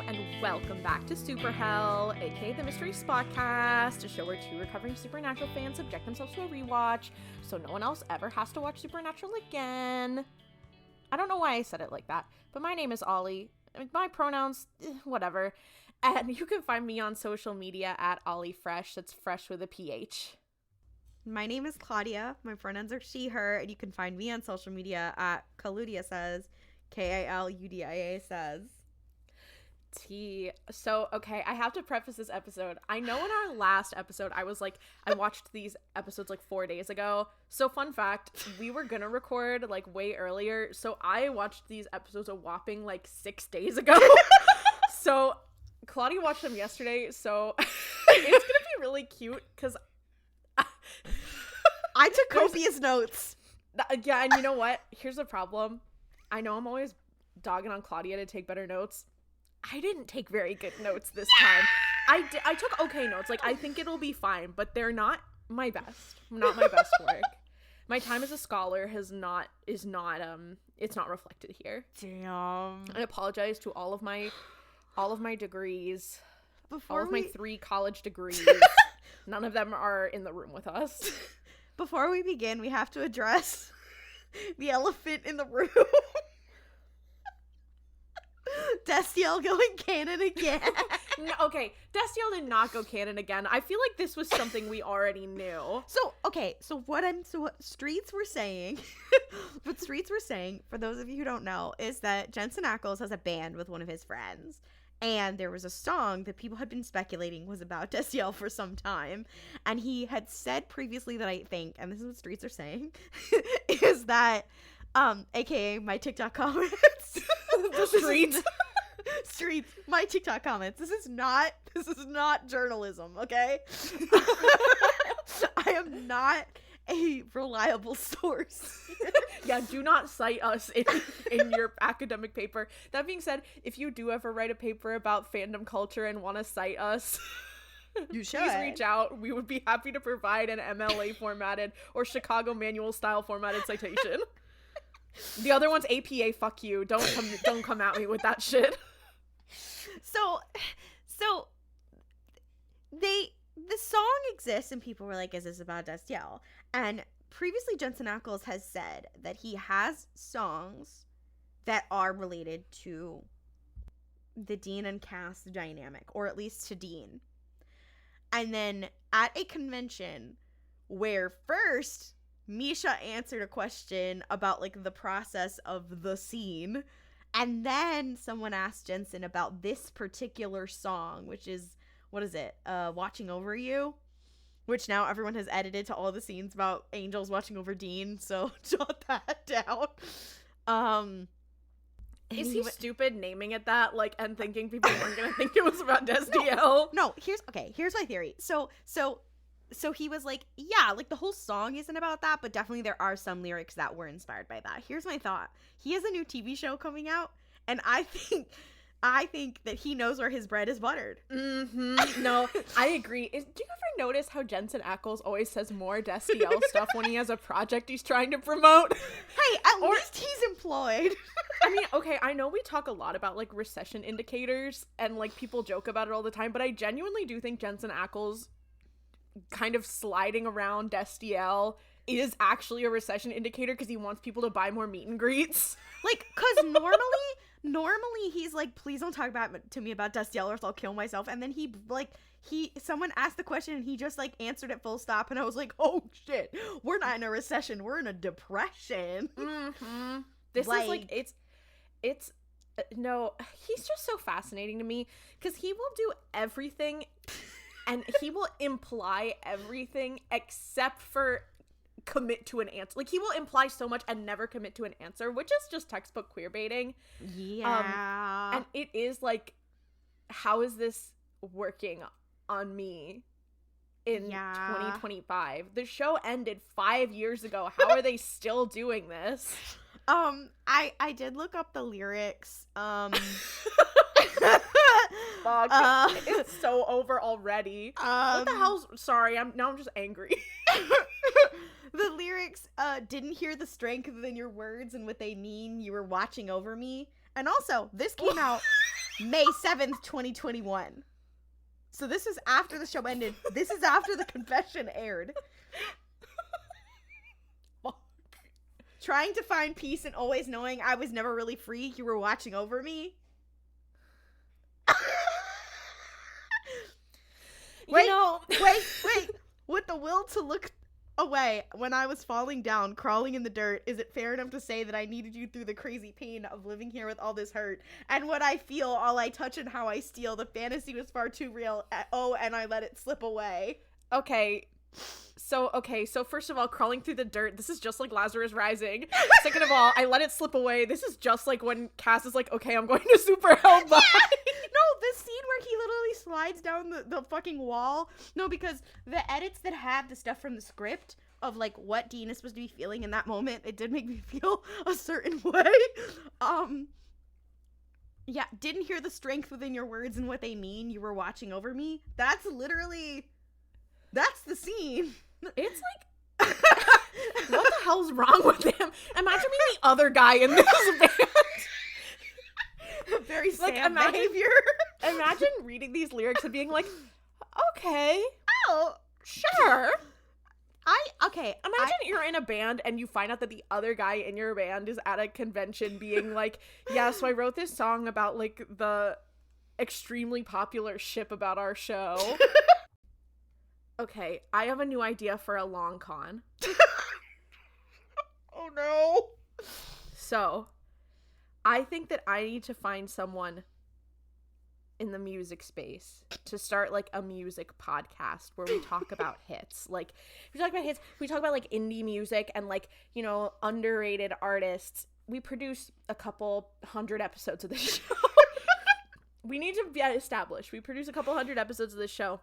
and welcome back to Super Hell, aka the Mystery Spotcast, a show where two recovering Supernatural fans subject themselves to a rewatch, so no one else ever has to watch Supernatural again. I don't know why I said it like that, but my name is Ollie. My pronouns, whatever. And you can find me on social media at Ollie Fresh. That's fresh with a PH. My name is Klaudia. My pronouns are she, her, and you can find me on social media at Klaudia says, K-I-L-U-D-I-A says. So, okay, I have to preface this episode. I know in our last episode, I watched these episodes 4 days ago. So, fun fact, we were gonna record way earlier. So, I watched these episodes a whopping 6 days ago. So, Claudia watched them yesterday. So, it's gonna be really cute because I took copious notes. Yeah, and you know what? Here's the problem. I know I'm always dogging on Claudia to take better notes. I didn't take very good notes this time. I took okay notes. I think it'll be fine, but they're not my best. Not my best work. My time as a scholar it's not reflected here. Damn. I apologize to all of my degrees. My 3 college degrees. None of them are in the room with us. Before we begin, we have to address the elephant in the room. Destiel going canon again. No, okay, Destiel did not go canon again. I feel like this was something we already knew. So what Streets were saying, for those of you who don't know, is that Jensen Ackles has a band with one of his friends. And there was a song that people had been speculating was about Destiel for some time. And he had said previously that I think, and this is what Streets are saying, is that, aka my TikTok comments. The Streets. Streets, my TikTok comments. This is not journalism, okay? I am not a reliable source. Yeah, do not cite us in your academic paper. That being said, if you do ever write a paper about fandom culture and want to cite us, you should. Please reach out. We would be happy to provide an MLA formatted or Chicago manual style formatted citation. The other one's APA, fuck you. Don't come at me with that shit. So the song exists and people were like, is this about Destiel? And previously Jensen Ackles has said that he has songs that are related to the Dean and Cass dynamic, or at least to Dean. And then at a convention where first Misha answered a question about the process of the scene, and then someone asked Jensen about this particular song, which is, what is it? Watching Over You, which now everyone has edited to all the scenes about angels watching over Dean, so jot that down. Is he stupid naming it that, and thinking people weren't gonna think it was about Destiel? No, here's my theory. So he was yeah, the whole song isn't about that, but definitely there are some lyrics that were inspired by that. Here's my thought. He has a new TV show coming out, and I think that he knows where his bread is buttered. Mm-hmm. No, I agree. Do you ever notice how Jensen Ackles always says more Destiel stuff when he has a project he's trying to promote? Hey, at least he's employed. I mean, okay, I know we talk a lot about recession indicators and people joke about it all the time, but I genuinely do think Jensen Ackles kind of sliding around Destiel is actually a recession indicator because he wants people to buy more meet and greets. Because normally he's please don't talk to me about Destiel or else I'll kill myself. And then someone asked the question and he just answered it full stop. And I was like, oh shit, we're not in a recession. We're in a depression. Mm-hmm. This is it's no, he's just so fascinating to me because he will do everything and he will imply everything except for commit to an answer. He will imply so much and never commit to an answer, which is just textbook queerbaiting. Yeah. And it is how is this working on me in 2025? The show ended 5 years ago. How are they still doing this? I did look up the lyrics. Fuck. It's so over already. What the hell? Sorry, I'm just angry. The lyrics, didn't hear the strength in your words and what they mean. You were watching over me. And also, this came out May 7th, 2021. So this is after the show ended. This is after the confession aired. Trying to find peace and always knowing I was never really free. You were watching over me. Wait. With the will to look away when I was falling down, crawling in the dirt, is it fair enough to say that I needed you through the crazy pain of living here with all this hurt? And what I feel, all I touch and how I steal, the fantasy was far too real. Oh, and I let it slip away. Okay, so first of all, crawling through the dirt, this is just like Lazarus Rising. Second of all, I let it slip away. This is just like when Cass is like, okay, I'm going to super hell. Bye. No, the scene where he literally slides down the fucking wall. No, because the edits that had the stuff from the script of like what Dean is supposed to be feeling in that moment, it did make me feel a certain way. Yeah, didn't hear the strength within your words and what they mean. You were watching over me. That's the scene. It's like, what the hell's wrong with him? Imagine being the other guy in this band. Very sad behavior. Imagine reading these lyrics and being like, okay, oh, sure. Imagine you're in a band and you find out that the other guy in your band is at a convention being like, yeah, so I wrote this song about like the extremely popular ship about our show. Okay, I have a new idea for a long con. Oh no. So, I think that I need to find someone in the music space to start like a music podcast where we talk about hits. Like, we talk about hits, we talk about like indie music and like, you know, underrated artists. We produce a couple 100 episodes of this show. We need to be established. We produce a couple 100 episodes of this show.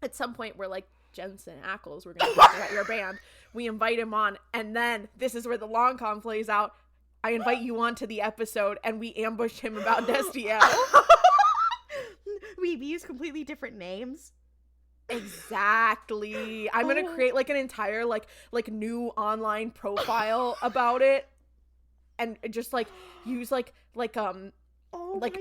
At some point, we're like, Jensen Ackles, we're going to talk about your band. We invite him on, and then this is where the long con plays out. I invite you on to the episode, and we ambush him about Destiel. We use completely different names. Exactly. I'm going to create, like, an entire, like new online profile about it, and just, like, use, like,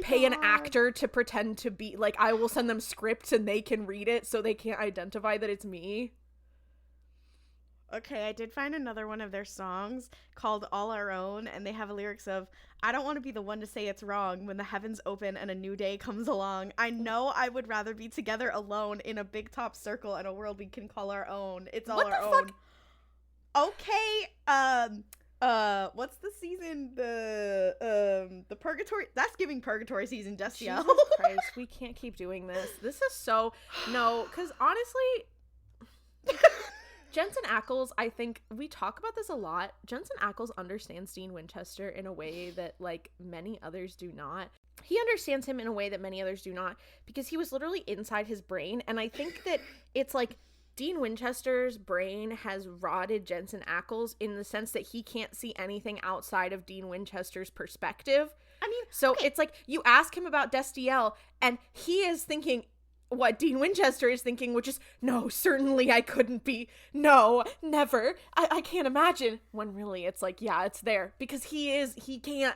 pay an actor to pretend to be, like, I will send them scripts and they can read it so they can't identify that it's me. Okay, I did find another one of their songs called All Our Own, and they have lyrics of, I don't want to be the one to say it's wrong when the heavens open and a new day comes along. I know I would rather be together alone in a big top circle in a world we can call our own. It's all our own. Okay, what's the season? The Purgatory. That's giving Purgatory season, Destiel. Jesus Christ, we can't keep doing this. This is so no, because honestly, Jensen Ackles, I think we talk about this a lot. Jensen Ackles understands Dean Winchester in a way that like many others do not. He understands him in a way that many others do not because he was literally inside his brain, and I think that it's like Dean Winchester's brain has rotted Jensen Ackles in the sense that he can't see anything outside of Dean Winchester's perspective. I mean, so okay. It's like you ask him about Destiel and he is thinking what Dean Winchester is thinking, which is, no, certainly I couldn't be. No, never. I can't imagine. When really it's like, yeah, it's there because he can't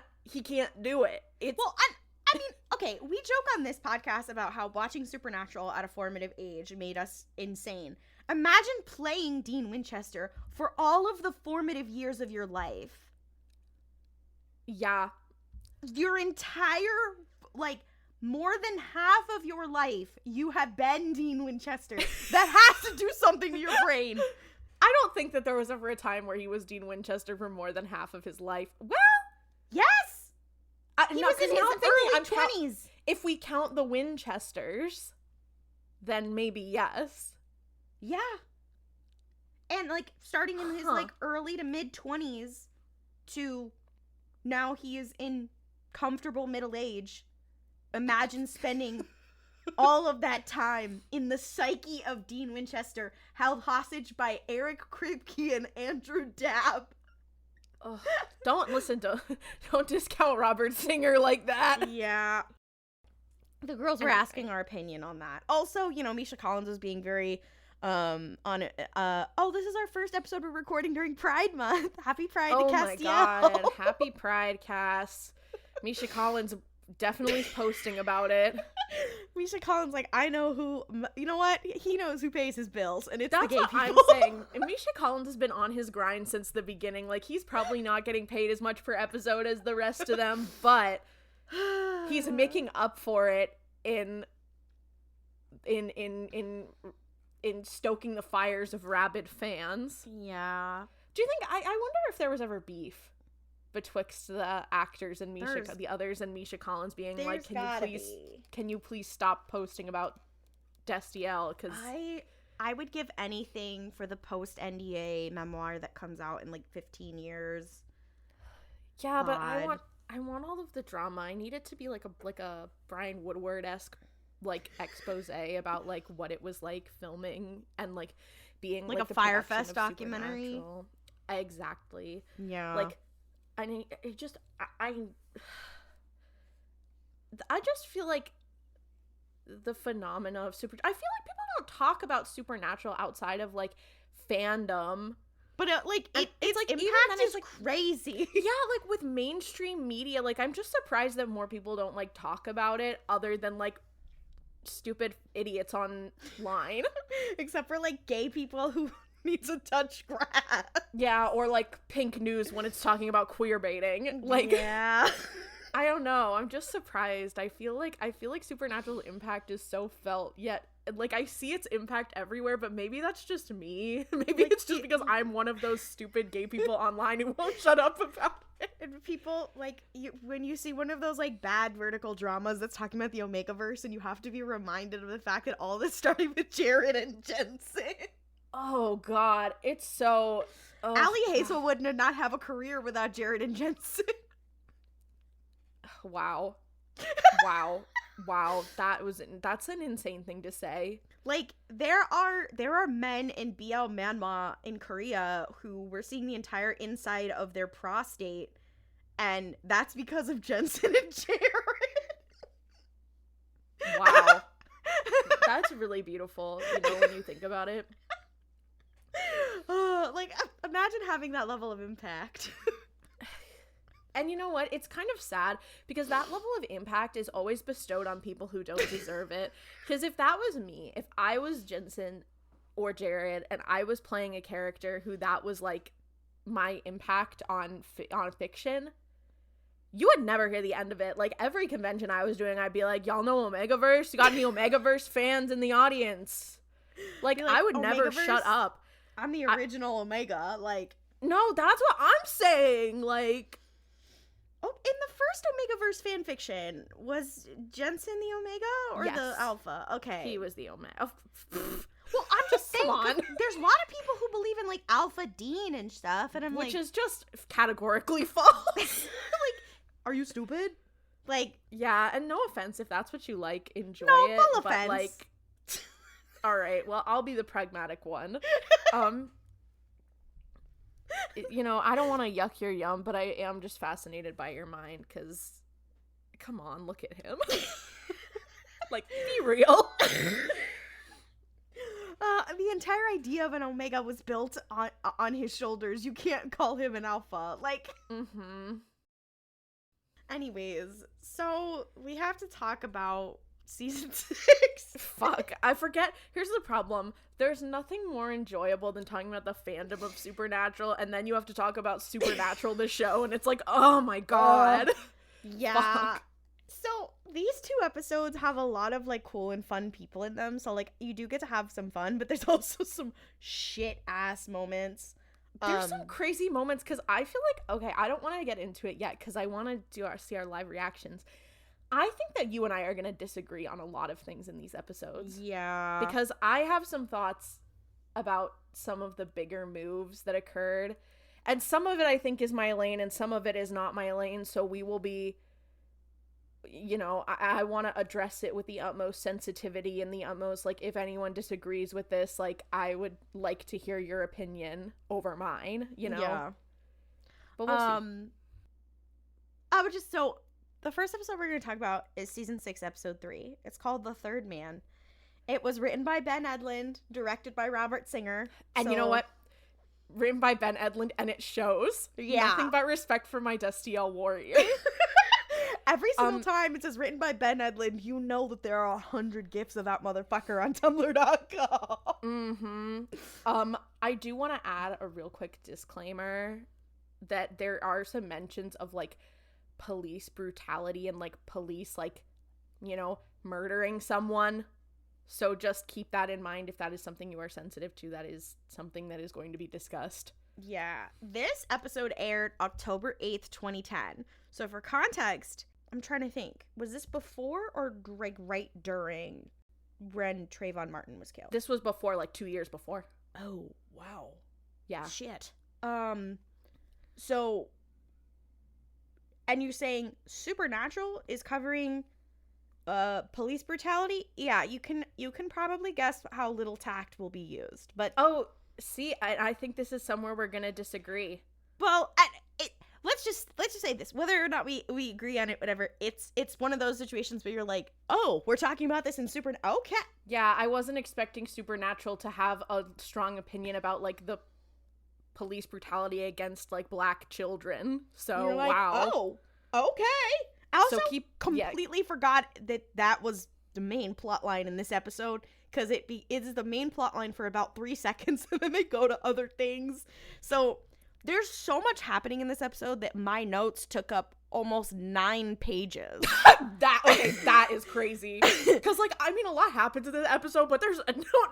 do it. It's well, I mean, okay, we joke on this podcast about how watching Supernatural at a formative age made us insane. Imagine playing Dean Winchester for all of the formative years of your life. Yeah. Your entire, like, more than half of your life, you have been Dean Winchester. That has to do something to your brain. I don't think that there was ever a time where he was Dean Winchester for more than half of his life. Well, yes. He was in his early 20s. If we count the Winchesters, then maybe yes. Yeah. And, like, starting in his, like, early to mid-20s to now he is in comfortable middle age. Imagine spending all of that time in the psyche of Dean Winchester, held hostage by Eric Kripke and Andrew Dabb. Oh, don't discount Robert Singer like that. Yeah. The girls were asking our opinion on that. Also, you know, Misha Collins was being very on it. This is our first episode we're recording during Pride Month. Happy Pride to Castiel. Oh my god. Happy Pride, Cass. Misha Collins definitely posting about it. Misha Collins like, I know who, you know what? He knows who pays his bills, and it's That's the gay what people. I'm saying. And Misha Collins has been on his grind since the beginning. Like, he's probably not getting paid as much per episode as the rest of them, but he's making up for it in stoking the fires of rabid fans. Yeah. Do you think, I wonder if there was ever beef betwixt the actors and the others and Misha Collins being like, can you please stop posting about Destiel? Because I would give anything for the post-NDA memoir that comes out in like 15 years. Yeah, but I want all of the drama. I need it to be like a Brian Woodward-esque like expose about like what it was like filming and like being like a Firefest documentary. Exactly. Yeah. Like, I mean, it just I just feel like the phenomena of I feel like people don't talk about Supernatural outside of like fandom. But it's like impact is like crazy. Yeah, like with mainstream media, like I'm just surprised that more people don't like talk about it other than like stupid idiots online. Except for like gay people who need to touch grass. Yeah, or like Pink News when it's talking about queerbaiting. Like, yeah. I don't know. I'm just surprised. I feel like Supernatural's impact is so felt, yet like I see its impact everywhere, but maybe that's just me. Maybe it's just because I'm one of those stupid gay people online who won't shut up about it. And people like when you see one of those like bad vertical dramas that's talking about the Omegaverse, and you have to be reminded of the fact that all this started with Jared and Jensen. Oh God, it's so. Allie Hazel would not have a career without Jared and Jensen. Wow. That's an insane thing to say. Like there are men in BL Myanmar in Korea who were seeing the entire inside of their prostate, and that's because of Jensen and Jared. Wow. That's really beautiful, when you think about it. Like imagine having that level of impact. And you know what? It's kind of sad because that level of impact is always bestowed on people who don't deserve it. Because if that was me, if I was Jensen or Jared and I was playing a character who that was like my impact on fiction, you would never hear the end of it. Like every convention I was doing, I'd be like, y'all know Omegaverse? You got any Omegaverse fans in the audience? Like I would never shut up. I'm the original Omega. Like, no, that's what I'm saying. Like, oh, in the first Omegaverse fan fiction, was Jensen the Omega or the Alpha? Okay. He was the Omega. Well, I'm just saying, there's a lot of people who believe in, like, Alpha Dean and stuff, and I'm Which like... is just categorically false. Like, are you stupid? Like... Yeah, and no offense, if that's what you like, enjoy it. No, full offense. But, like... Alright, well, I'll be the pragmatic one. I don't want to yuck your yum, but I am just fascinated by your mind, because, come on, look at him. Like, be real. The entire idea of an Omega was built on his shoulders. You can't call him an Alpha. Like, Anyways, so we have to talk about season 6. Fuck, I forget. Here's the problem. There's nothing more enjoyable than talking about the fandom of Supernatural, and then you have to talk about Supernatural, the show, and it's like, oh my God. Yeah. Fuck. So these 2 episodes have a lot of like cool and fun people in them, so like you do get to have some fun, but there's also some shit ass moments. There's some crazy moments, because I feel like, okay, I don't want to get into it yet because I want to see our live reactions. I think that you and I are going to disagree on a lot of things in these episodes. Yeah. Because I have some thoughts about some of the bigger moves that occurred. And some of it I think is my lane and some of it is not my lane. So we will be, I want to address it with the utmost sensitivity and the utmost, like, if anyone disagrees with this, like, I would like to hear your opinion over mine, Yeah. But we'll see. The first episode we're going to talk about is season 6, episode 3. It's called The Third Man. It was written by Ben Edlund, directed by Robert Singer. And you know what? Written by Ben Edlund, and it shows. Yeah. Nothing but respect for my Destiel warrior. Every single time it says written by Ben Edlund, you know that there are 100 gifs of that motherfucker on Tumblr.com. I do want to add a real quick disclaimer that there are some mentions of, like, police brutality and, like, police, like, you know, murdering someone. So just keep that in mind if that is something you are sensitive to. That is something that is going to be discussed. Yeah. This episode aired October 8th, 2010. So for context, I'm trying to think. Was this before or, like, right during when Trayvon Martin was killed? This was before, like, 2 years before. Oh, wow. Yeah. Shit. So, and you're saying Supernatural is covering police brutality? Yeah, you can probably guess how little tact will be used. But oh, see, I think this is somewhere we're gonna disagree. Well, let's just say this: whether or not we agree on it, whatever. It's one of those situations where you're like, oh, we're talking about this in okay. Yeah, I wasn't expecting Supernatural to have a strong opinion about, like, the police brutality against, like, Black children. So you're like, wow. Oh, okay. I also completely forgot that was the main plot line in this episode, because it is the main plot line for about 3 seconds, and then they go to other things. So there's so much happening in this episode that my notes took up almost 9 pages. That is crazy. Because, like, I mean, a lot happens in this episode, but there's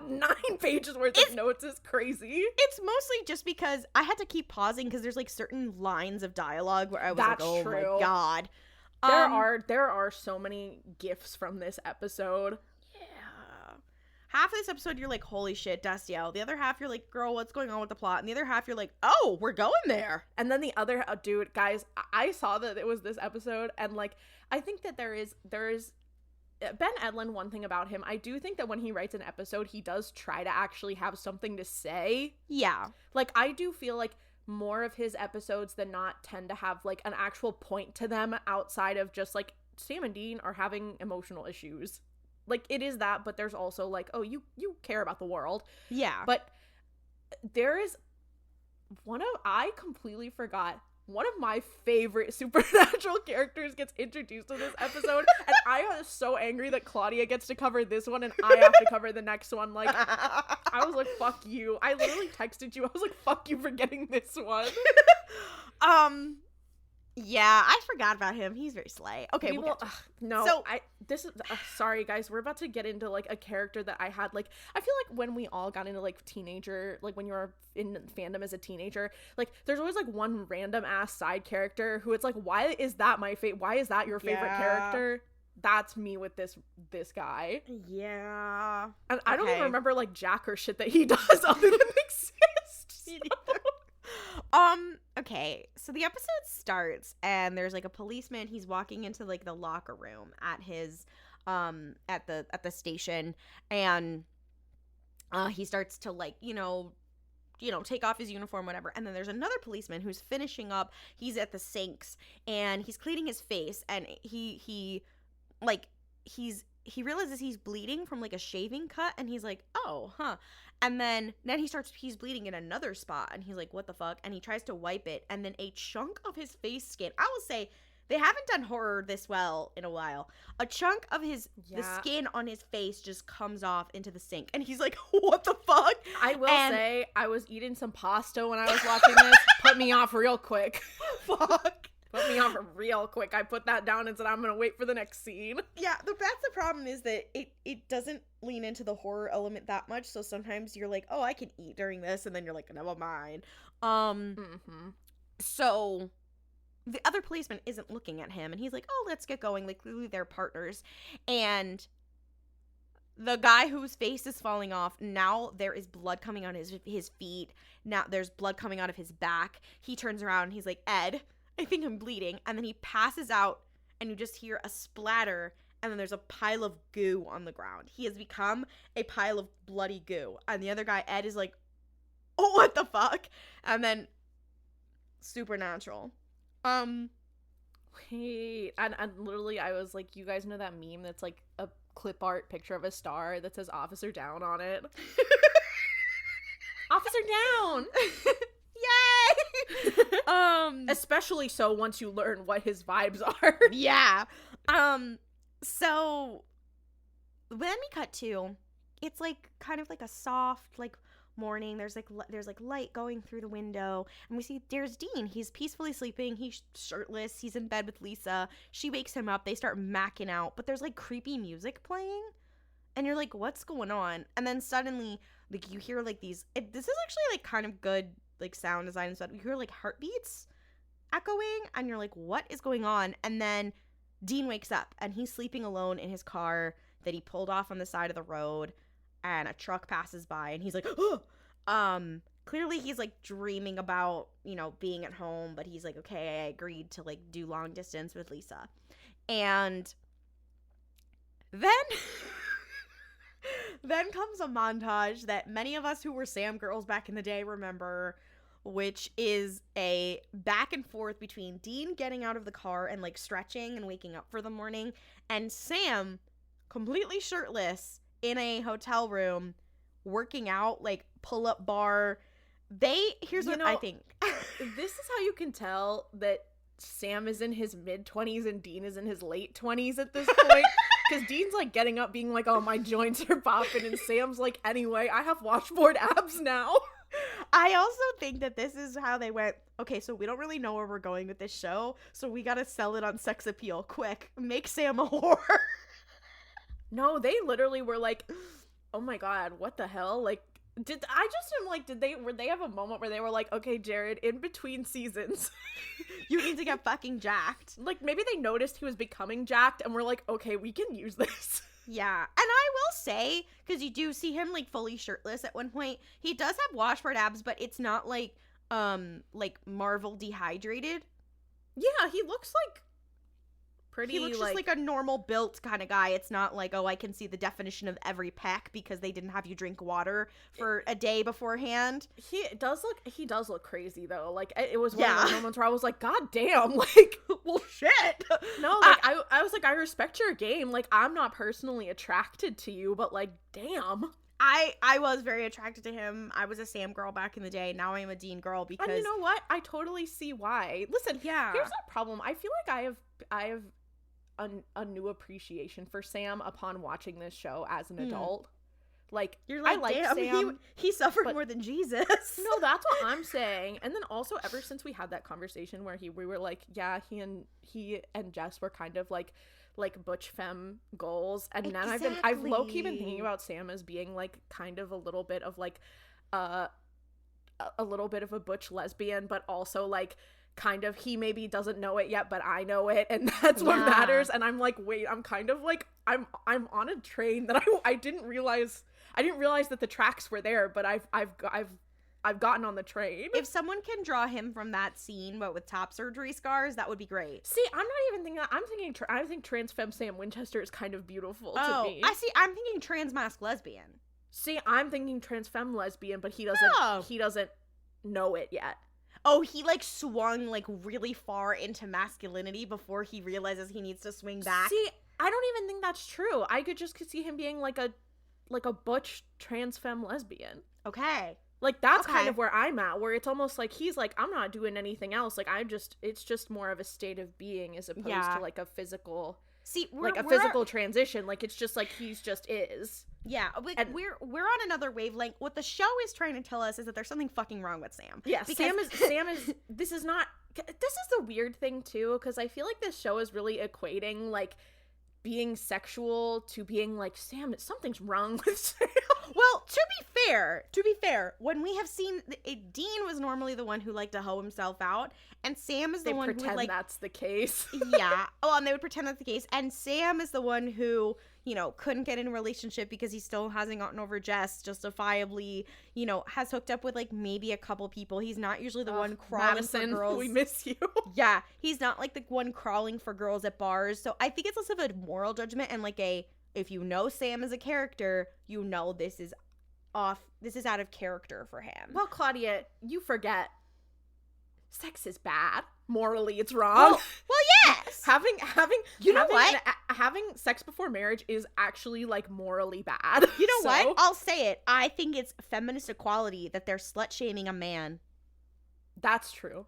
9 pages worth of notes is crazy. It's mostly just because I had to keep pausing because there's, like, certain lines of dialogue where I was like, oh my god. There are so many gifs from this episode. Yeah. Half of this episode, you're like, holy shit, Destiel. The other half, you're like, girl, what's going on with the plot? And the other half, you're like, oh, we're going there. And then the other, dude, guys, I saw that it was this episode, and, like, I think that there is Ben Edlund, one thing about him, I do think that when he writes an episode, he does try to actually have something to say. Yeah. Like, I do feel like more of his episodes than not tend to have, like, an actual point to them outside of just, like, Sam and Dean are having emotional issues. Like, it is that, but there's also, like, oh, you care about the world. Yeah. But there is I completely forgot, one of my favorite Supernatural characters gets introduced in this episode, and I was so angry that Klaudia gets to cover this one and I have to cover the next one. Like, I was like, fuck you. I literally texted you. I was like, fuck you for getting this one. Yeah, I forgot about him. He's very slay. Okay, sorry guys, we're about to get into, like, a character that I had, like, I feel like when we all got into, like, teenager, like, when you're in fandom as a teenager, like, there's always, like, one random ass side character who it's like, why is that your favorite character? That's me with this guy. Yeah. And I don't even remember, like, jack or shit that he does other than exist. So. Okay, so the episode starts and there's, like, a policeman. He's walking into, like, the locker room at his at the station, and he starts to, like, you know, take off his uniform, whatever. And then there's another policeman who's finishing up. He's at the sinks and he's cleaning his face, and he realizes he's bleeding from, like, a shaving cut, and he's like, oh, huh. And then he's bleeding in another spot, and he's like, what the fuck? And he tries to wipe it, and then a chunk of his face skin, I will say, they haven't done horror this well in a while. A chunk of the skin on his face just comes off into the sink, and he's like, what the fuck? I will say, I was eating some pasta when I was watching this. Put me off real quick. Fuck. Put me off real quick. I put that down and said, I'm gonna wait for the next scene. Yeah, that's the problem, is that it doesn't lean into the horror element that much, so sometimes you're like, oh, I can eat during this, and then you're like, never mind. So the other policeman isn't looking at him, and he's like, oh, let's get going. Like, clearly they're partners. And the guy whose face is falling off, now there is blood coming on his feet. Now there's blood coming out of his back. He turns around and he's like, Ed, I think I'm bleeding. And then he passes out, and you just hear a splatter, and then there's a pile of goo on the ground. He has become a pile of bloody goo. And the other guy, Ed, is like, oh, what the fuck? And then Supernatural. Wait. And literally, I was like, you guys know that meme that's, like, a clip art picture of a star that says Officer Down on it? Officer Down! Yay! Especially so once you learn what his vibes are. Yeah. So then we cut to, it's like kind of like a soft like morning. There's like light going through the window, and we see there's Dean. He's peacefully sleeping. He's shirtless. He's in bed with Lisa. She wakes him up. They start macking out, but there's like creepy music playing, and you're like, what's going on? And then suddenly, like, you hear like this is actually like kind of good like sound design and stuff. You hear like heartbeats echoing, and you're like, what is going on? And then Dean wakes up, and he's sleeping alone in his car that he pulled off on the side of the road, and a truck passes by, and he's like, oh! Clearly he's like dreaming about, you know, being at home, but he's like, okay, I agreed to like do long distance with Lisa. And then then comes a montage that many of us who were Sam girls back in the day remember, which is a back and forth between Dean getting out of the car and like stretching and waking up for the morning, and Sam completely shirtless in a hotel room working out, like pull-up bar. Here's what I think. This is how you can tell that Sam is in his mid-20s and Dean is in his late 20s at this point. Because Dean's like getting up being like, oh, my joints are popping, and Sam's like, anyway, I have washboard abs now. I also think that this is how they went, okay, so we don't really know where we're going with this show, so we gotta sell it on sex appeal. Quick, make Sam a whore. No, they literally were like, oh my god, what the hell? Like, did they have a moment where they were like, okay, Jared, in between seasons, you need to get fucking jacked. Like, maybe they noticed he was becoming jacked and were like, okay, we can use this. Yeah, and I will say, because you do see him like fully shirtless at one point, he does have washboard abs, but it's not like Marvel dehydrated. Yeah, he looks like pretty. He looks just like a normal built kind of guy. It's not like, oh, I can see the definition of every pec because they didn't have you drink water for a day beforehand. He does look crazy though. Like, it was one of those moments where I was like, god damn, like, well, shit. No, like, I was like, I respect your game. Like, I'm not personally attracted to you, but like, damn. I was very attracted to him. I was a Sam girl back in the day. Now I'm a Dean girl because... And you know what? I totally see why. Listen, here's the problem. I feel like I have a new appreciation for Sam upon watching this show as an adult. Like, you're like, I like damn, Sam. He suffered more than Jesus. No, that's what I'm saying. And then also, ever since we had that conversation where we were like, yeah, he and Jess were kind of like butch femme goals, and then I've low-key been thinking about Sam as being like kind of a little bit of like a little bit of a butch lesbian, but also like kind of, he maybe doesn't know it yet, but I know it, and that's what matters. And I'm like, wait, I'm kind of like, I'm on a train that I didn't realize that the tracks were there, but I've gotten on the train. If someone can draw him from that scene, but with top surgery scars, that would be great. See, I'm not even thinking that. I think trans femme Sam Winchester is kind of beautiful to me. I see. I'm thinking trans mask lesbian. See, I'm thinking trans femme lesbian, but he doesn't know it yet. Oh, he like swung like really far into masculinity before he realizes he needs to swing back. See, I don't even think that's true. I could just see him being like a butch trans femme lesbian. Okay. Like, that's kind of where I'm at, where it's almost like he's like, I'm not doing anything else. Like, it's just more of a state of being as opposed to like a physical, physical transition. Like, it's just like, he's just is. Yeah. And we're on another wavelength. What the show is trying to tell us is that there's something fucking wrong with Sam. Yeah. Sam is, this is the weird thing too, because I feel like this show is really equating like being sexual to being like, Sam, something's wrong with Sam. Well, to be fair, when we have seen, Dean was normally the one who liked to hoe himself out, and Sam is the one who would like... that's the case. Yeah. Well, and they would pretend that's the case, and Sam is the one who, you know, couldn't get in a relationship because he still hasn't gotten over Jess, justifiably, you know, has hooked up with like maybe a couple people. He's not usually the one crawling Madison, for girls. We miss you. Yeah. He's not like the one crawling for girls at bars. So I think it's less of a moral judgment and like if you know Sam as a character, you know this is out of character for him. Well, Klaudia, you forget. Sex is bad. Morally, it's wrong. Well, yes. Having having sex before marriage is actually like morally bad. You know what? I'll say it. I think it's feminist equality that they're slut shaming a man. That's true.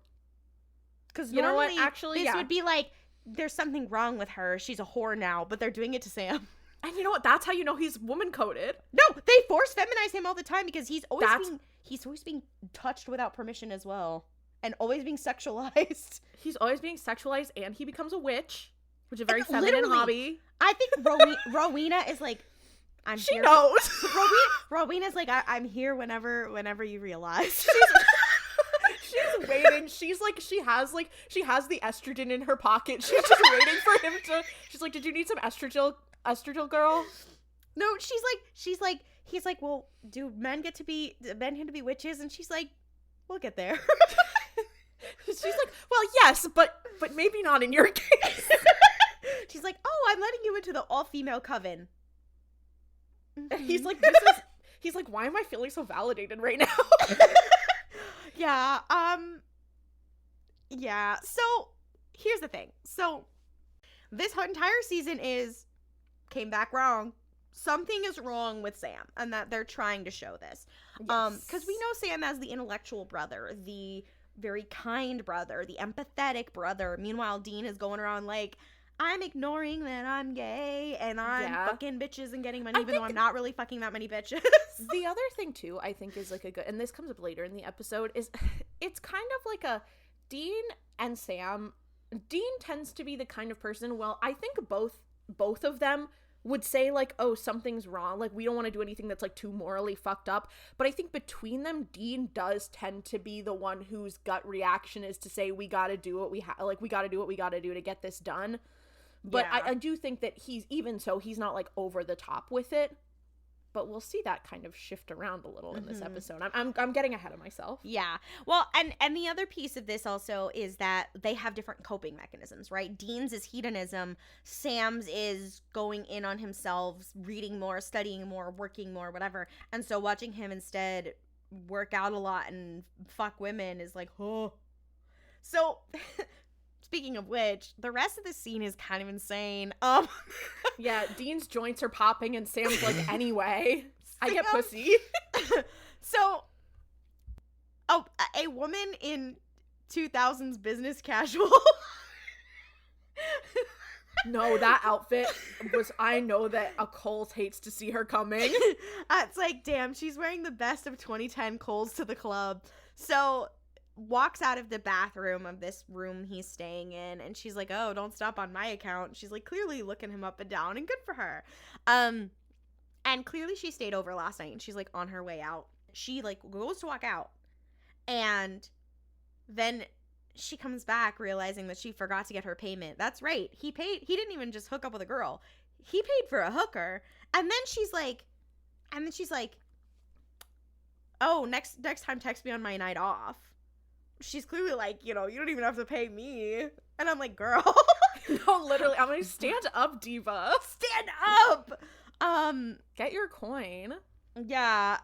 Because You know what? normally Actually, this yeah. would be like, there's something wrong with her. She's a whore now, but they're doing it to Sam. And you know what? That's how you know he's woman-coded. No, they force feminize him all the time because he's always being touched without permission as well. And always being sexualized. He's always being sexualized, and he becomes a witch, which is a very And feminine literally, hobby. I think Rowena is like, I'm She here. knows. Rowena's like, I'm here whenever you realize. She's waiting. She's like, she has the estrogen in her pocket. She's just waiting for him to. She's like, did you need some estrogen, girl? No, he's like, well, do men get to be witches? And she's like, we'll get there. She's like, well, yes, but maybe not in your case. She's like, oh, I'm letting you into the all-female coven. And he's like, he's like, why am I feeling so validated right now? Yeah, yeah. So, here's the thing. So, this entire season came back wrong. Something is wrong with Sam, and that they're trying to show this. Yes. Because we know Sam as the intellectual brother, the very kind brother, the empathetic brother. Meanwhile, Dean is going around like, I'm ignoring that I'm gay, and I'm fucking bitches and getting money, even though I'm not really fucking that many bitches. The other thing, too, I think is like a good, and this comes up later in the episode, is it's kind of like a Dean and Sam. Dean tends to be the kind of person, well, I think both of them would say like, oh, something's wrong, like we don't want to do anything that's like too morally fucked up, but I think between them, Dean does tend to be the one whose gut reaction is to say, we gotta do what we gotta do what we gotta do to get this done. But yeah. I do think that he's not like over the top with it, but we'll see that kind of shift around a little in this episode. I'm getting ahead of myself. Yeah. Well, and the other piece of this also is that they have different coping mechanisms, right? Dean's is hedonism. Sam's is going in on himself, reading more, studying more, working more, whatever. And so watching him instead work out a lot and fuck women is like, oh. So, speaking of which, the rest of the scene is kind of insane. Yeah, Dean's joints are popping and Sam's like, anyway, I get pussy. So, a woman in 2000s business casual. No, that outfit was, I know that a Coles hates to see her coming. It's like, damn, she's wearing the best of 2010 Coles to the club. So, walks out of the bathroom of this room he's staying in, and she's like, oh, don't stop on my account. She's like clearly looking him up and down, and good for her. And clearly she stayed over last night, and she's like on her way out. She like goes to walk out, and then she comes back realizing that she forgot to get her payment. That's right, he didn't even just hook up with a girl, he paid for a hooker. And then she's like, oh, next time text me on my night off. She's clearly like, you don't even have to pay me. And I'm like, girl. No, literally, I'm like, stand up, diva. Stand up. Get your coin. Yeah.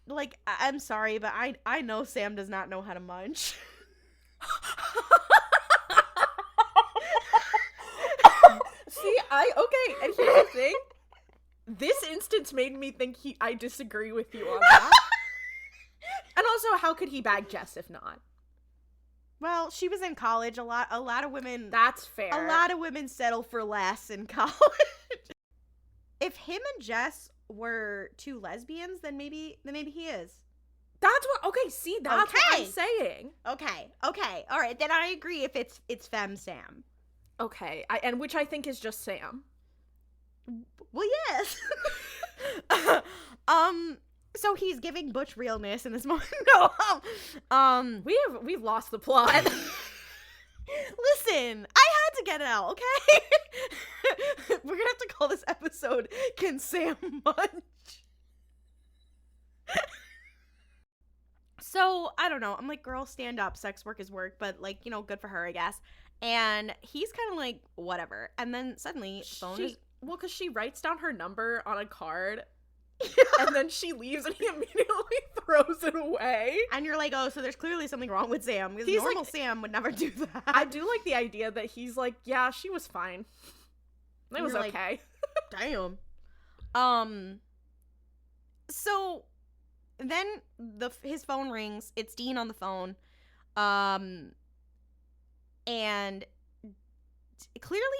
Like, I'm sorry, but I know Sam does not know how to munch. See, okay, and here's the thing. This instance made me think I disagree with you on that. And also, how could he bag Jess if not? Well, she was in college. A lot of women. That's fair. A lot of women settle for less in college. If him and Jess were two lesbians, then maybe he is. That's what. Okay, see, that's what I'm saying. Okay. All right, then I agree. If it's femme Sam. Okay, and which I think is just Sam. Well, yes. So he's giving Butch realness in this moment. No, we've lost the plot. Listen, I had to get it out, okay? We're gonna have to call this episode "Can Sam Munch?" So I don't know. I'm like, girl, stand up. Sex work is work, but like, good for her, I guess. And he's kind of like, whatever. And then suddenly, phone is. Well, because she writes down her number on a card, and then she leaves, and he immediately throws it away. And you're like, oh, so there's clearly something wrong with Sam, because normal Sam would never do that. I do like the idea that he's like, yeah, she was fine. It was okay. Like, damn. So then his phone rings. It's Dean on the phone. And clearly,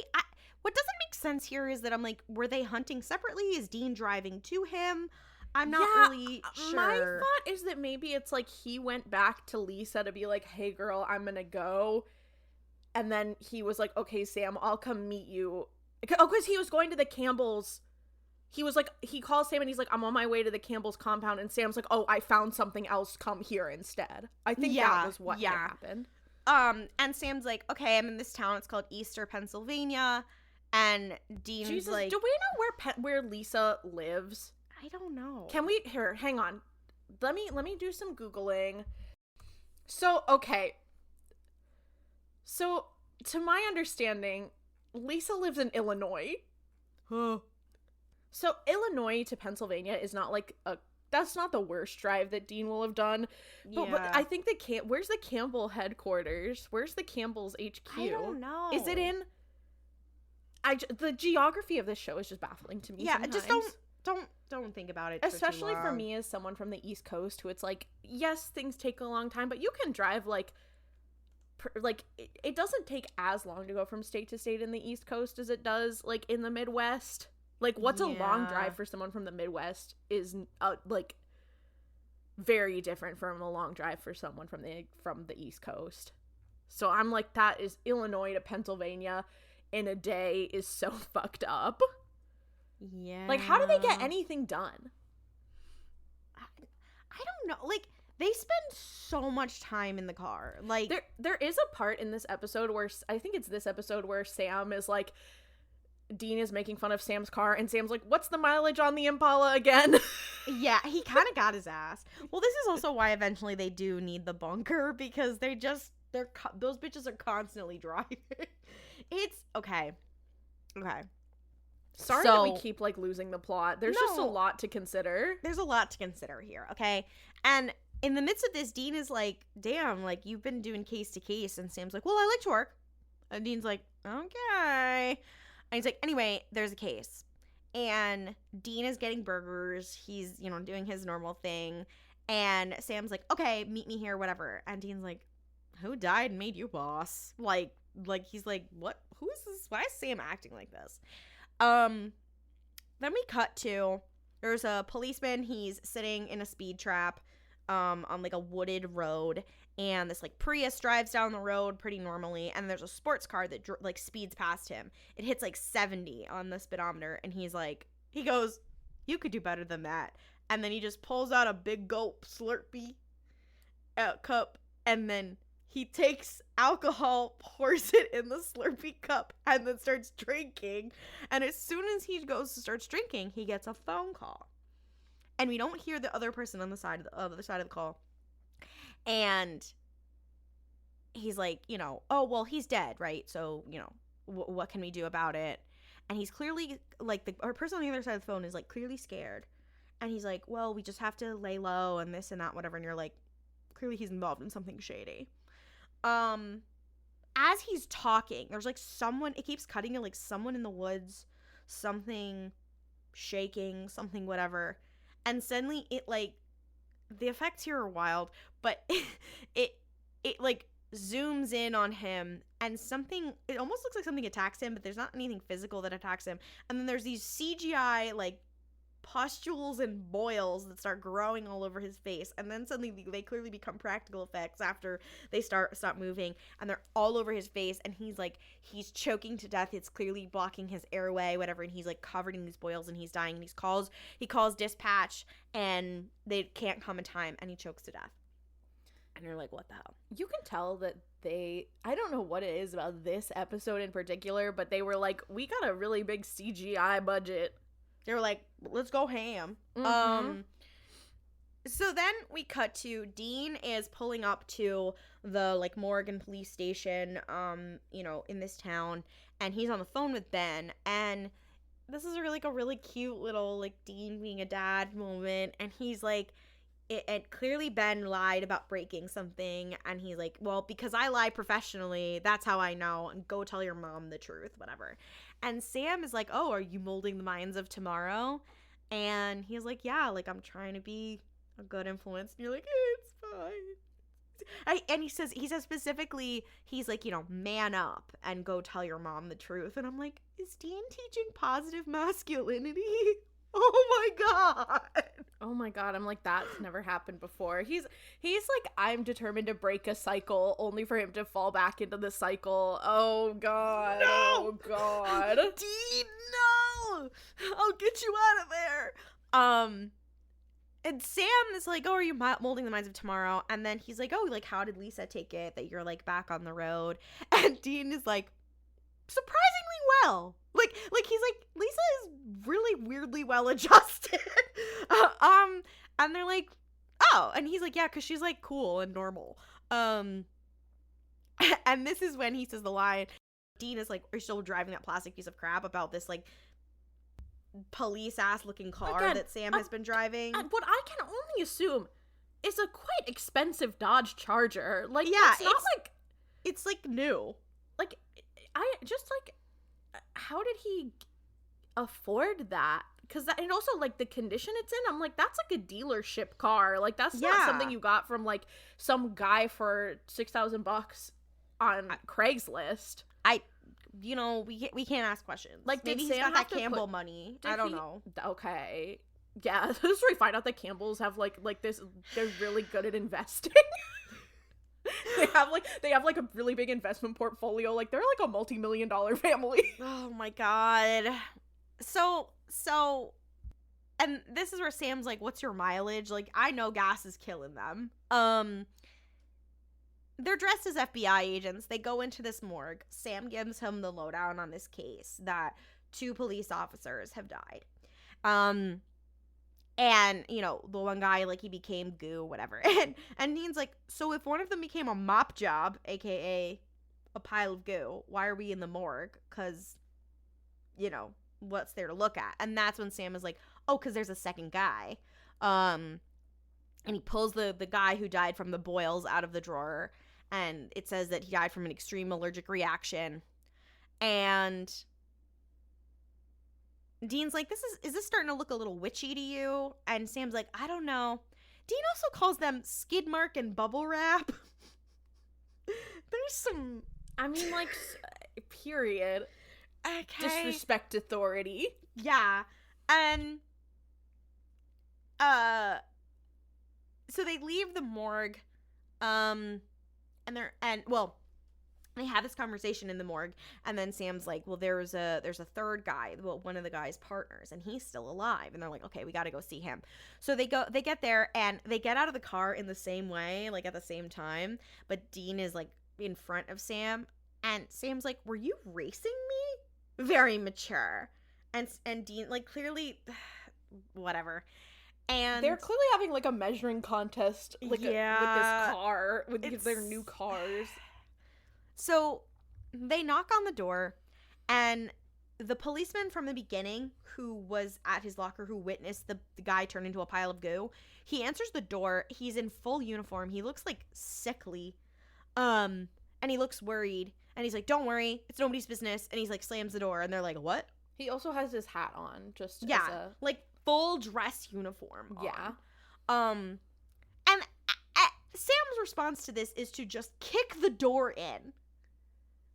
what doesn't make sense here is that I'm like, were they hunting separately? Is Dean driving to him? I'm not really sure. My thought is that maybe it's like he went back to Lisa to be like, hey girl, I'm gonna go. And then he was like, okay, Sam, I'll come meet you. Oh, because he was going to the Campbells. He was like, he calls Sam and he's like, I'm on my way to the Campbells compound. And Sam's like, oh, I found something else. Come here instead. I think that was what happened. And Sam's like, okay, I'm in this town. It's called Easter, Pennsylvania. And Dean's like, do we know where Lisa lives? I don't know. Can we hang on. Let me do some Googling. So, okay. So, to my understanding, Lisa lives in Illinois. Huh. So, Illinois to Pennsylvania is not like that's not the worst drive that Dean will have done. But I think where's the Campbell headquarters? Where's the Campbell's HQ? I don't know. Is it in the geography of this show is just baffling to me. Yeah, sometimes. just don't think about it. Especially for me as someone from the East Coast, who it's like, yes, things take a long time, but you can drive like it doesn't take as long to go from state to state in the East Coast as it does like in the Midwest. Like, what's a long drive for someone from the Midwest is like very different from a long drive for someone from the East Coast. So I'm like, that is Illinois to Pennsylvania in a day is so fucked up. Yeah. Like, how do they get anything done? I don't know. Like, they spend so much time in the car. Like, there is a part in this episode where I think it's this episode where Sam is like, Dean is making fun of Sam's car, and Sam's like, what's the mileage on the Impala again? Yeah, he kind of got his ass. Well, this is also why eventually they do need the bunker, because those bitches are constantly driving. It's okay. Sorry that we keep like losing the plot. There's just a lot to consider. There's a lot to consider here, okay? And in the midst of this, Dean is like, damn, like, you've been doing case to case. And Sam's like, well, I like to work. And Dean's like, okay. And he's like, anyway, there's a case. And Dean is getting burgers. He's, doing his normal thing. And Sam's like, okay, meet me here, whatever. And Dean's like, who died and made you boss? Like he's like, what? Who is this? Why is Sam acting like this? Then we cut to, there's a policeman. He's sitting in a speed trap, on like a wooded road. And this like Prius drives down the road pretty normally. And there's a sports car that like speeds past him. It hits like 70 on the speedometer. And he goes, you could do better than that. And then he just pulls out a big gulp Slurpee cup. And then he takes alcohol, pours it in the Slurpee cup, and then starts drinking. And as soon as he starts drinking, he gets a phone call. And we don't hear the other person on the other side of the call. And he's like, oh, well, he's dead, right? So, what can we do about it? And he's clearly, like, the person on the other side of the phone is, like, clearly scared. And he's like, well, we just have to lay low and this and that, whatever. And you're like, clearly he's involved in something shady. As he's talking, there's, like, it keeps cutting to, like, someone in the woods, something shaking, something whatever. And suddenly it, like, the effects here are wild, but it like zooms in on him, and it almost looks like something attacks him, but there's not anything physical that attacks him. And then there's these CGI like pustules and boils that start growing all over his face, and then suddenly they clearly become practical effects after they stop moving, and they're all over his face, and he's choking to death. It's clearly blocking his airway, whatever, and he's like covered in these boils, and he's dying, and he calls dispatch, and they can't come in time, and he chokes to death. And you're like, what the hell? You can tell that I don't know what it is about this episode in particular, but they were like, we got a really big CGI budget. They were like, let's go ham. Mm-hmm. So then we cut to Dean is pulling up to the like Morgan police station, in this town, and he's on the phone with Ben, and this is really a really cute little like Dean being a dad moment, and he's like, and clearly Ben lied about breaking something, and he's like, well, because I lie professionally, that's how I know, and go tell your mom the truth, whatever. And Sam is like, oh, are you molding the minds of tomorrow? And he's like, yeah, like, I'm trying to be a good influence. And you're like, it's fine. And he says specifically, he's like, man up and go tell your mom the truth. And I'm like, is Dean teaching positive masculinity? Oh my god. Oh my god, I'm like, that's never happened before. He's like, I'm determined to break a cycle only for him to fall back into the cycle. Oh god. No! Oh god. Dean, no! I'll get you out of there. And Sam is like, oh, are you molding the minds of tomorrow? And then he's like, oh, like, how did Lisa take it that you're, like, back on the road? And Dean is like, surprisingly well. Like he's like, Lisa is really weirdly well adjusted. And they're like, oh. And he's like, yeah, because she's, like, cool and normal. And this is when he says the line, Dean is like, are you still driving that plastic piece of crap about this, like, police ass looking car that Sam has been driving? What I can only assume is a quite expensive Dodge Charger. Like, yeah, it's like new. Like, I just like, how did he afford that? Because that, and also like the condition it's in, I'm like, that's like a dealership car. Like, that's not something you got from like some guy for $6,000 on Craigslist. We can't ask questions. Like, maybe he's got that Campbell money. I don't know. Okay. Yeah, this is where we find out that Campbells have like this, they're really good at investing. They have like a really big investment portfolio. Like, they're like a multi-million-dollar family. Oh my god. So and this is where Sam's like, what's your mileage? Like, I know gas is killing them. They're dressed as FBI agents. They go into this morgue. Sam gives him the lowdown on this case that 2 police officers have died. And, the one guy, like, he became goo, whatever. And Dean's like, so if one of them became a mop job, aka a pile of goo, why are we in the morgue? Because, what's there to look at? And that's when Sam is like, oh, because there's a second guy. And he pulls the guy who died from the boils out of the drawer. And it says that he died from an extreme allergic reaction. And Dean's like, is this starting to look a little witchy to you? And Sam's like, I don't know. Dean also calls them skid mark and bubble wrap. There's some, I mean, like, period. Okay. Disrespect authority. Yeah. And so they leave the morgue. They have this conversation in the morgue, and then Sam's like, well, there's a third guy, one of the guy's partners, and he's still alive. And they're like, okay, we got to go see him. So they get there, and they get out of the car in the same way, like at the same time, but Dean is like in front of Sam, and Sam's like, were you racing me? Very mature. And Dean, like, clearly whatever. And they're clearly having like a measuring contest, like with this car, with their new cars. So they knock on the door, and the policeman from the beginning who was at his locker, who witnessed the guy turn into a pile of goo, he answers the door. He's in full uniform. He looks like sickly. And he looks worried. And he's like, don't worry, it's nobody's business. And he's like, slams the door, and they're like, what? He also has his hat on, just as a... like full dress uniform on. Yeah. And Sam's response to this is to just kick the door in.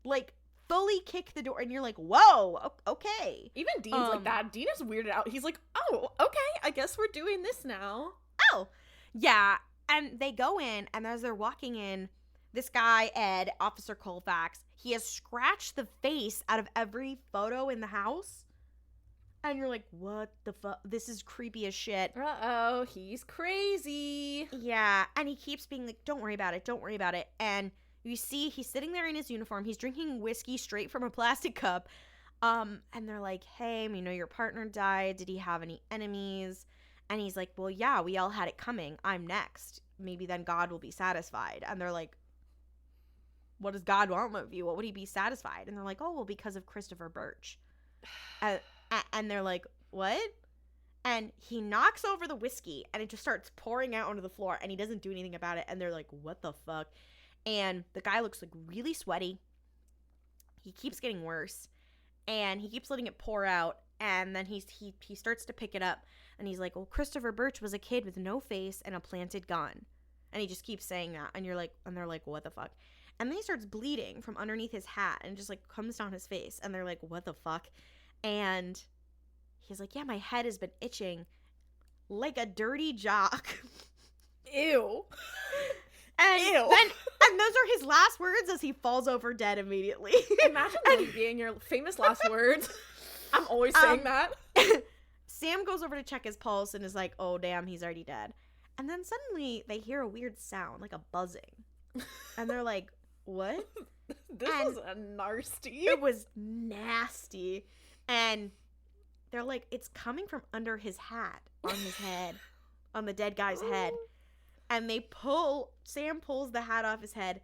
Like, fully kick the door, and you're like, whoa, okay. Even Dean's like that. Dean is weirded out. He's like, oh, okay, I guess we're doing this now. Oh, yeah. And they go in, and as they're walking in, this guy, Ed, Officer Colfax, he has scratched the face out of every photo in the house. And you're like, what the fuck? This is creepy as shit. Uh-oh, he's crazy. Yeah, and he keeps being like, don't worry about it, don't worry about it. And you see he's sitting there in his uniform. He's drinking whiskey straight from a plastic cup. And they're like, hey, your partner died. Did he have any enemies? And he's like, well, yeah, we all had it coming. I'm next. Maybe then God will be satisfied. And they're like, what does God want of you? What would he be satisfied? And they're like, oh, well, because of Christopher Birch. And they're like, what? And he knocks over the whiskey, and it just starts pouring out onto the floor, and he doesn't do anything about it. And they're like, what the fuck? And the guy looks like really sweaty. He keeps getting worse, and he keeps letting it pour out. And then he starts to pick it up, and he's like, well, Christopher Birch was a kid with no face and a planted gun. And he just keeps saying that. And they're like, what the fuck? And then he starts bleeding from underneath his hat and just like comes down his face. And they're like, what the fuck? And he's like, yeah, my head has been itching like a dirty jock. Ew. And those are his last words as he falls over dead immediately. Imagine those being your famous last words. I'm always saying that. Sam goes over to check his pulse and is like, oh, damn, he's already dead. And then suddenly they hear a weird sound, like a buzzing. And they're like, what? This was a nasty. It was nasty. And they're like, it's coming from under his hat on his head, on the dead guy's head. And Sam pulls the hat off his head.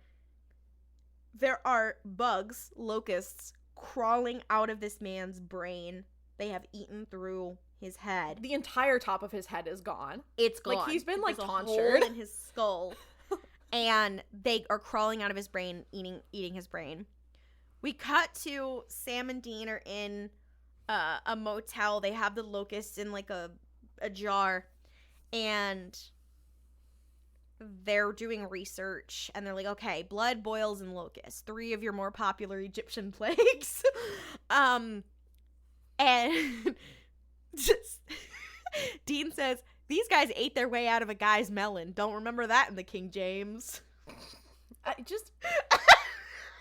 There are bugs, locusts, crawling out of this man's brain. They have eaten through his head. The entire top of his head is gone. It's gone. Like, he's been, like, tonsured. There's a hole in his skull. And they are crawling out of his brain, eating his brain. We cut to Sam and Dean are in a motel. They have the locusts in, like, a jar. And they're doing research, and they're like, okay, blood, boils, and locusts, 3 of your more popular Egyptian plagues. And Dean says, these guys ate their way out of a guy's melon. Don't remember that in the King James.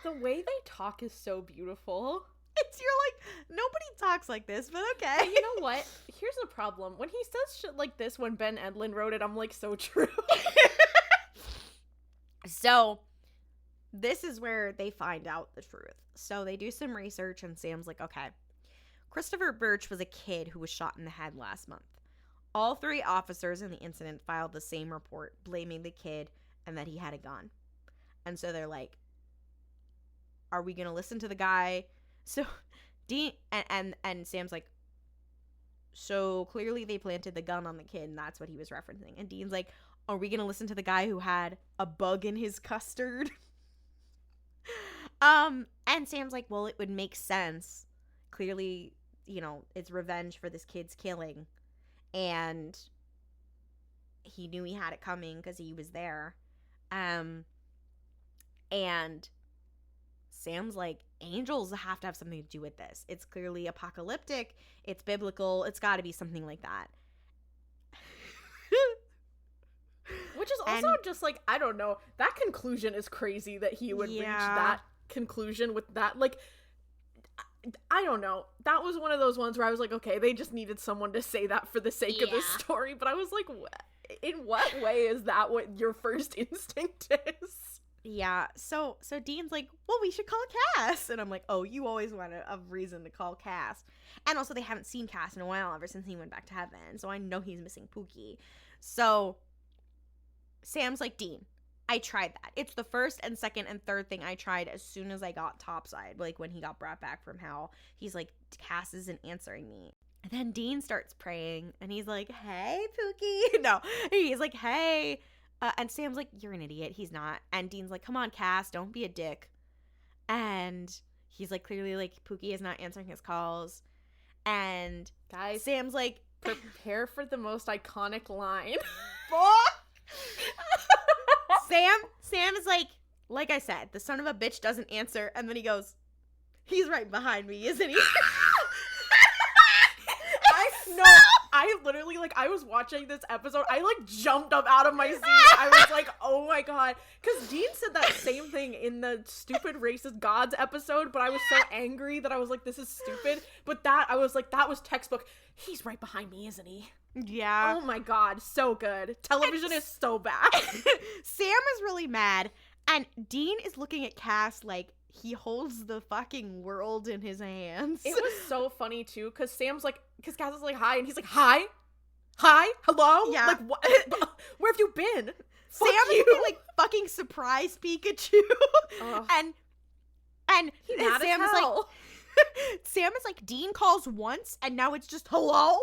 The way they talk is so beautiful. You're like, nobody talks like this, but okay. But you know what? Here's the problem. When he says shit like this when Ben Edlund wrote it, I'm like, so true. So, this is where they find out the truth. So, they do some research, and Sam's like, okay, Christopher Birch was a kid who was shot in the head last month. All 3 officers in the incident filed the same report, blaming the kid and that he had a gun. And so they're like, are we going to listen to the guy? So, Dean and Sam's like, so clearly they planted the gun on the kid, and that's what he was referencing. And Dean's like, are we going to listen to the guy who had a bug in his custard? And Sam's like, well, it would make sense. Clearly, you know, it's revenge for this kid's killing. And he knew he had it coming because he was there. And Sam's like, angels have to have something to do with this. It's clearly apocalyptic. It's biblical. It's got to be something like that. Which is also just like, I don't know. That conclusion is crazy that he would reach that conclusion with that. Like, I don't know. That was one of those ones where I was like, okay, they just needed someone to say that for the sake of the story. But I was like, in what way is that what your first instinct is? Yeah. So Dean's like, well, we should call Cass. And I'm like, oh, you always want a reason to call Cass. And also they haven't seen Cass in a while ever since he went back to heaven. So I know he's missing Pookie. So Sam's like, Dean, I tried that. It's the first and second and third thing I tried as soon as I got topside. Like when he got brought back from hell, he's like, Cass isn't answering me. And then Dean starts praying and he's like, hey, Pookie. No, he's like, hey. And Sam's like, you're an idiot. He's not. And Dean's like, come on, Cass, don't be a dick. And he's like, clearly, like, Pookie is not answering his calls. And guys, Sam's like, prepare for the most iconic line. Sam is like I said, the son of a bitch doesn't answer. And then he goes, he's right behind me, isn't he? I literally, like, I was watching this episode, I, like, jumped up out of my seat. I was like, oh my god. Because Dean said that same thing in the stupid racist gods episode, but I was so angry that I was like, this is stupid. But I was like, that was textbook. He's right behind me, isn't he? Yeah. Oh my god, so good. Television is so bad. Sam is really mad, and Dean is looking at Cass like he holds the fucking world in his hands. It was so funny, too, because Cass is like, hi, and he's like, hi? Hello? Yeah. Like, what? Where have you been? Sam is looking like fucking surprise Pikachu. And Sam is like, Sam is like, Dean calls once, and now it's just hello?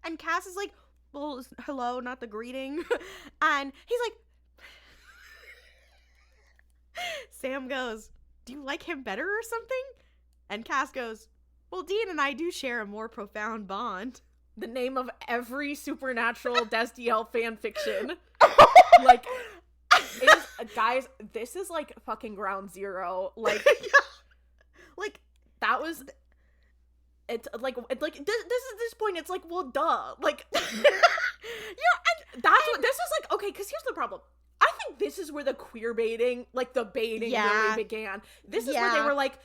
And Cass is like, well, hello, not the greeting. And he's like, Sam goes, do you like him better or something? And Cass goes, well, Dean and I do share a more profound bond. The name of every Supernatural Destiel fan fiction. Like, It is, guys, this is like fucking ground zero. Like, Yeah. Like, that was, it's like this is this point, it's like, well, duh. Like, yeah, and that's what, this is like, okay, because here's the problem. I think this is where the queer baiting, like the baiting really began. This is where they were like,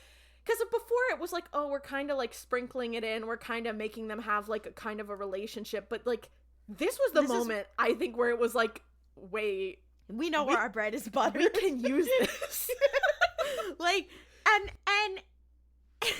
because before it was like, oh, we're kind of like sprinkling it in. We're kind of making them have like a kind of a relationship. But like, this was the moment, I think, where it was like, wait. We know where our bread is buttered. We can use this. Like, and because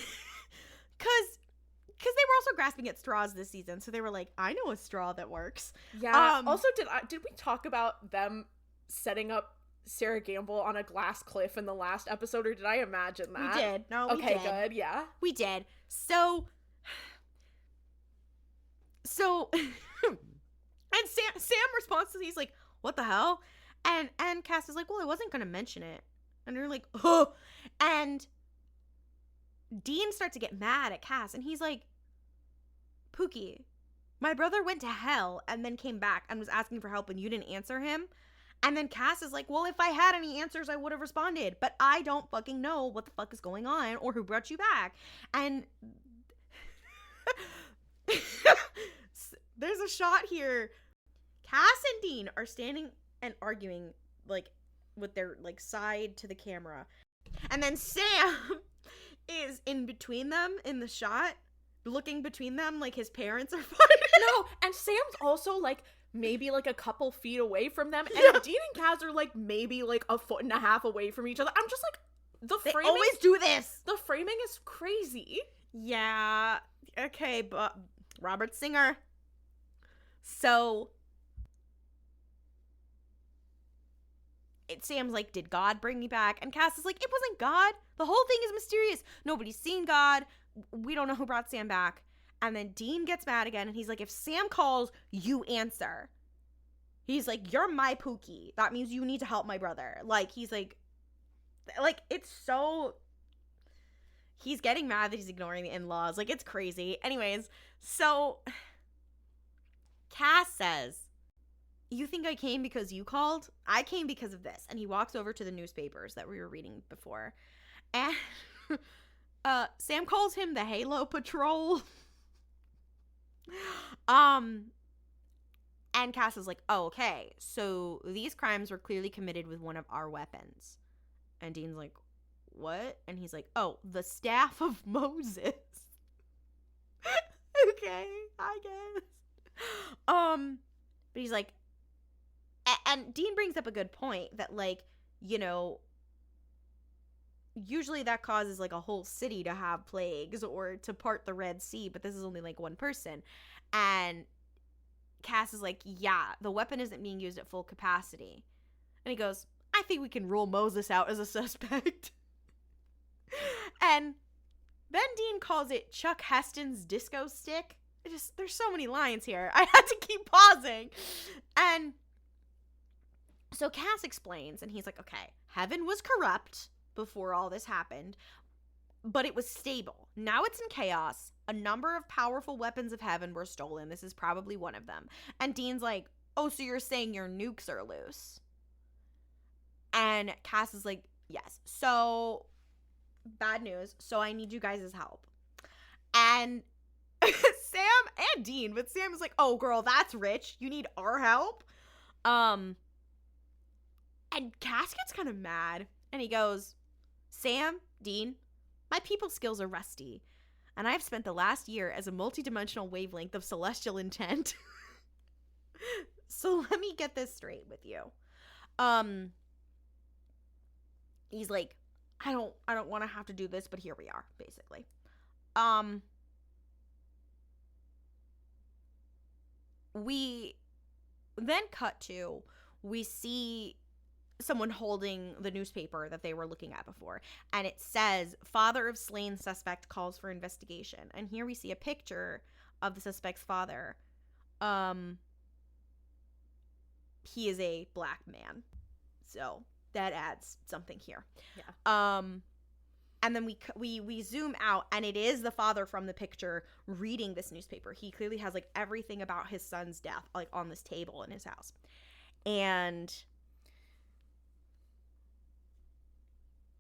they were also grasping at straws this season. So they were like, I know a straw that works. Yeah. Also, did we talk about them setting up Sarah Gamble on a glass cliff in the last episode, or did I imagine that? We did. No, we did. Okay, good. Yeah. We did. So and Sam responds to these like, what the hell? And Cass is like, well, I wasn't gonna mention it. And they're like, oh. And Dean starts to get mad at Cass, and he's like, Pookie, my brother went to hell and then came back and was asking for help and you didn't answer him. And then Cass is like, well, if I had any answers, I would have responded. But I don't fucking know what the fuck is going on or who brought you back. And there's a shot here. Cass and Dean are standing and arguing, like, with their, like, side to the camera. And then Sam is in between them in the shot, looking between them like his parents are fighting. No, and Sam's also, like, maybe like a couple feet away from them, and Dean and Kaz are like maybe like a foot and a half away from each other. I'm just like, they always do this. The framing is crazy. Yeah. Okay, but Robert Singer. So Sam's like, did God bring me back? And Cass is like, it wasn't God. The whole thing is mysterious. Nobody's seen God. We don't know who brought Sam back. And then Dean gets mad again, and he's like, if Sam calls, you answer. He's like, you're my Pookie. That means you need to help my brother. Like, he's like, it's so... He's getting mad that he's ignoring the in-laws. Like, it's crazy. Anyways, so Cass says, you think I came because you called? I came because of this. And he walks over to the newspapers that we were reading before. And Sam calls him the Halo Patrol. And Cass is like, oh, okay, so these crimes were clearly committed with one of our weapons. And Dean's like, what? And he's like, oh, the staff of Moses. Okay, I guess. But he's like, and Dean brings up a good point that, like, you know, usually that causes like a whole city to have plagues or to part the Red Sea, but this is only like one person. And Cass is like, yeah, the weapon isn't being used at full capacity. And he goes, I think we can rule Moses out as a suspect. And then Dean calls it Chuck Heston's disco stick. There's so many lines here. I had to keep pausing. And so Cass explains, and he's like, okay, heaven was corrupt before all this happened, but it was stable. Now it's in chaos. A number of powerful weapons of heaven were stolen. This is probably one of them. And Dean's like, oh, so you're saying your nukes are loose? And Cass is like, yes. So, bad news. So I need you guys' help. And Sam and Dean, but Sam is like, oh, girl, that's rich. You need our help? And Cass gets kind of mad. And he goes, Sam, Dean, my people skills are rusty, and I've spent the last year as a multidimensional wavelength of celestial intent. So let me get this straight with you. He's like, I don't want to have to do this, but here we are, basically. We then cut to, we see someone holding the newspaper that they were looking at before, and it says, father of slain suspect calls for investigation. And here we see a picture of the suspect's father. He is a black man, so that adds something here. Yeah. And then we zoom out, and it is the father from the picture reading this newspaper. He clearly has like everything about his son's death like on this table in his house. And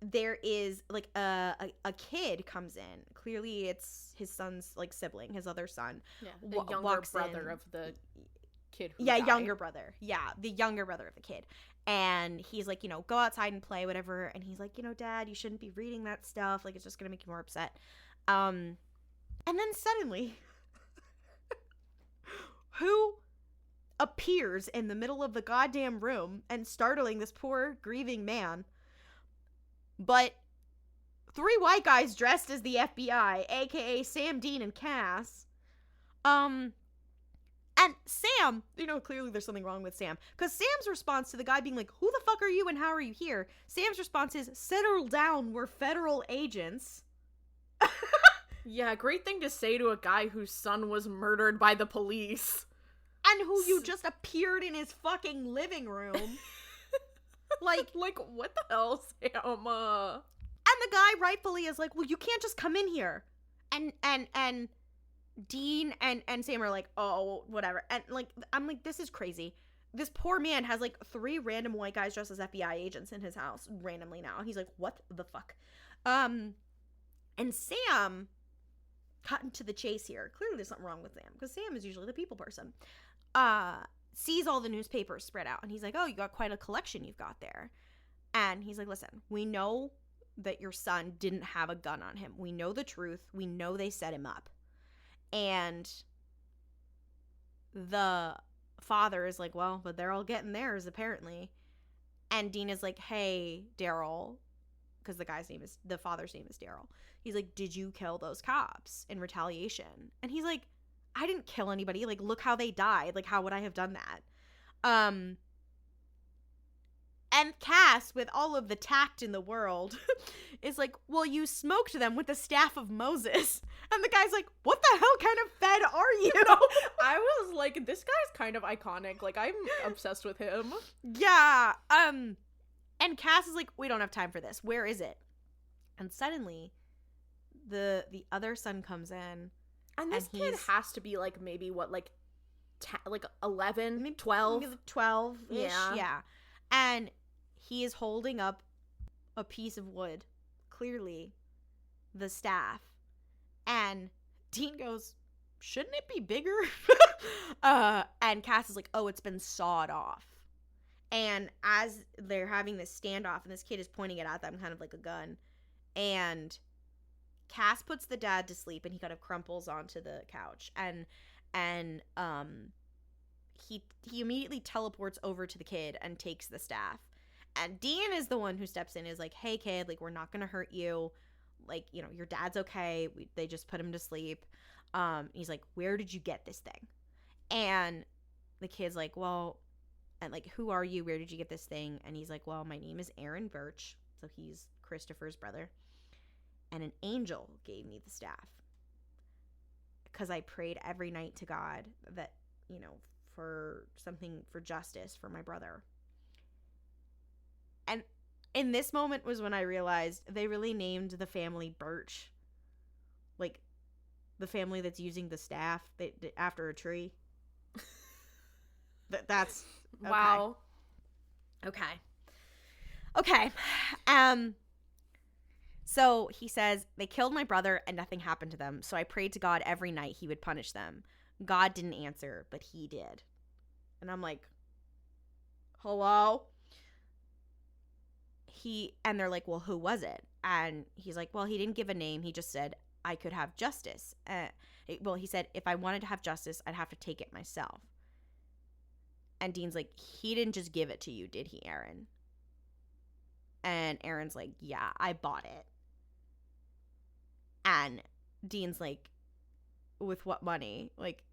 there is like a kid comes in. Clearly it's his son's like sibling, his other son. Yeah, the younger brother of the kid who died. Younger brother. Yeah, the younger brother of the kid. And he's like, you know, go outside and play, whatever. And he's like, you know, Dad, you shouldn't be reading that stuff. Like, it's just gonna make you more upset. And then suddenly, who appears in the middle of the goddamn room and startling this poor grieving man but 3 white guys dressed as the FBI, aka Sam, Dean, and Cass. And Sam, you know, clearly there's something wrong with Sam, because Sam's response to the guy being like, who the fuck are you and how are you here? Sam's response is, settle down, we're federal agents. Yeah, great thing to say to a guy whose son was murdered by the police. And who you just appeared in his fucking living room. Like, what the hell, Sam? And the guy rightfully is like, well, you can't just come in here. And Dean and Sam are like, oh, whatever. And, like, I'm like, this is crazy. This poor man has, like, 3 random white guys dressed as FBI agents in his house randomly now. He's like, what the fuck? And Sam cut into the chase here. Clearly there's something wrong with Sam, because Sam is usually the people person. Sees all the newspapers spread out, and he's like, oh, you got quite a collection you've got there. And he's like, listen, we know that your son didn't have a gun on him. We know the truth. We know they set him up. And the father is like, well, but they're all getting theirs, apparently. And Dean is like, hey, Daryl, because the father's name is Daryl. He's like, did you kill those cops in retaliation? And he's like, I didn't kill anybody. Like, look how they died. Like, how would I have done that? And Cass, with all of the tact in the world, is like, well, you smoked them with the staff of Moses. And the guy's like, what the hell kind of fed are you? I was like, this guy's kind of iconic. Like, I'm obsessed with him. Yeah. And Cass is like, we don't have time for this. Where is it? And suddenly, the other son comes in. And this kid has to be, like, maybe, what, like 11, maybe 12? Maybe 12-ish, yeah. And he is holding up a piece of wood, clearly the staff. And Dean goes, shouldn't it be bigger? And Cass is like, oh, it's been sawed off. And as they're having this standoff, and this kid is pointing it at them kind of like a gun, and Cass puts the dad to sleep, and he kind of crumples onto the couch, and he immediately teleports over to the kid and takes the staff. And Dean is the one who steps in, is like, hey kid, like, we're not gonna hurt you, like, you know, your dad's okay, they just put him to sleep. He's like, where did you get this thing? And the kid's like, well, and like, who are you, where did you get this thing? And he's like, well, my name is Aaron Birch, so he's Christopher's brother. And an angel gave me the staff because I prayed every night to God that, you know, for something, for justice for my brother. And in this moment was when I realized they really named the family Birch, like the family that's using the staff after a tree. That's okay. Wow. Okay. So he says, they killed my brother and nothing happened to them. So I prayed to God every night he would punish them. God didn't answer, but he did. And I'm like, hello? And they're like, well, who was it? And he's like, well, he didn't give a name. He just said, I could have justice. He said, if I wanted to have justice, I'd have to take it myself. And Dean's like, he didn't just give it to you, did he, Aaron? And Aaron's like, yeah, I bought it. And Dean's like, with what money? Like,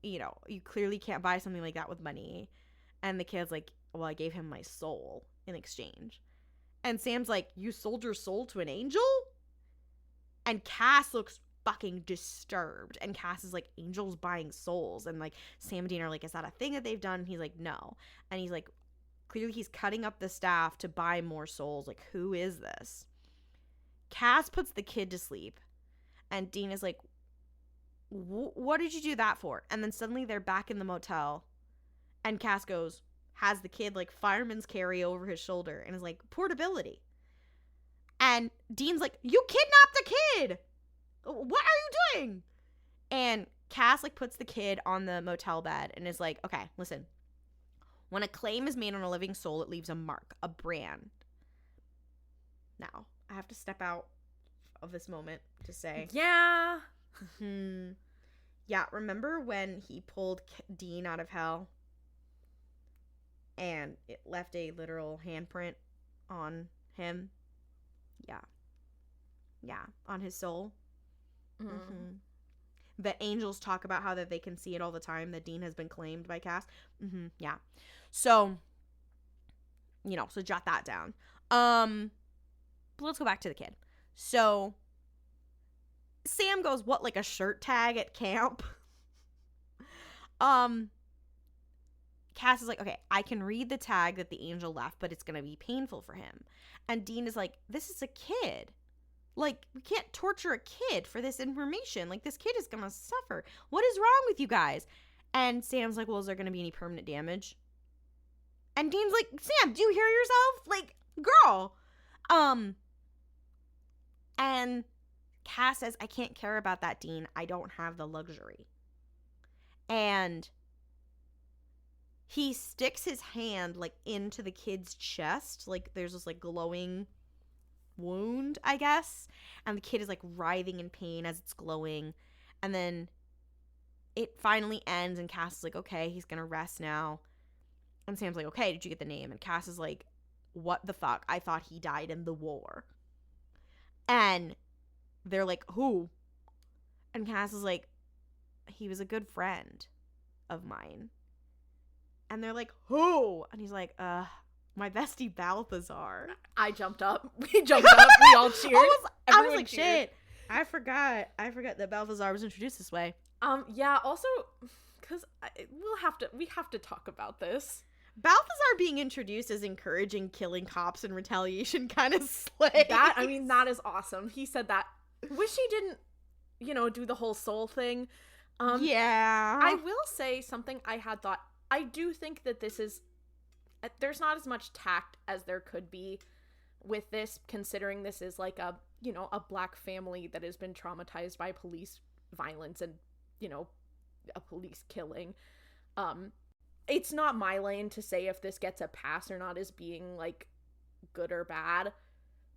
you know, you clearly can't buy something like that with money. And the kid's like, well, I gave him my soul in exchange. And Sam's like, you sold your soul to an angel? And Cass looks fucking disturbed. And Cass is like, angels buying souls. And like, Sam and Dean are like, is that a thing that they've done? And he's like, no. And he's like, clearly he's cutting up the staff to buy more souls. Like, who is this? Cass puts the kid to sleep. And Dean is like, what did you do that for? And then suddenly they're back in the motel. And Cass has the kid like fireman's carry over his shoulder and is like, portability. And Dean's like, you kidnapped the kid! What are you doing? And Cass, like, puts the kid on the motel bed and is like, okay, listen. When a claim is made on a living soul, it leaves a mark, a brand. Now, I have to step out of this moment to say. Yeah. Yeah, remember when he pulled Dean out of hell? And it left a literal handprint on him? Yeah. Yeah, on his soul. The angels talk about how that they can see it all the time, that Dean has been claimed by Cass. Yeah. So, you know, so jot that down. But let's go back to the kid. So, Sam goes, what, like a shirt tag at camp? Cass is like, okay, I can read the tag that the angel left, but it's going to be painful for him. And Dean is like, this is a kid. Like, we can't torture a kid for this information. Like, this kid is going to suffer. What is wrong with you guys? And Sam's like, well, is there going to be any permanent damage? And Dean's like, Sam, do you hear yourself? Like, girl. And Cass says, I can't care about that, Dean. I don't have the luxury. And he sticks his hand, like, into the kid's chest. Like, there's this, like, glowing wound, I guess. And the kid is, like, writhing in pain as it's glowing. And then it finally ends, and Cass is like, okay, he's gonna rest now. And Sam's like, okay, did you get the name? And Cass is like, what the fuck? I thought he died in the war. And they're like, who? And Cass is like, he was a good friend of mine. And they're like, who? And he's like, my bestie Balthazar. I jumped up. We jumped up. We all cheered. I was like, cheered. Shit. I forgot that Balthazar was introduced this way. Yeah, also, because we have to talk about this. Balthazar being introduced as encouraging killing cops in retaliation kind of slay. That is awesome. He said that. Wish he didn't, do the whole soul thing. Yeah. I will say something I had thought. I do think that there's not as much tact as there could be with this, considering this is like a black family that has been traumatized by police violence and, a police killing. It's not my lane to say if this gets a pass or not as being, like, good or bad.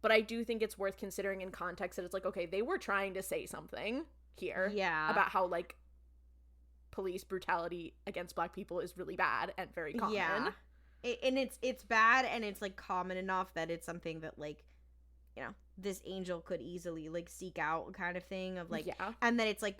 But I do think it's worth considering in context that it's like, okay, they were trying to say something here. Yeah. About how, like, police brutality against black people is really bad and very common. Yeah. And it's bad, and it's, like, common enough that it's something that, like, this angel could easily, like, seek out kind of thing of, like, yeah. And that it's, like,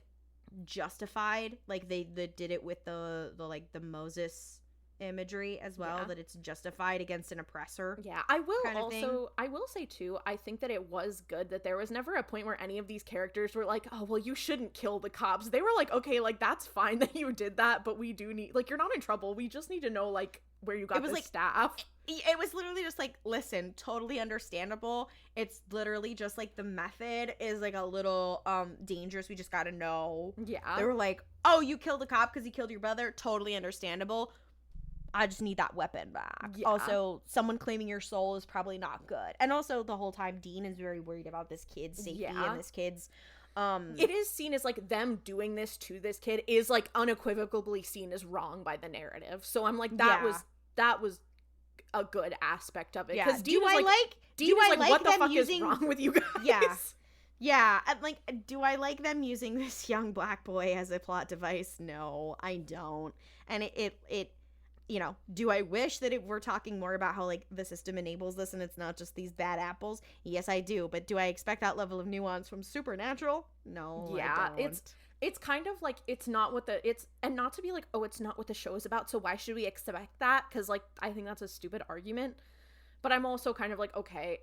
justified. Like, they did it with the like, the Moses imagery as well, yeah. That it's justified against an oppressor. Yeah, I will say too, I think that it was good that there was never a point where any of these characters were like, oh, well, you shouldn't kill the cops. They were like, okay, like, that's fine that you did that, but we do need, like, you're not in trouble. We just need to know, like, where you got the staff. It was literally just like, listen, totally understandable. It's literally just like the method is like a little dangerous. We just gotta know. Yeah. They were like, oh, you killed a cop because he killed your brother. Totally understandable. I just need that weapon back. Yeah. Also, someone claiming your soul is probably not good. And also, the whole time, Dean is very worried about this kid's safety and this kid's it is seen as, like, them doing this to this kid is, like, unequivocally seen as wrong by the narrative. So I'm like, that was a good aspect of it. Yeah. Because Do I like what the them fuck using... is wrong with you guys? Yeah. Yeah. And, like, do I like them using this young black boy as a plot device? No, I don't. And it do I wish that we're talking more about how, like, the system enables this and it's not just these bad apples? Yes, I do. But do I expect that level of nuance from Supernatural? No, yeah, I don't. It's kind of like, it's not what and not to be like, oh, it's not what the show is about, so why should we expect that? Because, like, I think that's a stupid argument. But I'm also kind of like, okay,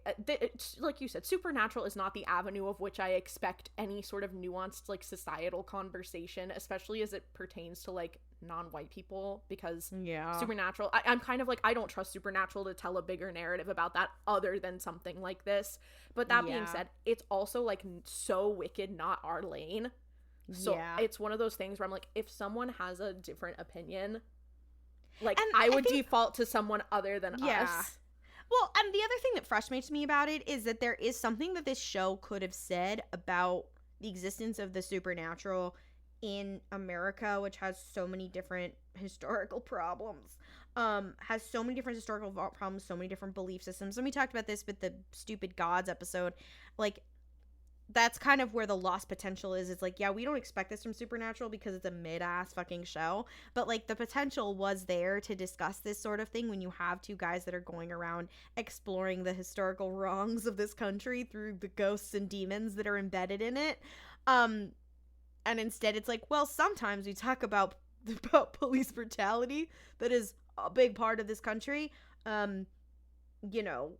like you said, Supernatural is not the avenue of which I expect any sort of nuanced, like, societal conversation, especially as it pertains to, like, non-white people, because Supernatural, I'm kind of like, I don't trust Supernatural to tell a bigger narrative about that other than something like this. But that being said, it's also, like, so wicked not our lane. So it's one of those things where I'm like, if someone has a different opinion, like, I would default to someone other than us. Well, and the other thing that frustrates me about it is that there is something that this show could have said about the existence of the supernatural in America, which has so many different historical problems. Has so many different historical problems, so many different belief systems. And we talked about this with the Stupid Gods episode. Like, that's kind of where the lost potential is. It's like, yeah, we don't expect this from Supernatural because it's a mid-ass fucking show. But, like, the potential was there to discuss this sort of thing when you have two guys that are going around exploring the historical wrongs of this country through the ghosts and demons that are embedded in it. And instead it's like, well, sometimes we talk about police brutality that is a big part of this country. You know,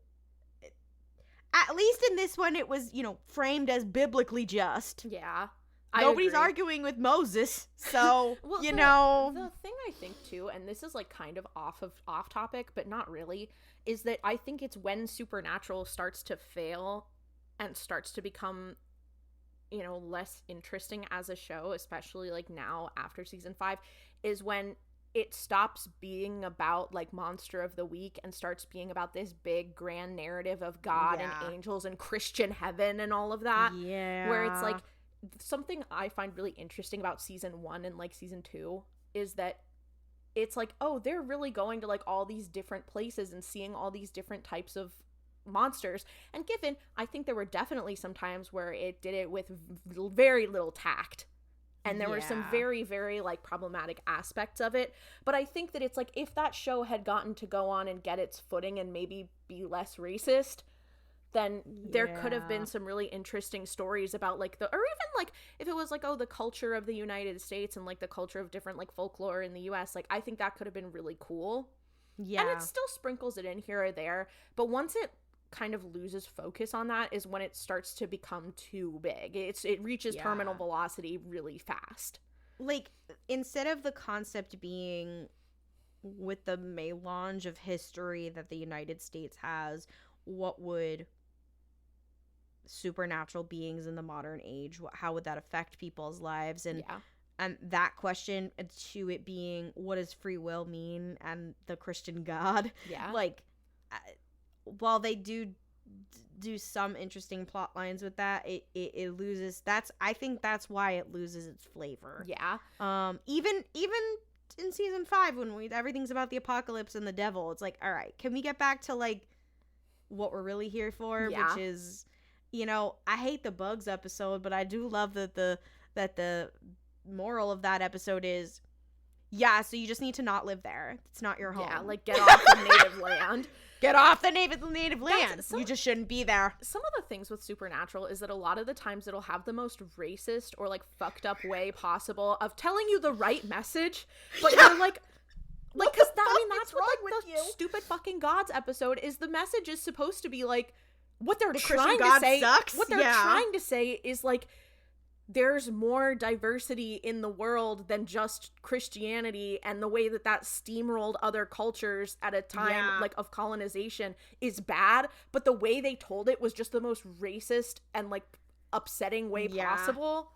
at least in this one, it was, you know, framed as biblically just. Yeah. Nobody's arguing with Moses, so, well, you know. The thing I think, too, and this is, like, kind of off topic, but not really, is that I think it's when Supernatural starts to fail and starts to become, you know, less interesting as a show, especially, like, now after season 5, is when it stops being about, like, Monster of the Week and starts being about this big grand narrative of God and angels and Christian heaven and all of that. Yeah. Where it's, like, something I find really interesting about season 1 and, like, season 2 is that it's like, oh, they're really going to, like, all these different places and seeing all these different types of monsters. And given, I think there were definitely some times where it did it with very little tact. And there were some very, very, like, problematic aspects of it. But I think that it's, like, if that show had gotten to go on and get its footing and maybe be less racist, then there could have been some really interesting stories about, like, or even, like, if it was, like, oh, the culture of the United States and, like, the culture of different, like, folklore in the U.S., like, I think that could have been really cool. Yeah. And it still sprinkles it in here or there. But once it kind of loses focus on that is when it starts to become too big. It reaches terminal velocity really fast. Like, instead of the concept being with the melange of history that the United States has, what would supernatural beings in the modern age, how would that affect people's lives? And that question to it being, what does free will mean, and the Christian God? Yeah. Like, while they do some interesting plot lines with that, it loses. I think that's why it loses its flavor. Yeah. Even in season 5 when everything's about the apocalypse and the devil, it's like, all right, can we get back to, like, what we're really here for, which is, you know, I hate the bugs episode, but I do love that the moral of that episode is, so you just need to not live there. It's not your home. Yeah, like, get off the native land. Get off the native land. You just shouldn't be there. Some of the things with Supernatural is that a lot of the times it'll have the most racist or, like, fucked up way possible of telling you the right message, but you're like, because that's what, like, the Stupid Fucking Gods episode is. The message is supposed to be, like, what they're trying to say. What they're trying to say is, like, there's more diversity in the world than just Christianity, and the way that steamrolled other cultures at a time like of colonization is bad, but the way they told it was just the most racist and, like, upsetting way possible.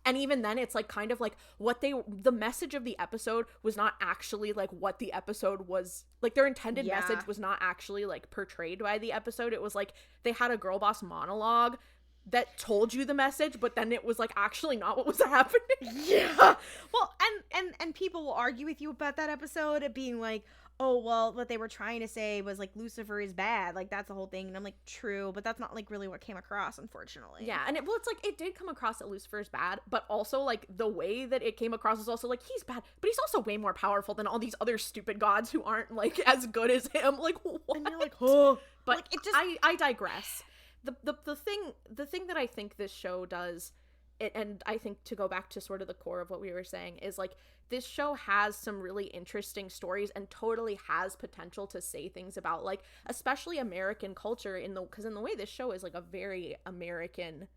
And even then it's, like, kind of like the message of the episode was not actually, like, what the episode was, like, their intended message was not actually, like, portrayed by the episode. It was like they had a girl boss monologue that told you the message, but then it was, like, actually not what was happening. Yeah. Well, and people will argue with you about that episode of being like, oh, well, what they were trying to say was, like, Lucifer is bad. Like, that's the whole thing. And I'm like, true, but that's not, like, really what came across, unfortunately. Yeah, and it's like, it did come across that Lucifer is bad, but also, like, the way that it came across is also, like, he's bad, but he's also way more powerful than all these other stupid gods who aren't, like, as good as him. Like, what? And you're like, oh. But like, it just... I digress. The thing that I think this show does, and I think to go back to sort of the core of what we were saying, is, like, this show has some really interesting stories and totally has potential to say things about, like, especially American culture because in the way this show is, like, a very American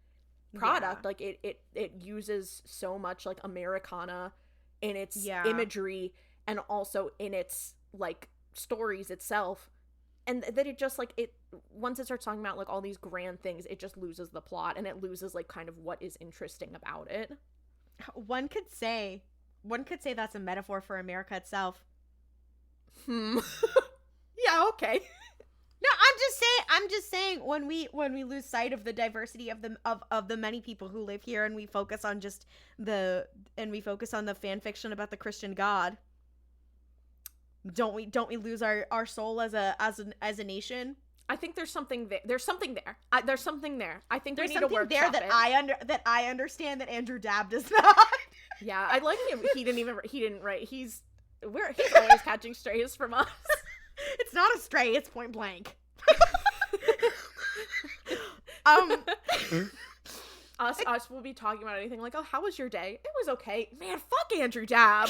product. Like, it uses so much, like, Americana in its imagery and also in its, like, stories itself. And that it just, like, once it starts talking about, like, all these grand things, it just loses the plot, and it loses, like, kind of what is interesting about it. One could say that's a metaphor for America itself. Yeah, okay. No, I'm just saying when we lose sight of the diversity of the many people who live here, and we focus on the fan fiction about the Christian God, don't we lose our soul as a nation? I think there's something there. There's something there. There's something there. I think there's we need to workshop there that I understand that Andrew Dabb does not. Yeah, I like him. He didn't write. He's always catching strays from us. It's not a stray. It's point blank. Us will be talking about anything like, oh, how was your day? It was okay. Man, fuck Andrew Dabb.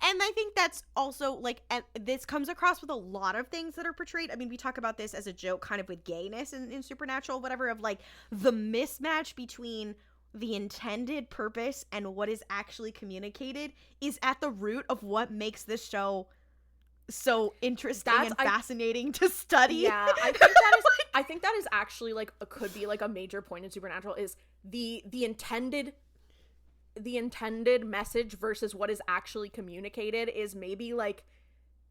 And I think that's also, like, and this comes across with a lot of things that are portrayed. I mean, we talk about this as a joke kind of with gayness in Supernatural, whatever, of, like, the mismatch between the intended purpose and what is actually communicated is at the root of what makes this show so interesting and fascinating to study. Yeah, I think that is actually, like, could be, like, a major point in Supernatural is the intended message versus what is actually communicated is maybe, like,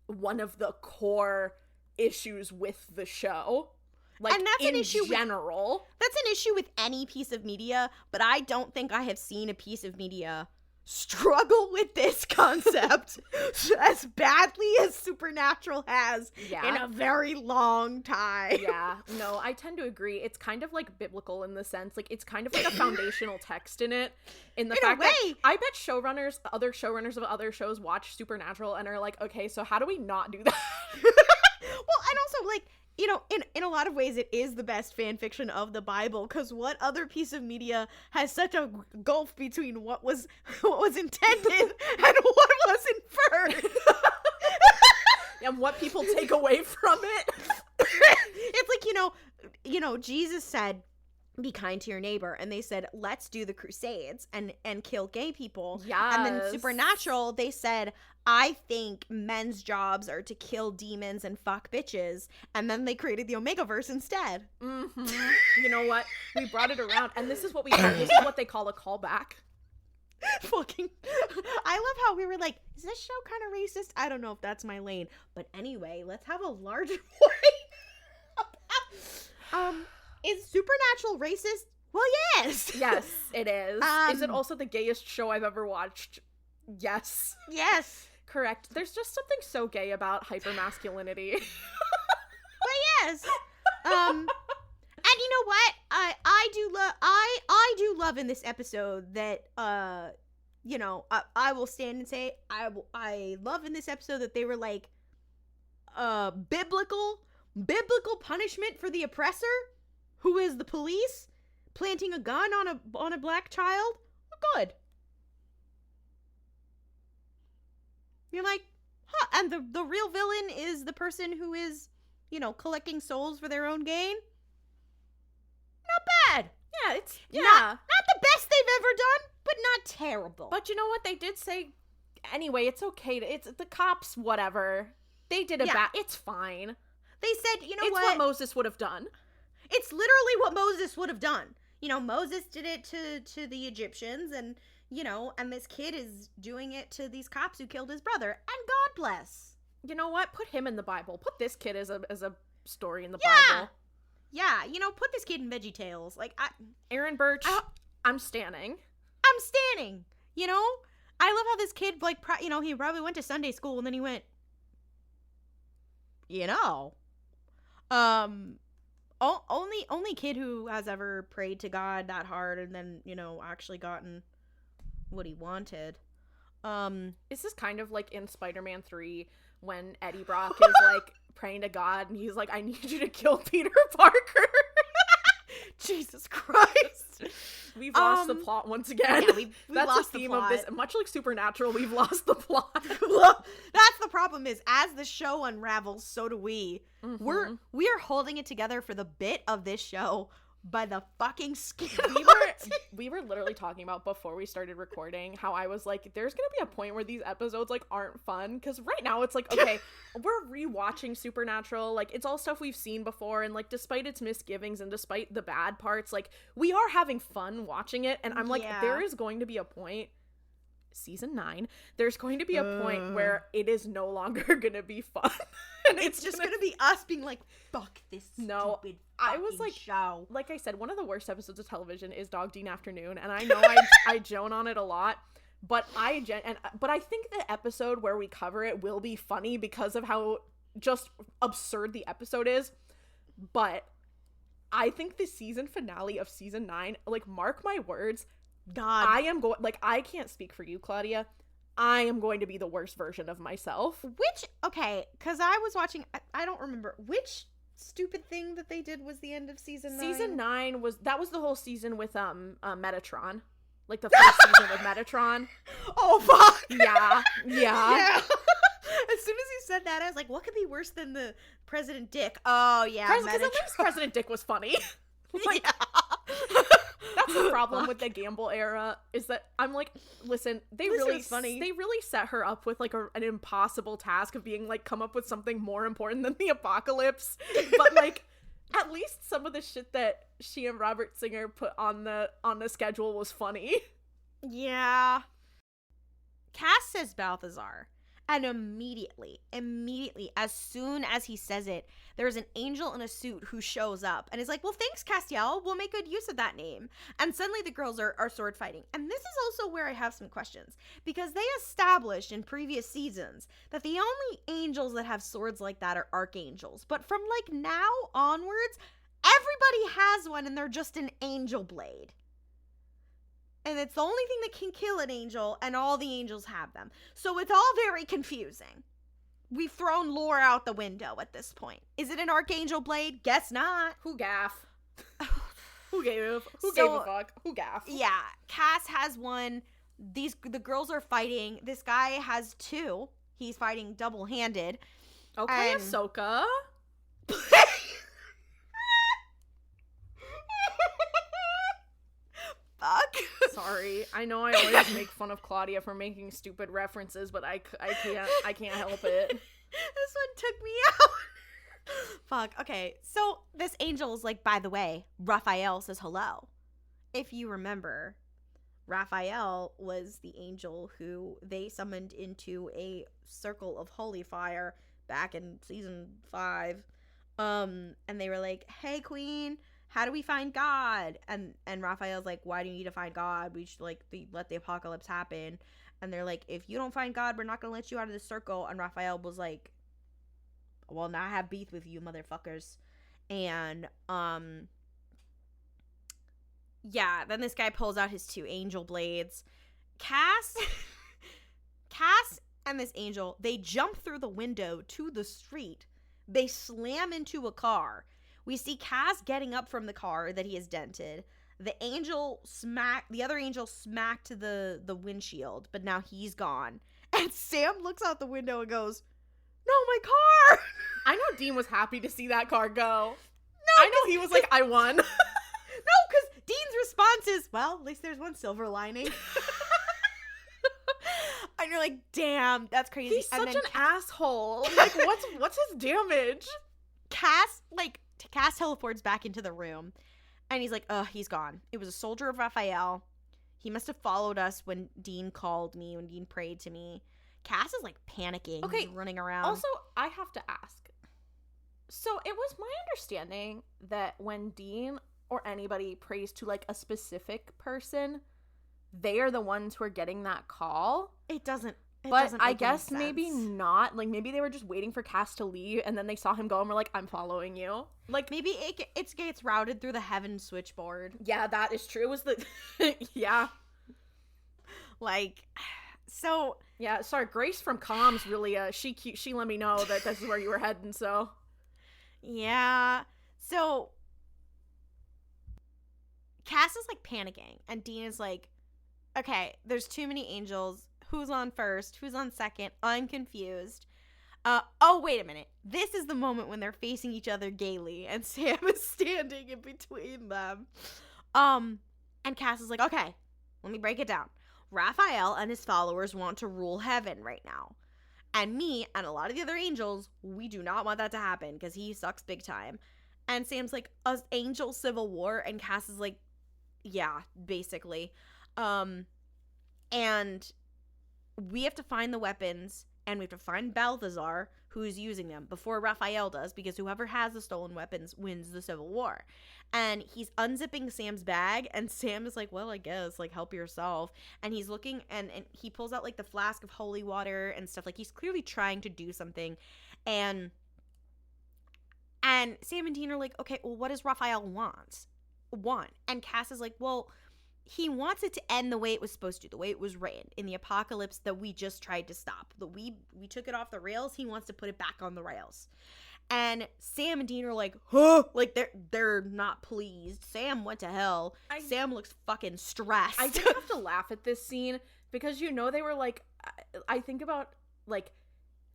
one of the core issues with the show. Like, and that's an issue general. That's an issue with any piece of media, but I don't think I have seen a piece of media struggle with this concept as badly as Supernatural has in a very long time. Yeah, no, I tend to agree. It's kind of, like, biblical in the sense, like, it's kind of like a foundational text in it, in the fact that I bet other showrunners of other shows watch Supernatural and are like, okay, so how do we not do that? Well, and also, like, you know, in a lot of ways, it is the best fan fiction of the Bible, because what other piece of media has such a gulf between what was intended and what was inferred? And what people take away from it? It's like, you know, Jesus said, be kind to your neighbor, and they said, let's do the Crusades and kill gay people. Yes. And then Supernatural, they said, I think men's jobs are to kill demons and fuck bitches, and then they created the Omegaverse instead. Mm-hmm. You know what? We brought it around, and this is what this is what they call a callback. Fucking, I love how we were like, is this show kind of racist? I don't know if that's my lane, but anyway, let's have a larger point. Is Supernatural racist? Well, yes. Yes, it is. Is it also the gayest show I've ever watched? Yes. Yes. Correct. There's just something so gay about hypermasculinity. But yes. And you know what? I do love in this episode that you know, I will stand and say I love in this episode that they were like biblical punishment for the oppressor, who is the police, planting a gun on a black child. Good. You're like, huh, and the real villain is the person who is, you know, collecting souls for their own gain. Not bad. Yeah, it's not the best they've ever done, but not terrible. But you know what? They did say, anyway, it's okay. It's the cops, whatever. They did it's fine. They said, you know it's what Moses would have done. It's literally what Moses would have done. You know, Moses did it to the Egyptians, and, you know, and this kid is doing it to these cops who killed his brother. And God bless. You know what? Put him in the Bible. Put this kid as a story in the Bible. Yeah, you know, put this kid in VeggieTales. Like, Aaron Birch, I'm standing. I'm standing. You know? I love how this kid, like, you know, he probably went to Sunday school, and then he went, you know, only kid who has ever prayed to God that hard and then, you know, actually gotten what he wanted. Is this kind of like in Spider-Man 3 when Eddie Brock is like praying to God and he's like, I need you to kill Peter Parker? Jesus Christ. We've lost the plot once again. Yeah, we've That's lost the theme the plot. of this. Much like Supernatural, we've lost the plot. That's the problem, is as the show unravels, so do we. Mm-hmm. We're holding it together for the bit of this show by the fucking skin. We were literally talking about before we started recording how I was like, there's gonna be a point where these episodes like aren't fun, because right now it's like, okay, we're rewatching Supernatural, like it's all stuff we've seen before, and like despite its misgivings and despite the bad parts, like we are having fun watching it, and I'm like, there is going to be a point season 9, there's going to be a point where it is no longer going to be fun. And it's just going to be us being like, fuck this stupid I was like, show. Like I said, one of the worst episodes of television is Dog Dean Afternoon, and I know I joan on it a lot, but I think the episode where we cover it will be funny because of how just absurd the episode is. But I think the season finale of season 9, like, mark my words, God, I am going, like, I can't speak for you, Klaudia. I am going to be the worst version of myself. Okay, because I was watching, I don't remember, which stupid thing that they did was the end of season 9? Season 9 was the whole season with Metatron. Like, the first season with Metatron. Oh, fuck! Yeah. As soon as you said that, I was like, what could be worse than the President Dick? Oh, yeah, because at least President Dick was funny. Like, yeah. That's the problem with the Gamble era, is that I'm like, listen, they really set her up with like an impossible task of being like, come up with something more important than the apocalypse. But like, at least some of the shit that she and Robert Singer put on the schedule was funny. Yeah. Cass says Balthazar. And immediately, as soon as he says it, there's an angel in a suit who shows up and is like, well, thanks, Castiel. We'll make good use of that name. And suddenly the girls are sword fighting. And this is also where I have some questions, because they established in previous seasons that the only angels that have swords like that are archangels. But from like now onwards, everybody has one and they're just an angel blade. And it's the only thing that can kill an angel, and all the angels have them. So it's all very confusing. We've thrown lore out the window at this point. Is it an archangel blade? Guess not. Who gaff? Who gave a fuck? Who gaff? Yeah, Cass has one. The girls are fighting. This guy has 2. He's fighting double-handed. Okay, Ahsoka. Fuck. Sorry, I know I always make fun of Klaudia for making stupid references, but I can't help it. This one took me out. Fuck. Okay, so this angel is like, by the way, Raphael says hello. If you remember, Raphael was the angel who they summoned into a circle of holy fire back in season 5. And they were like, hey, queen, how do we find God? And Raphael's like, why do you need to find God? We should like let the apocalypse happen. And they're like, if you don't find God, we're not gonna let you out of the circle. And Raphael was like, well, now I have beef with you, motherfuckers. And yeah, then this guy pulls out his 2 angel blades. Cass and this angel, they jump through the window to the street. They slam into a car. We see Cass getting up from the car that he has dented. The other angel smacked the windshield, but now he's gone. And Sam looks out the window and goes, no, my car! I know Dean was happy to see that car go. No, I know he was like, I won. No, because Dean's response is, well, at least there's one silver lining. And you're like, damn, that's crazy. He's such an asshole. Like, what's his damage? Cass teleports back into the room, and he's like, he's gone. It was a soldier of Raphael. He must have followed us when Dean called me, when Dean prayed to me. Cass is like panicking. Okay, he's running around. Also, I have to ask. So it was my understanding that when Dean or anybody prays to like a specific person, they are the ones who are getting that call. It doesn't. But I guess maybe not. Like, maybe they were just waiting for Cass to leave, and then they saw him go and were like, I'm following you. Like, maybe it gets routed through the heaven switchboard. Yeah, that is true. It was the... yeah. Like, so... Yeah, sorry, Grace from Comms really, she let me know that this is where you were heading, so... Yeah. So... Cass is, like, panicking, and Dean is like, okay, there's too many angels. Who's on first? Who's on second? I'm confused. Oh, wait a minute. This is the moment when they're facing each other gaily, and Sam is standing in between them. And Cass is like, okay, let me break it down. Raphael and his followers want to rule heaven right now. And me and a lot of the other angels, we do not want that to happen because he sucks big time. And Sam's like, a angel civil war? And Cass is like, yeah, basically. And we have to find the weapons, and we have to find Balthazar, who's using them, before Raphael does, because whoever has the stolen weapons wins the Civil War. And he's unzipping Sam's bag, and Sam is like, well, I guess, like, help yourself. And he's looking, and he pulls out, like, the flask of holy water and stuff. Like, he's clearly trying to do something. And Sam and Dean are like, okay, well, what does Raphael want? And Cass is like, well, he wants it to end the way it was supposed to, the way it was written in the apocalypse that we just tried to stop. That we took it off the rails. He wants to put it back on the rails. And Sam and Dean are like, huh? Like, they're not pleased. Sam went to hell. Sam looks fucking stressed. I did have to laugh at this scene because, you know, they were like, I think about, like,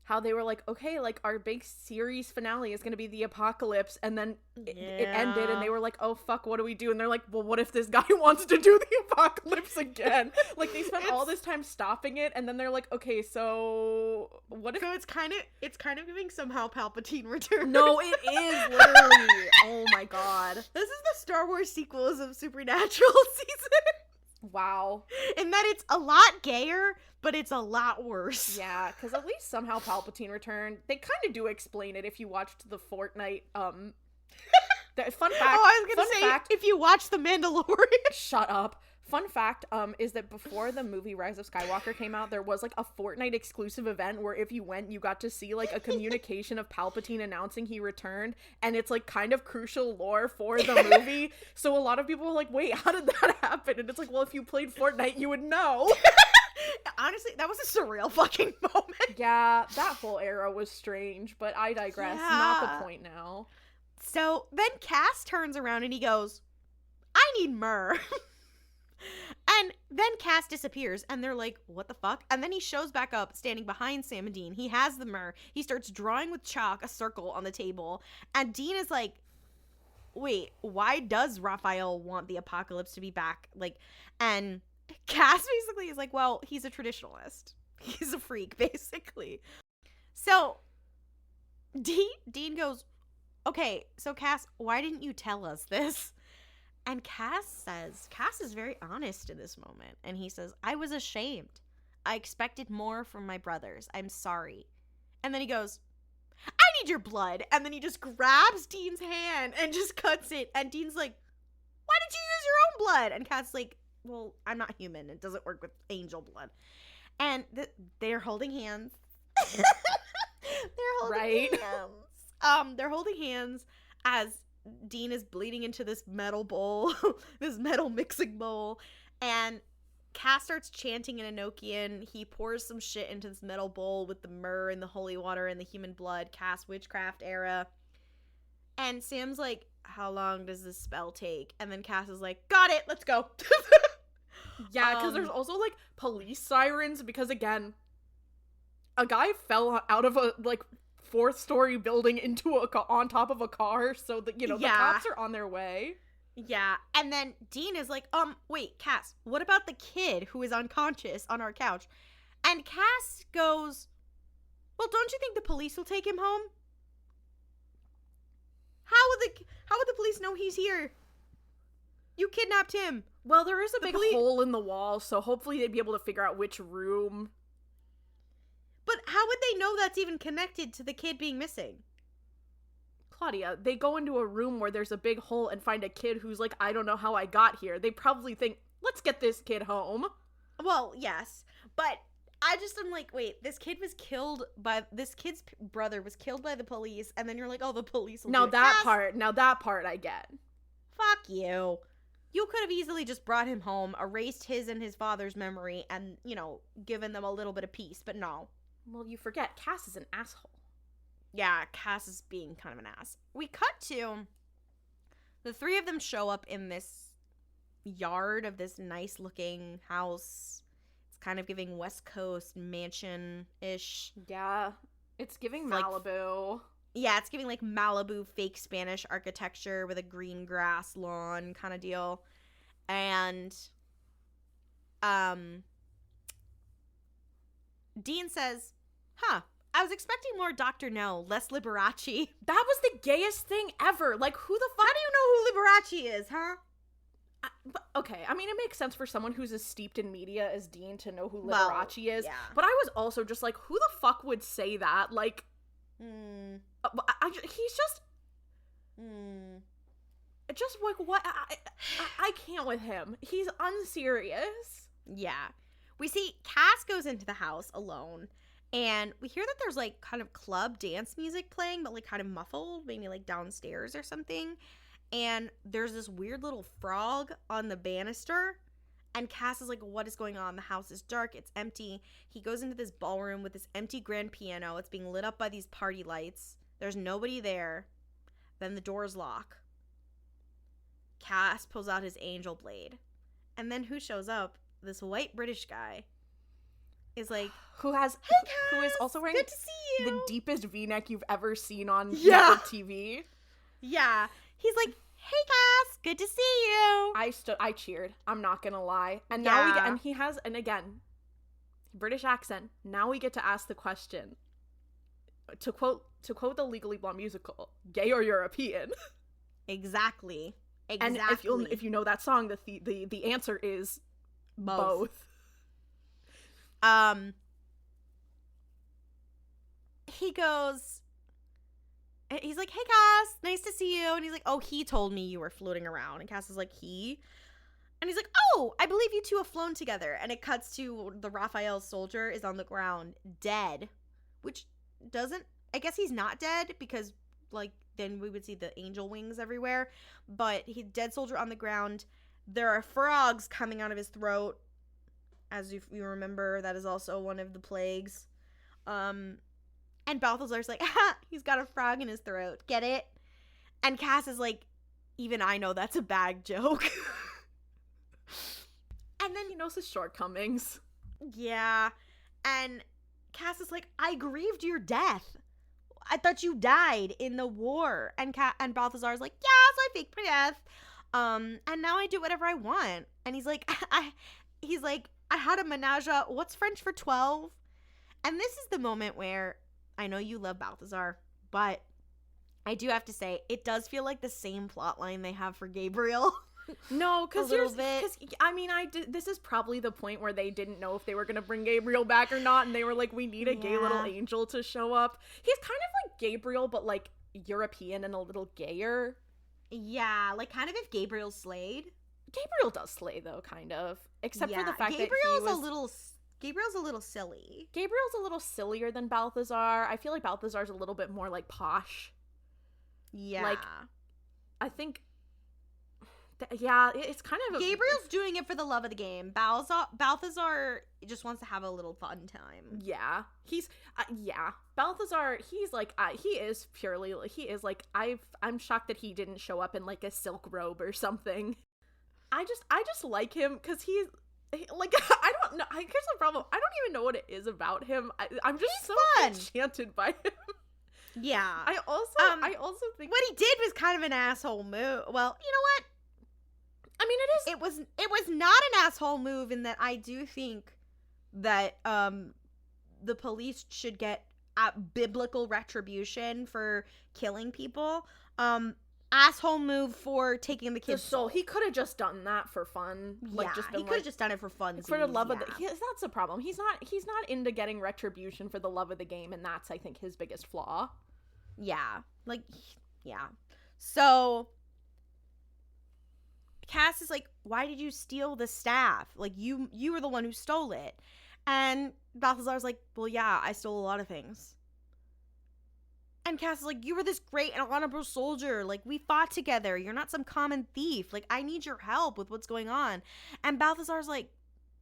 how they were like, okay, like, our big series finale is going to be the apocalypse, and then it ended, and they were like, oh, fuck, what do we do? And they're like, well, what if this guy wants to do the apocalypse again? Like, they spent all this time stopping it, and then they're like, okay, so what if... So it's kind of giving somehow Palpatine Returns. No, it is, literally. Oh my god. This is the Star Wars sequels of Supernatural season. Wow. In that it's a lot gayer, but it's a lot worse. Yeah, because at least somehow Palpatine returned. They kind of do explain it if you watched the Fortnite, fun fact. Oh, I was gonna say, if you watch The Mandalorian. Shut up. Fun fact, is that before the movie Rise of Skywalker came out, there was, like, a Fortnite exclusive event where if you went, you got to see, like, a communication of Palpatine announcing he returned, and it's, like, kind of crucial lore for the movie. So a lot of people were like, wait, how did that happen? And it's like, well, if you played Fortnite, you would know. Honestly, that was a surreal fucking moment. Yeah, that whole era was strange, but I digress. Yeah. Not the point now. So then Cass turns around and he goes, I need myrrh. And then Cass disappears, and they're like, what the fuck? And then he shows back up, standing behind Sam and Dean. He has the myrrh. He starts drawing with chalk a circle on the table. And Dean is like, wait, why does Raphael want the apocalypse to be back? Like, and Cass basically is like, well, he's a traditionalist. He's a freak, basically. So Dean goes, okay, so Cass, why didn't you tell us this? And Cass is very honest in this moment. And he says, I was ashamed. I expected more from my brothers. I'm sorry. And then he goes, I need your blood. And then he just grabs Dean's hand and just cuts it. And Dean's like, why did you use your own blood? And Cass like, well, I'm not human. It doesn't work with angel blood. And they're holding hands. They're holding hands. They're holding hands as Dean is bleeding into this metal bowl, this metal mixing bowl, and Cass starts chanting in Enochian. He pours some shit into this metal bowl with the myrrh and the holy water and the human blood, Cass witchcraft era. And Sam's like, how long does this spell take? And then Cass is like, got it, let's go. Yeah, because there's also, like, police sirens, because, again, a guy fell out of a, like, 4th-story building into on top of a car, so that, you know, the cops are on their way. Yeah, and then Dean is like, wait, Cass, what about the kid who is unconscious on our couch? And Cass goes, well, don't you think the police will take him home? How would the police know he's here? You kidnapped him. Well, there is a big hole in the wall, so hopefully they'd be able to figure out which room. But how would they know that's even connected to the kid being missing? Klaudia, they go into a room where there's a big hole and find a kid who's like, I don't know how I got here. They probably think, let's get this kid home. Well, yes. But I just am like, wait, this kid's brother was killed by the police, and then you're like, oh, the police will do it. Now that part I get. Fuck you. You could have easily just brought him home, erased his and his father's memory, and, you know, given them a little bit of peace, but no. Well, you forget, Cass is an asshole. Yeah, Cass is being kind of an ass. We cut to the three of them show up in this yard of this nice-looking house. It's kind of giving West Coast mansion-ish. Yeah, it's giving Malibu. Yeah, it's giving, like, Malibu fake Spanish architecture with a green grass lawn kind of deal. And, Dean says, I was expecting more Dr. No, less Liberace. That was the gayest thing ever. Like, who the fuck? How do you know who Liberace is, huh? but okay, I mean, it makes sense for someone who's as steeped in media as Dean to know who Well, Liberace is. yeah. But I was also just like, who the fuck would say that? Like, he's just, just like, what? I can't with him. He's unserious. Yeah. We see Cass goes into the house alone, and we hear that there's, like, kind of club dance music playing, but, like, kind of muffled, maybe, like, downstairs or something. And there's this weird little frog on the banister, and Cass is like, what is going on? The house is dark. It's empty. He goes into this ballroom with this empty grand piano. It's being lit up by these party lights. There's nobody there. Then the doors lock. Cass pulls out his angel blade. And then who shows up? This white British guy is like, who is also wearing good to see you. The deepest V-neck you've ever seen on network TV. Yeah. He's like, hey Cass, good to see you. I cheered. I'm not gonna lie. And now he has, and again, British accent. Now we get to ask the question. To quote the Legally Blonde musical, gay or European? Exactly. And if you know that song, the answer is both. He goes, he's like, hey Cass, nice to see you. And he's like, oh, he told me you were floating around. And Cass is like, he? And he's like, oh, I believe you two have flown together. And it cuts to the Raphael soldier is on the ground, dead. Which doesn't, I guess he's not dead because, like, then we would see the angel wings everywhere. But he's dead soldier on the ground. There are frogs coming out of his throat. As if you remember, that is also one of the plagues. And Balthazar's like, he's got a frog in his throat. Get it? And Cass is like, even I know that's a bad joke. And then he knows his shortcomings. Yeah. And Cass is like, I grieved your death. I thought you died in the war. And Balthazar's like, yes, I faked my death. And now I do whatever I want. And he's like, I had a menage. What's French for 12? And this is the moment where I know you love Balthazar, but I do have to say, it does feel like the same plot line they have for Gabriel. No, because I mean, this is probably the point where they didn't know if they were going to bring Gabriel back or not, and they were like, we need a gay little angel to show up. He's kind of like Gabriel, but like European and a little gayer. Yeah, like kind of if Gabriel slayed. Gabriel does slay, though, kind of. Except for the fact that Gabriel's a little silly. Gabriel's a little sillier than Balthazar. I feel like Balthazar's a little bit more, like, posh. Yeah. Like, I think... it's kind of... Gabriel's doing it for the love of the game. Balthazar just wants to have a little fun time. Yeah. Balthazar, he's like, I'm shocked that he didn't show up in, like, a silk robe or something. I just like him because he's like, I don't know. Here's the problem. I don't even know what it is about him. I'm just fun. Enchanted by him. Yeah. I also think what he did was kind of an asshole move. Well, you know what? I mean, it was not an asshole move in that I do think that the police should get biblical retribution for killing people. Asshole move for taking the kid's soul. He could have just done that for fun. Like, he could have just done it for fun. For the love of the... That's the problem. He's not into getting retribution for the love of the game, and that's, I think, his biggest flaw. Yeah. Like, yeah. So, Cass is like, why did you steal the staff? Like, you were the one who stole it. And Balthazar's like, well, yeah, I stole a lot of things. And Cass is like, you were this great and honorable soldier. Like, we fought together. You're not some common thief. Like, I need your help with what's going on. And Balthazar's like,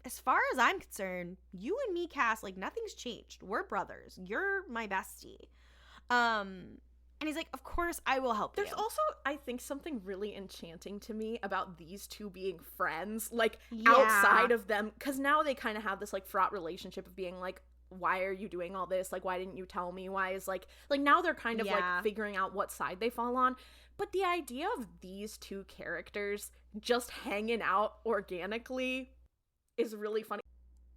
as far as I'm concerned, you and me, Cass, like, nothing's changed. We're brothers. You're my bestie. And he's like, of course I will help you. There's also, I think, something really enchanting to me about these two being friends. Like, outside of them. Because now they kind of have this, like, fraught relationship of being like, why are you doing all this? Like, why didn't you tell me? Why is like now they're kind of like figuring out what side they fall on. But the idea of these two characters just hanging out organically is really funny.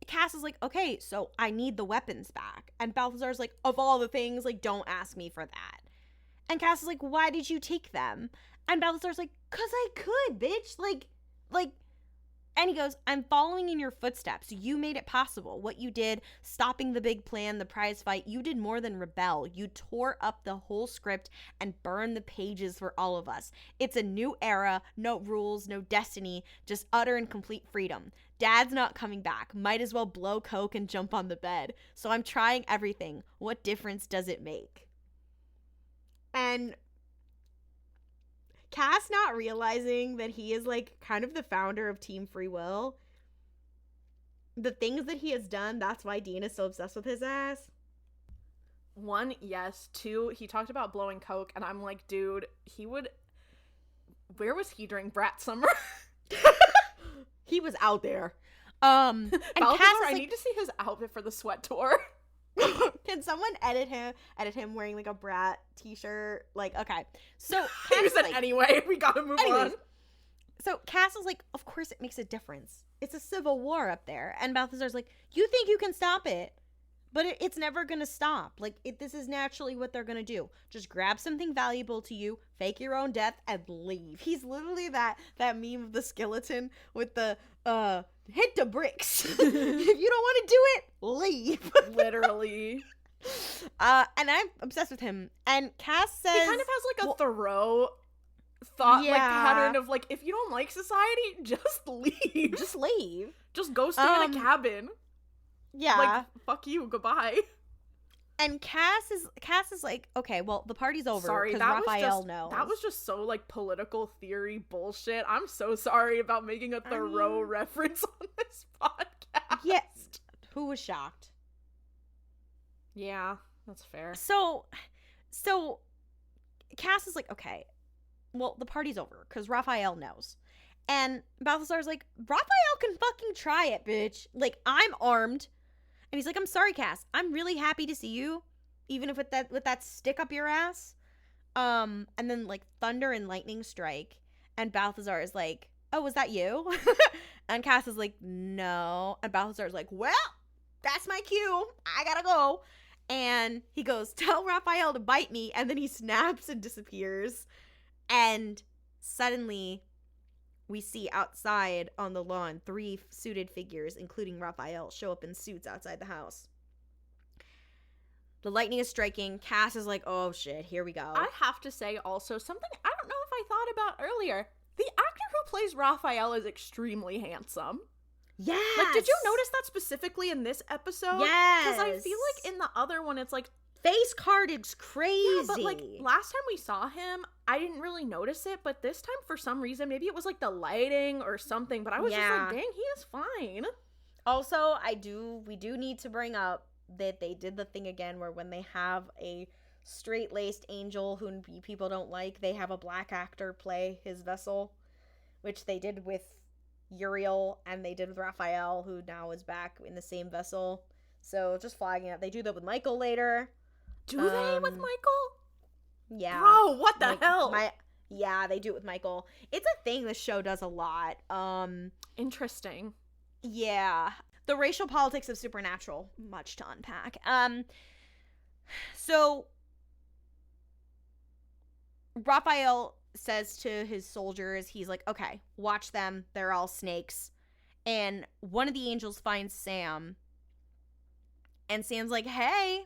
Cass is like, okay, so I need the weapons back. And Balthazar's like, of all the things, like, don't ask me for that. And Cass is like, why did you take them? And Balthazar's like, 'cause I could, bitch. Like, like, and he goes, I'm following in your footsteps. You made it possible. What you did, stopping the big plan, the prize fight, you did more than rebel. You tore up the whole script and burned the pages for all of us. It's a new era, no rules, no destiny, just utter and complete freedom. Dad's not coming back. Might as well blow coke and jump on the bed. So I'm trying everything. What difference does it make? And Cass not realizing that he is like kind of the founder of Team Free Will. The things that he has done, that's why Dean is so obsessed with his ass. 1, yes. 2, he talked about blowing coke, and I'm like, dude, where was he during Brat Summer? He was out there. And Balthazar, Cass I need to see his outfit for the sweat tour. Can someone edit him wearing like a Brat t-shirt? Like, okay. So Cass he said, like, anyway, we gotta move on. So Cass is like, of course it makes a difference. It's a civil war up there. And Balthazar's like, you think you can stop it, but it's never gonna stop. Like, this is naturally what they're gonna do. Just grab something valuable to you, fake your own death, and leave. He's literally that meme of the skeleton with the hit the bricks. If you don't want to do it, leave. Literally. And I'm obsessed with him. And Cass says he kind of has like a Thoreau thought, like, pattern of like, if you don't like society, just leave. Just leave. Just go stay in a cabin. Yeah. Like, fuck you, goodbye. And Cass is like, okay, well, the party's over. Sorry, because Raphael knows. That was just so, like, political theory bullshit. I'm so sorry about making a Thoreau reference on this podcast. Yes. Who was shocked? Yeah, that's fair. So Cass is like, okay, well, the party's over because Raphael knows. And Balthazar's like, Raphael can fucking try it, bitch. Like, I'm armed. And he's like, I'm sorry, Cass. I'm really happy to see you, even if with that stick up your ass. And then, like, thunder and lightning strike. And Balthazar is like, oh, was that you? And Cass is like, no. And Balthazar is like, well, that's my cue. I gotta go. And he goes, tell Raphael to bite me. And then he snaps and disappears. And suddenly we see outside on the lawn 3 suited figures, including Raphael, show up in suits outside the house. The lightning is striking. Cass is like, oh shit, here we go. I have to say also something I don't know if I thought about earlier. The actor who plays Raphael is extremely handsome. Yes. Like, did you notice that specifically in this episode? Yes. Because I feel like in the other one, it's like, face card is crazy. yeah, but like last time we saw him, I didn't really notice it, but this time for some reason, maybe it was like the lighting or something, but I was just like, dang, he is fine. Also, we do need to bring up that they did the thing again where when they have a straight-laced angel who people don't like, they have a black actor play his vessel, which they did with Uriel and they did with Raphael, who now is back in the same vessel. So just flagging up. They do that with Michael later. Do they with Michael? Yeah. Bro, what the hell? Yeah, they do it with Michael. It's a thing this show does a lot. Interesting. Yeah. The racial politics of Supernatural. Much to unpack. So Raphael says to his soldiers, he's like, okay, watch them. They're all snakes. And one of the angels finds Sam. And Sam's like, hey,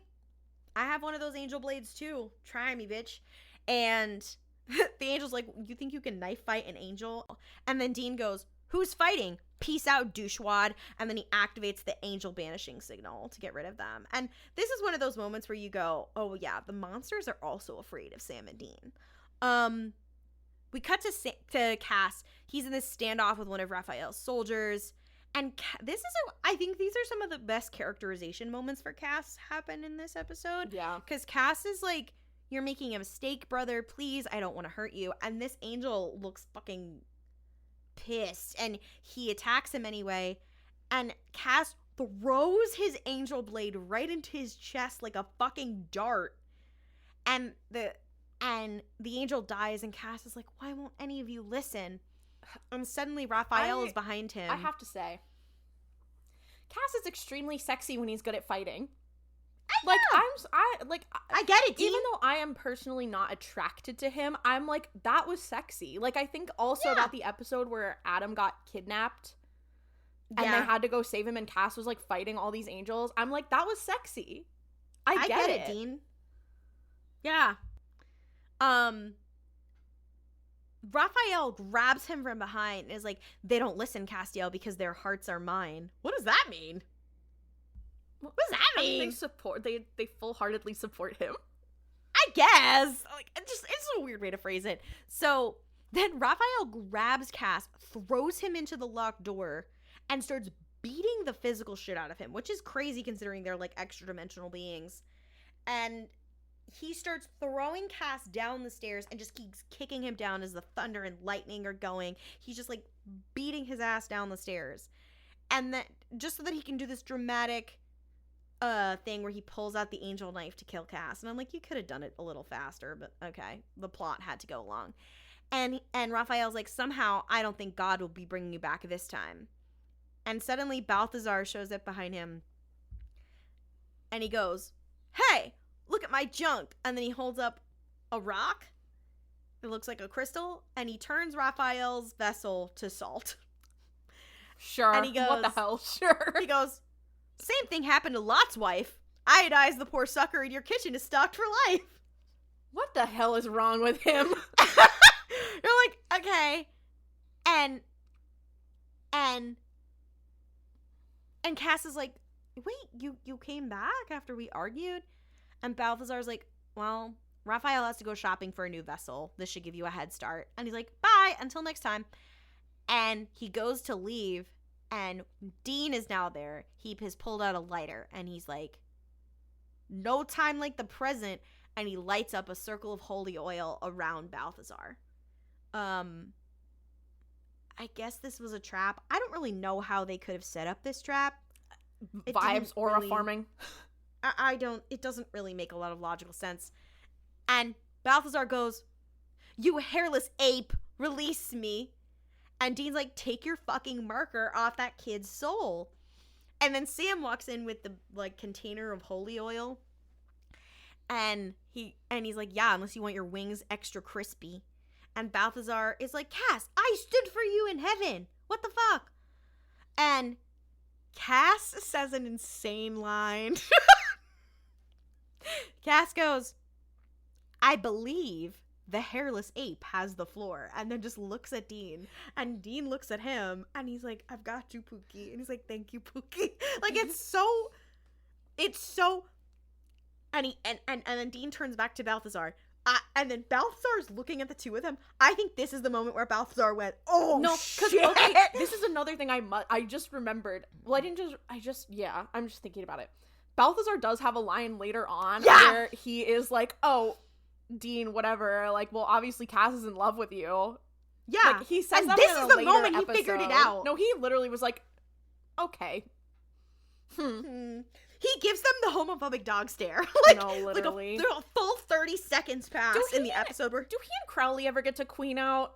I have one of those angel blades too. Try me, bitch. And the angel's like, you think you can knife fight an angel? And then Dean goes, who's fighting? Peace out, douchewad. And then he activates the angel banishing signal to get rid of them. And this is one of those moments where you go, oh yeah, the monsters are also afraid of Sam and Dean. We cut to Cass. He's in this standoff with one of Raphael's soldiers. And I think these are some of the best characterization moments for Cass happen in this episode. Yeah. Because Cass is like, you're making a mistake, brother. Please, I don't want to hurt you. And this angel looks fucking pissed. And he attacks him anyway. And Cass throws his angel blade right into his chest like a fucking dart. And the angel dies. And Cass is like, why won't any of you listen? And suddenly Raphael is behind him. I have to say, Cass is extremely sexy when he's good at fighting. I Like, I get it, Dean. Even though I am personally not attracted to him, I'm like, that was sexy. Like, I think also that the episode where Adam got kidnapped and they had to go save him and Cass was, like, fighting all these angels, I'm like, that was sexy. I get it, Dean. Yeah. Raphael grabs him from behind and is like, they don't listen, Castiel, because their hearts are mine. What does that mean? What does that mean? They full-heartedly support him. I guess. Like, it's a weird way to phrase it. So then Raphael grabs Cass, throws him into the locked door, and starts beating the physical shit out of him, which is crazy considering they're like extra-dimensional beings. And he starts throwing Cass down the stairs and just keeps kicking him down as the thunder and lightning are going. He's just like beating his ass down the stairs. And then just so that he can do this dramatic thing where he pulls out the angel knife to kill Cass. And I'm like, you could have done it a little faster, but okay. The plot had to go along. And Raphael's like, somehow I don't think God will be bringing you back this time. And suddenly Balthazar shows up behind him. And he goes, hey, look at my junk. And then he holds up a rock. It looks like a crystal. And he turns Raphael's vessel to salt. Sure. And he goes, what the hell? Sure. He goes, same thing happened to Lot's wife. Iodize the poor sucker and your kitchen is stocked for life. What the hell is wrong with him? You're like, okay. And Cass is like, wait, you came back after we argued? And Balthazar's like, well, Raphael has to go shopping for a new vessel. This should give you a head start. And he's like, bye, until next time. And he goes to leave, and Dean is now there. He has pulled out a lighter, and he's like, no time like the present. And he lights up a circle of holy oil around Balthazar. I guess this was a trap. I don't really know how they could have set up this trap. Vibes aura farming. I don't, it doesn't really make a lot of logical sense. And Balthazar goes, you hairless ape, release me. And Dean's like, take your fucking marker off that kid's soul. And then Sam walks in with the like container of holy oil. And he's like, yeah, unless you want your wings extra crispy. And Balthazar is like, Cass, I stood for you in heaven. What the fuck? And Cass says an insane line. Cass goes, I believe the hairless ape has the floor. And then just looks at Dean. And Dean looks at him. And he's like, I've got you, Pookie. And he's like, thank you, Pookie. Like, it's so. And then Dean turns back to Balthazar. And then Balthazar's looking at the two of them. I think this is the moment where Balthazar went, oh, no, shit. Okay, this is another thing I just remembered. Well, I'm just thinking about it. Balthazar does have a line later on where he is like, oh, Dean, whatever. Like, well, obviously Cass is in love with you. Yeah. Like, he says and that this in is a the later moment episode. He figured it out. No, he literally was like, okay. He gives them the homophobic dog stare. No, literally. Like a full 30 seconds pass in the episode where... Do he and Crowley ever get to queen out?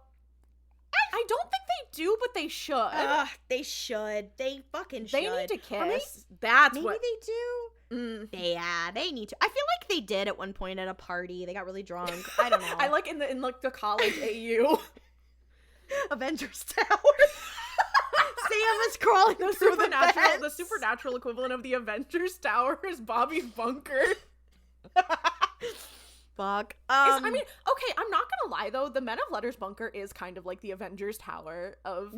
I don't think they do, but they should. They should. They fucking should. They need to kiss. Maybe they do. They need to. I feel like they did at one point at a party. They got really drunk. I don't know. I like in the college AU. Avengers Tower. Sam is crawling through the supernatural equivalent of the Avengers Tower is Bobby's bunker. Fuck. I'm not gonna lie though, the Men of Letters bunker is kind of like the Avengers Tower of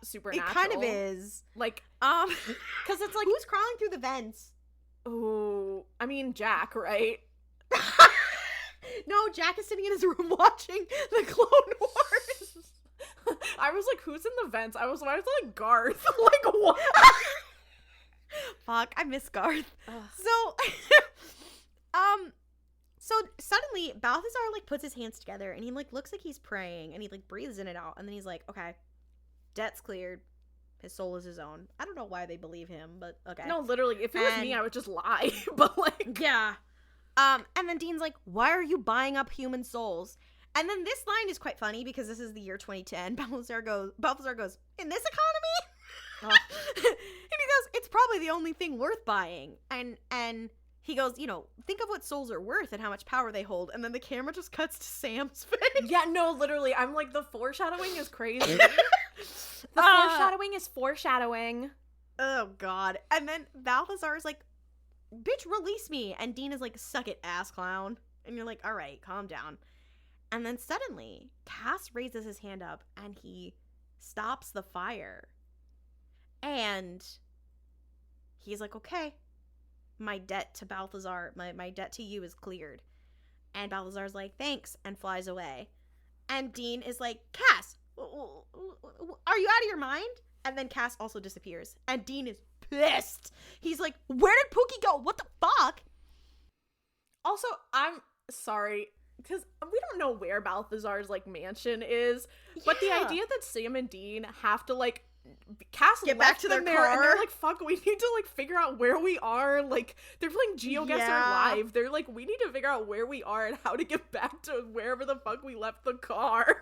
Supernatural. It kind of is. Like, because it's like, who's crawling through the vents? Oh, I mean Jack, right? No, Jack is sitting in his room watching the Clone Wars. I was like, who's in the vents? I was like, Garth. Like, what? Fuck, I miss Garth. So suddenly Balthazar like puts his hands together and he like looks like he's praying and he like breathes in and out and then he's like, okay, debt's cleared. His soul is his own. I don't know why they believe him, but okay. No, literally, if it was me, I would just lie. But like, yeah. And then Dean's like, why are you buying up human souls? And then this line is quite funny because this is the year 2010. Balthazar goes, in this economy? And he goes, it's probably the only thing worth buying. And he goes, think of what souls are worth and how much power they hold. And then the camera just cuts to Sam's face. Yeah, no, literally. I'm like, the foreshadowing is crazy. The foreshadowing is foreshadowing. Oh, God. And then Balthazar is like, bitch, release me. And Dean is like, suck it, ass clown. And you're like, all right, calm down. And then suddenly, Cass raises his hand up and he stops the fire. And he's like, okay, my debt to Balthazar, my debt to you is cleared. And Balthazar's like, thanks, and flies away. And Dean is like, Cass, are you out of your mind? And then Cass also disappears. And Dean is pissed. He's like, where did Pookie go? What the fuck? Also, I'm sorry, because we don't know where Balthazar's, like, mansion is. But the idea that Sam and Dean have to, like, Cass get back to their car, and they're like, fuck, we need to, like, figure out where we are. Like, they're playing GeoGuessr live. They're like, we need to figure out where we are and how to get back to wherever the fuck we left the car.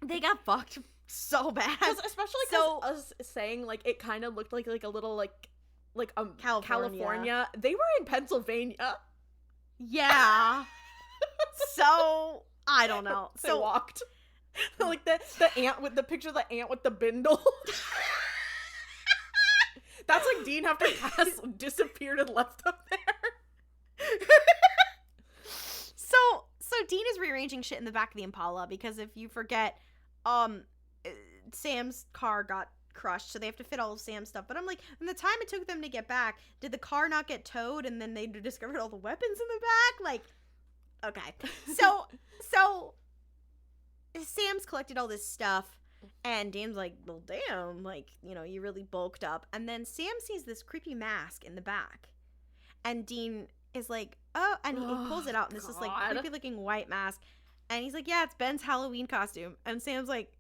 They got fucked so bad. Especially because us saying, like, it kind of looked like a little, like California. They were in Pennsylvania. Yeah. So, I don't know. They walked. Like the ant with the picture of the ant with the bindle. That's like Dean after Cass disappeared and left them there. So Dean is rearranging shit in the back of the Impala because if you forget, Sam's car got crushed, so they have to fit all of Sam's stuff. But I'm like, in the time it took them to get back, did the car not get towed and then they discovered all the weapons in the back? Like, okay. So Sam's collected all this stuff, and Dean's like, well, damn, like, you really bulked up. And then Sam sees this creepy mask in the back, and Dean is like, oh, and he pulls it out, and it's this, like, creepy-looking white mask, and he's like, yeah, it's Ben's Halloween costume. And Sam's like,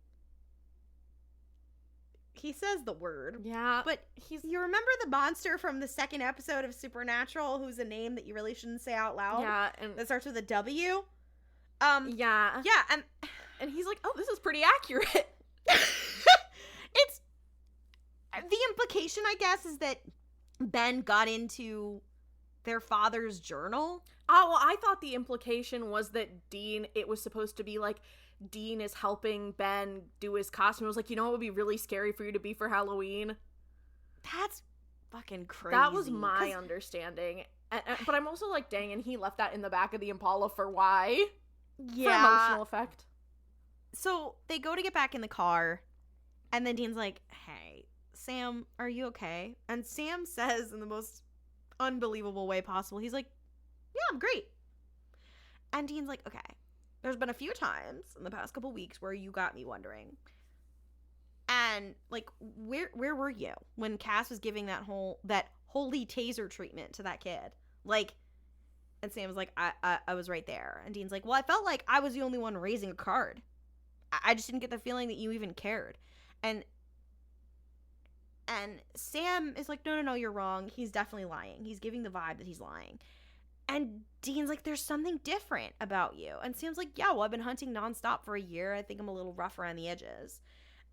he says the word. Yeah. But you remember the monster from the second episode of Supernatural, who's a name that you really shouldn't say out loud? Yeah. That starts with a W? Yeah. Yeah, and he's like, oh, this is pretty accurate. It's the implication, I guess, is that Ben got into their father's journal. Oh, well, I thought the implication was that Dean, it was supposed to be like Dean is helping Ben do his costume. It was like, what would be really scary for you to be for Halloween? That's fucking crazy. That was my understanding. But I'm also like, dang, and he left that in the back of the Impala for why? Yeah. For emotional effect. So they go to get back in the car, and then Dean's like, hey, Sam, are you okay? And Sam says in the most unbelievable way possible, he's like, yeah, I'm great. And Dean's like, okay, there's been a few times in the past couple weeks where you got me wondering. And, like, where were you when Cass was giving that holy taser treatment to that kid? Like, and Sam was like, I was right there. And Dean's like, well, I felt like I was the only one raising a card. I just didn't get the feeling that you even cared. And Sam is like, no, you're wrong. He's definitely lying. He's giving the vibe that he's lying. And Dean's like, there's something different about you. And Sam's like, yeah, well, I've been hunting nonstop for a year. I think I'm a little rough around the edges.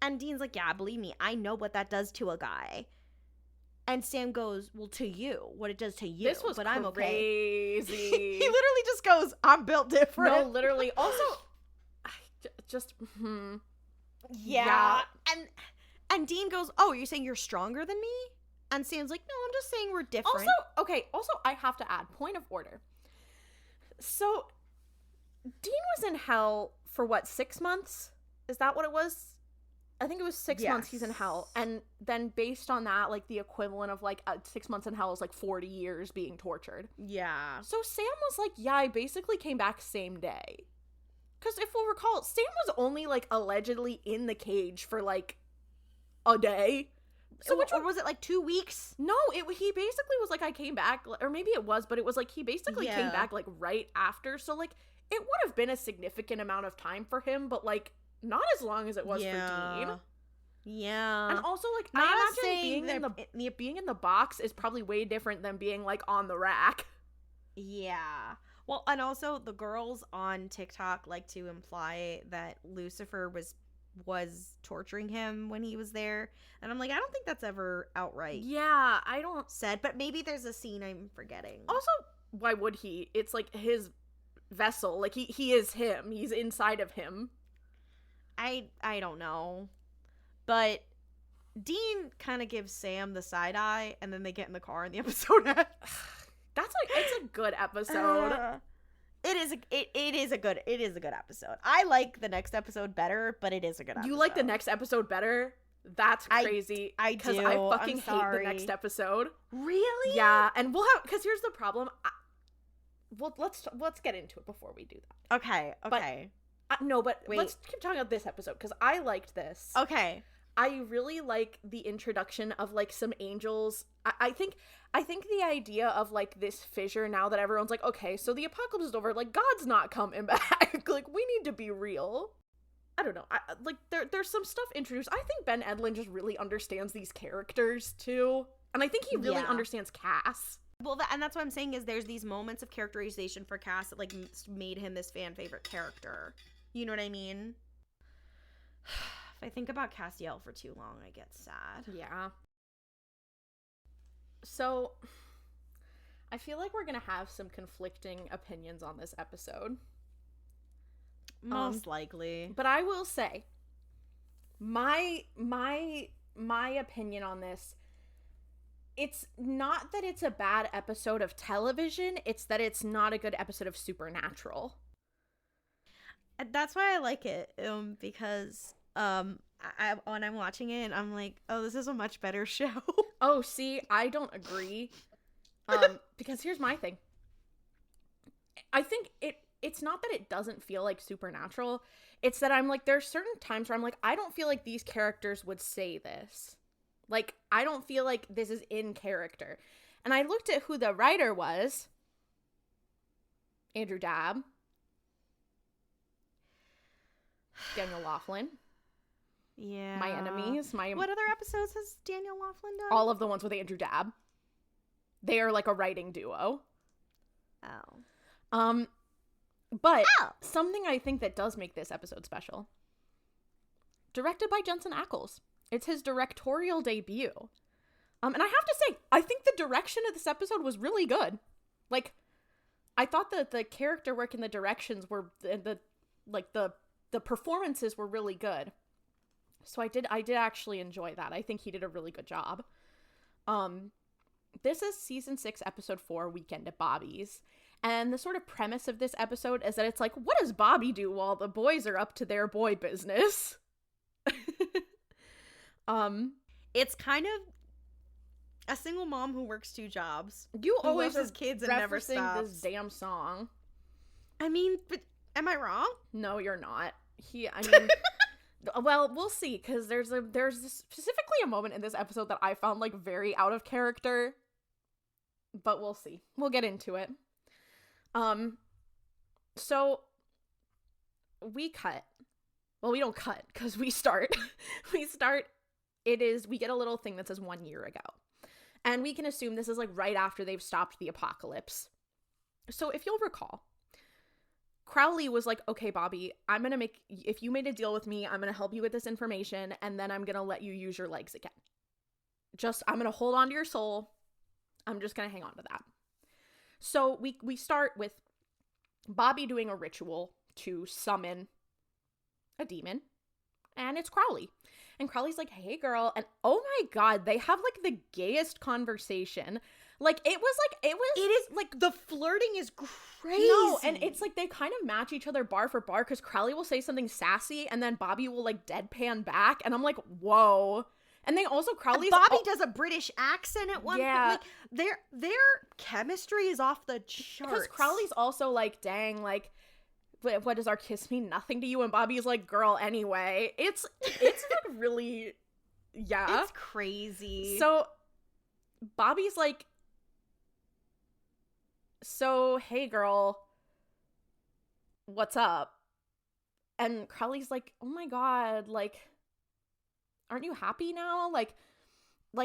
And Dean's like, yeah, believe me, I know what that does to a guy. And Sam goes, well, to you, what it does to you. This was but I'm okay. crazy. He literally just goes, I'm built different. No, literally. Also, Yeah. And Dean goes, oh, are you saying you're stronger than me? And Sam's like, no, I'm just saying we're different. Also, I have to add, point of order. So, Dean was in hell for what, 6 months? Is that what it was? I think it was 6 months he's in hell. And then based on that, like, the equivalent of, like, 6 months in hell is, like, 40 years being tortured. Yeah. So Sam was like, yeah, I basically came back same day. Because if we'll recall, Sam was only, like, allegedly in the cage for, like, a day. So or was it, like, 2 weeks? No, he basically was like, I came back, or maybe it was, but it was like, he basically came back, like, right after. So, like, it would have been a significant amount of time for him, but, like, not as long as it was for Dean. Yeah. And also, like, I imagine being in the box is probably way different than being, like, on the rack. Yeah. Well, and also the girls on TikTok like to imply that Lucifer was was torturing him when he was there. And I'm like, I don't think that's ever outright Yeah, I don't. said, but maybe there's a scene I'm forgetting. Also, why would he? It's like his vessel. Like he is him. He's inside of him. I don't know. But Dean kind of gives Sam the side eye, and then they get in the car and the episode ends. That's like, it's a good episode. It is a good episode. I like the next episode better, but it is a good episode. You like the next episode better? That's crazy. I do. Because I fucking hate the next episode. Really? Yeah, and we'll have, because here's the problem. Well, let's get into it before we do that. Okay. But Wait. let's keep talking about this episode because I liked this. Okay. I really like the introduction of like some angels. I think the idea of like this fissure now that everyone's like, okay, so the apocalypse is over, like God's not coming back. Like we need to be real. I don't know. Like there's some stuff introduced. I think Ben Edlund just really understands these characters too, and I think he really understands Cass. Well, and that's what I'm saying is there's these moments of characterization for Cass that like made him this fan favorite character. You know what I mean? If I think about Castiel for too long, I get sad. Yeah. So, I feel like we're gonna have some conflicting opinions on this episode. Most likely. But I will say, my opinion on this, it's not that it's a bad episode of television, it's that it's not a good episode of Supernatural. That's why I like it, because I when I'm watching it, I'm like, oh, this is a much better show. Oh, see, I don't agree. Because here's my thing. I think it's not that it doesn't feel like Supernatural. It's that I'm like, there's certain times where I'm like, I don't feel like these characters would say this. Like, I don't feel like this is in character. And I looked at who the writer was. Andrew Dabb. Daniel Laughlin. Yeah. My Enemies. What other episodes has Daniel Laughlin done? All of the ones with Andrew Dabb. They are like a writing duo. Oh. But something I think that does make this episode special. Directed by Jensen Ackles. It's his directorial debut. And I have to say, I think the direction of this episode was really good. Like, I thought that the character work and the directions were the performances were really good. So I did actually enjoy that. I think he did a really good job. This is season 6, episode 4, Weekend at Bobby's. And the sort of premise of this episode is that it's like, what does Bobby do while the boys are up to their boy business? It's kind of a single mom who works 2 jobs. You who always loves his kids and never stops. This damn song. I mean, but am I wrong? No, you're not. I mean, well, we'll see, because there's specifically a moment in this episode that I found like very out of character, but we'll see. We'll get into it. So we cut. Well, we don't cut because we start. We get a little thing that says 1 year ago. And we can assume this is like right after they've stopped the apocalypse. So if you'll recall, Crowley was like, okay, Bobby, if you made a deal with me, I'm going to help you with this information, and then I'm going to let you use your legs again. I'm going to hold on to your soul. I'm just going to hang on to that. So we start with Bobby doing a ritual to summon a demon, and it's Crowley. And Crowley's like, hey, girl, and oh my God, they have like the gayest conversation. Like, it is like, the flirting is crazy. No, and it's like they kind of match each other bar for bar, because Crowley will say something sassy and then Bobby will like deadpan back, and I'm like, whoa. And they also, Bobby does a British accent at one point. Yeah. Like, their chemistry is off the charts. Because Crowley's also like, dang, like, what does our kiss mean? Nothing to you? And Bobby's like, girl, anyway. It's like really, yeah. It's crazy. So Bobby's like, so, hey, girl, what's up? And Crowley's like, oh my God, like, aren't you happy now? Like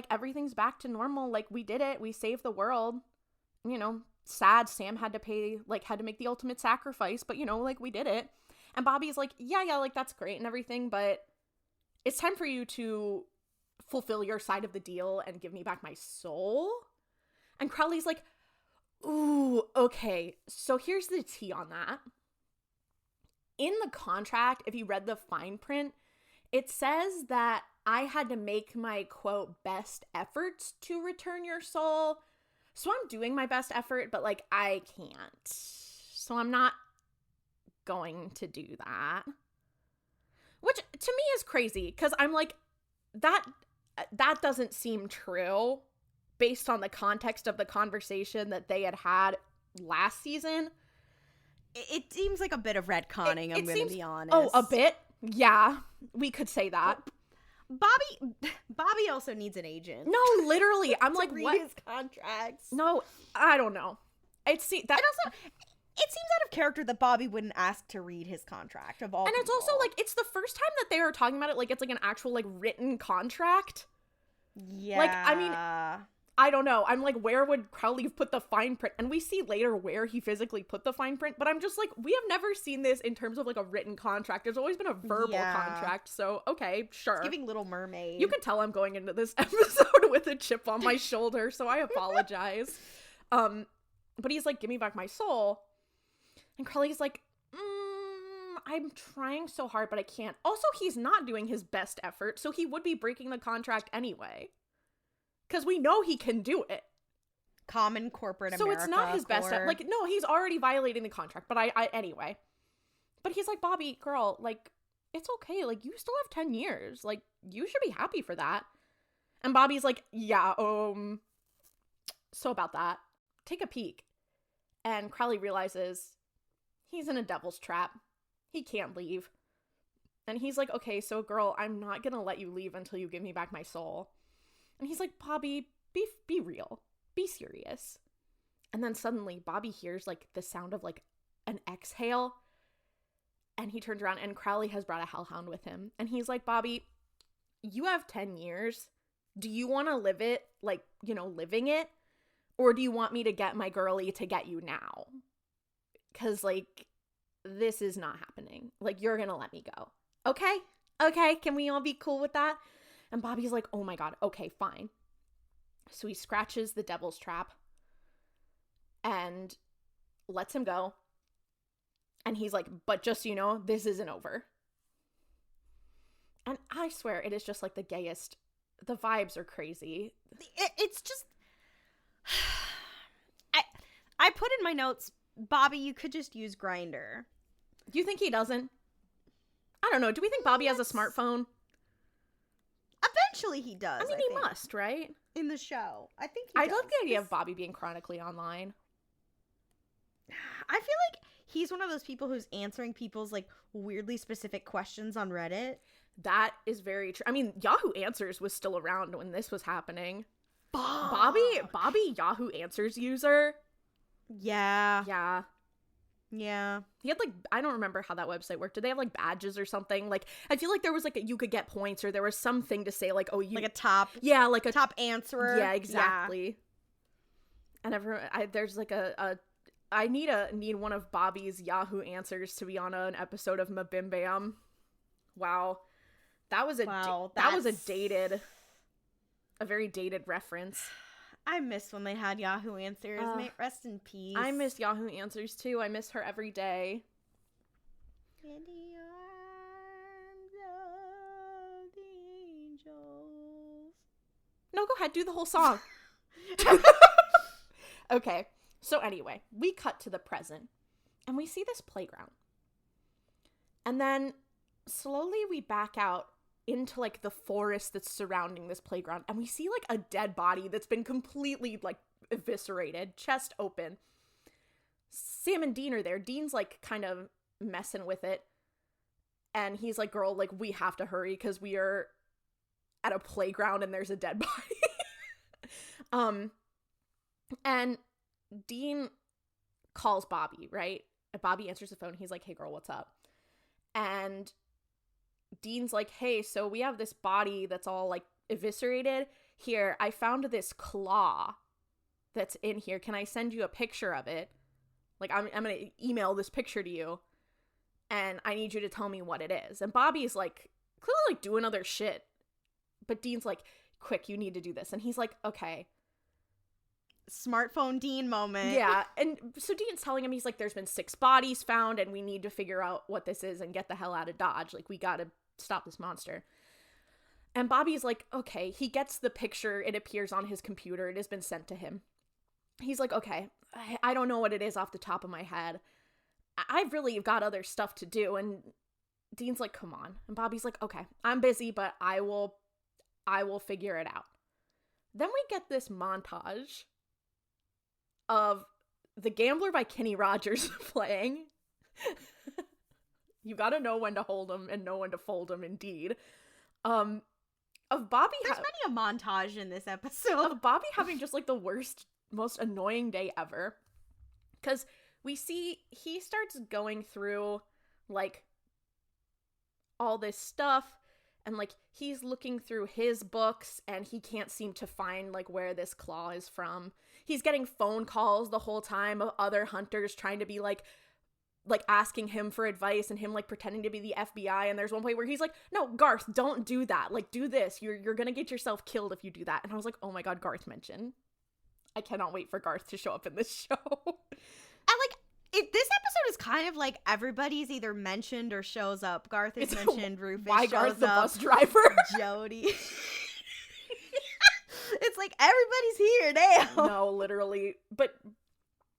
everything's back to normal. Like, we did it. We saved the world. You know, sad Sam had to make the ultimate sacrifice, but, you know, like, we did it. And Bobby's like, yeah, like, that's great and everything, but it's time for you to fulfill your side of the deal and give me back my soul. And Crowley's like, ooh, okay, so here's the tea on that. In the contract, if you read the fine print, it says that I had to make my, quote, best efforts to return your soul. So I'm doing my best effort, but, like, I can't. So I'm not going to do that. Which, to me, is crazy, because I'm like, that doesn't seem true based on the context of the conversation that they had last season. It seems like a bit of retconning, I'm going to be honest. Oh, a bit? Yeah, we could say that. Bobby also needs an agent. No, literally. I'm like, read what? His contracts. No, I don't know. It seems out of character that Bobby wouldn't ask to read his contract of all. And people. It's also like, it's the first time that they are talking about it like it's like an actual like written contract. Yeah. Like, I mean, I don't know. I'm like, where would Crowley have put the fine print? And we see later where he physically put the fine print, but I'm just like, we have never seen this in terms of like a written contract. There's always been a verbal contract. So, okay, sure. It's giving Little Mermaid. You can tell I'm going into this episode with a chip on my shoulder, so I apologize. But he's like, give me back my soul. And Crowley's like, I'm trying so hard, but I can't. Also, he's not doing his best effort, so he would be breaking the contract anyway. Because we know he can do it. Common corporate so America. So it's not his best effort. Like, no, he's already violating the contract, but I anyway. But he's like, Bobby, girl, like, it's okay. Like, you still have 10 years. Like, you should be happy for that. And Bobby's like, yeah, so about that. Take a peek. And Crowley realizes he's in a devil's trap. He can't leave. And he's like, okay, so girl, I'm not gonna let you leave until you give me back my soul. And he's like, Bobby, be real. Be serious. And then suddenly Bobby hears like the sound of like an exhale. And he turns around and Crowley has brought a hellhound with him. And he's like, Bobby, you have 10 years. Do you want to live it like, you know, living it? Or do you want me to get my girlie to get you now? Because like, this is not happening. Like, you're going to let me go. Okay? Okay, can we all be cool with that? And Bobby's like, oh my God, okay, fine. So he scratches the devil's trap and lets him go. And he's like, but just so you know, this isn't over. And I swear, it is just like the gayest. The vibes are crazy. It's just... I put in my notes, Bobby, you could just use Grindr. Do you think he doesn't? I don't know. Do we think Bobby has a smartphone? Eventually he does. I mean, he must, right? In the show. I think he I does. love the idea of Bobby being chronically online. I feel like he's one of those people who's answering people's, like, weirdly specific questions on Reddit. That is very true. I mean, Yahoo Answers was still around when this was happening. Fuck. Bobby Yahoo Answers user. Yeah. Yeah. Yeah. He had, like, I don't remember how that website worked. Did they have, like, badges or something? Like, I feel like there was, like, you could get points or there was something to say, like, oh, you... Like a top... Yeah, like a... Top answerer. Yeah, exactly. Yeah. And there's, like, I need one of Bobby's Yahoo Answers to be on an episode of Mabim Bam. Wow. That was a very dated reference. I miss when they had Yahoo Answers. May it rest in peace. I miss Yahoo Answers too. I miss her every day. In the arms of the angels. No, go ahead. Do the whole song. Okay. So anyway, we cut to the present. And we see this playground. And then slowly we back out into like the forest that's surrounding this playground, and we see like a dead body that's been completely like eviscerated, chest open. Sam and Dean are there. Dean's like kind of messing with it, and he's like, girl, like, we have to hurry because we are at a playground and there's a dead body. And Dean calls Bobby, right? And Bobby answers the phone. He's like, hey girl, what's up? And Dean's like, hey, so we have this body that's all like eviscerated. Here, I found this claw that's in here. Can I send you a picture of it? Like, I'm gonna email this picture to you, and I need you to tell me what it is. And Bobby's like clearly like doing other shit. But Dean's like, quick, you need to do this. And he's like, okay. Smartphone Dean moment. Yeah. And so Dean's telling him, he's like, there's been 6 bodies found and we need to figure out what this is and get the hell out of Dodge. Like, we gotta stop this monster. And Bobby's like, okay. He gets the picture. It appears on his computer. It has been sent to him. He's like, okay, I don't know what it is off the top of my head. I've really got other stuff to do. And Dean's like, come on. And Bobby's like, okay, I'm busy, but I will figure it out. Then we get this montage of The Gambler by Kenny Rogers playing. You gotta know when to hold them and know when to fold them, indeed. Of Bobby. There's many a montage in this episode. Of Bobby having just like the worst, most annoying day ever. Because we see he starts going through like all this stuff. And, like, he's looking through his books, and he can't seem to find, like, where this claw is from. He's getting phone calls the whole time of other hunters trying to be, like asking him for advice, and him, like, pretending to be the FBI. And there's one point where he's like, no, Garth, don't do that. Like, do this. You're gonna get yourself killed if you do that. And I was like, oh my god, Garth mentioned. I cannot wait for Garth to show up in this show. And, like, this episode is kind of like everybody's either mentioned or shows up. Garth is mentioned, Rufus why shows Garth the up, bus driver? Jody. It's like everybody's here now. No, literally. But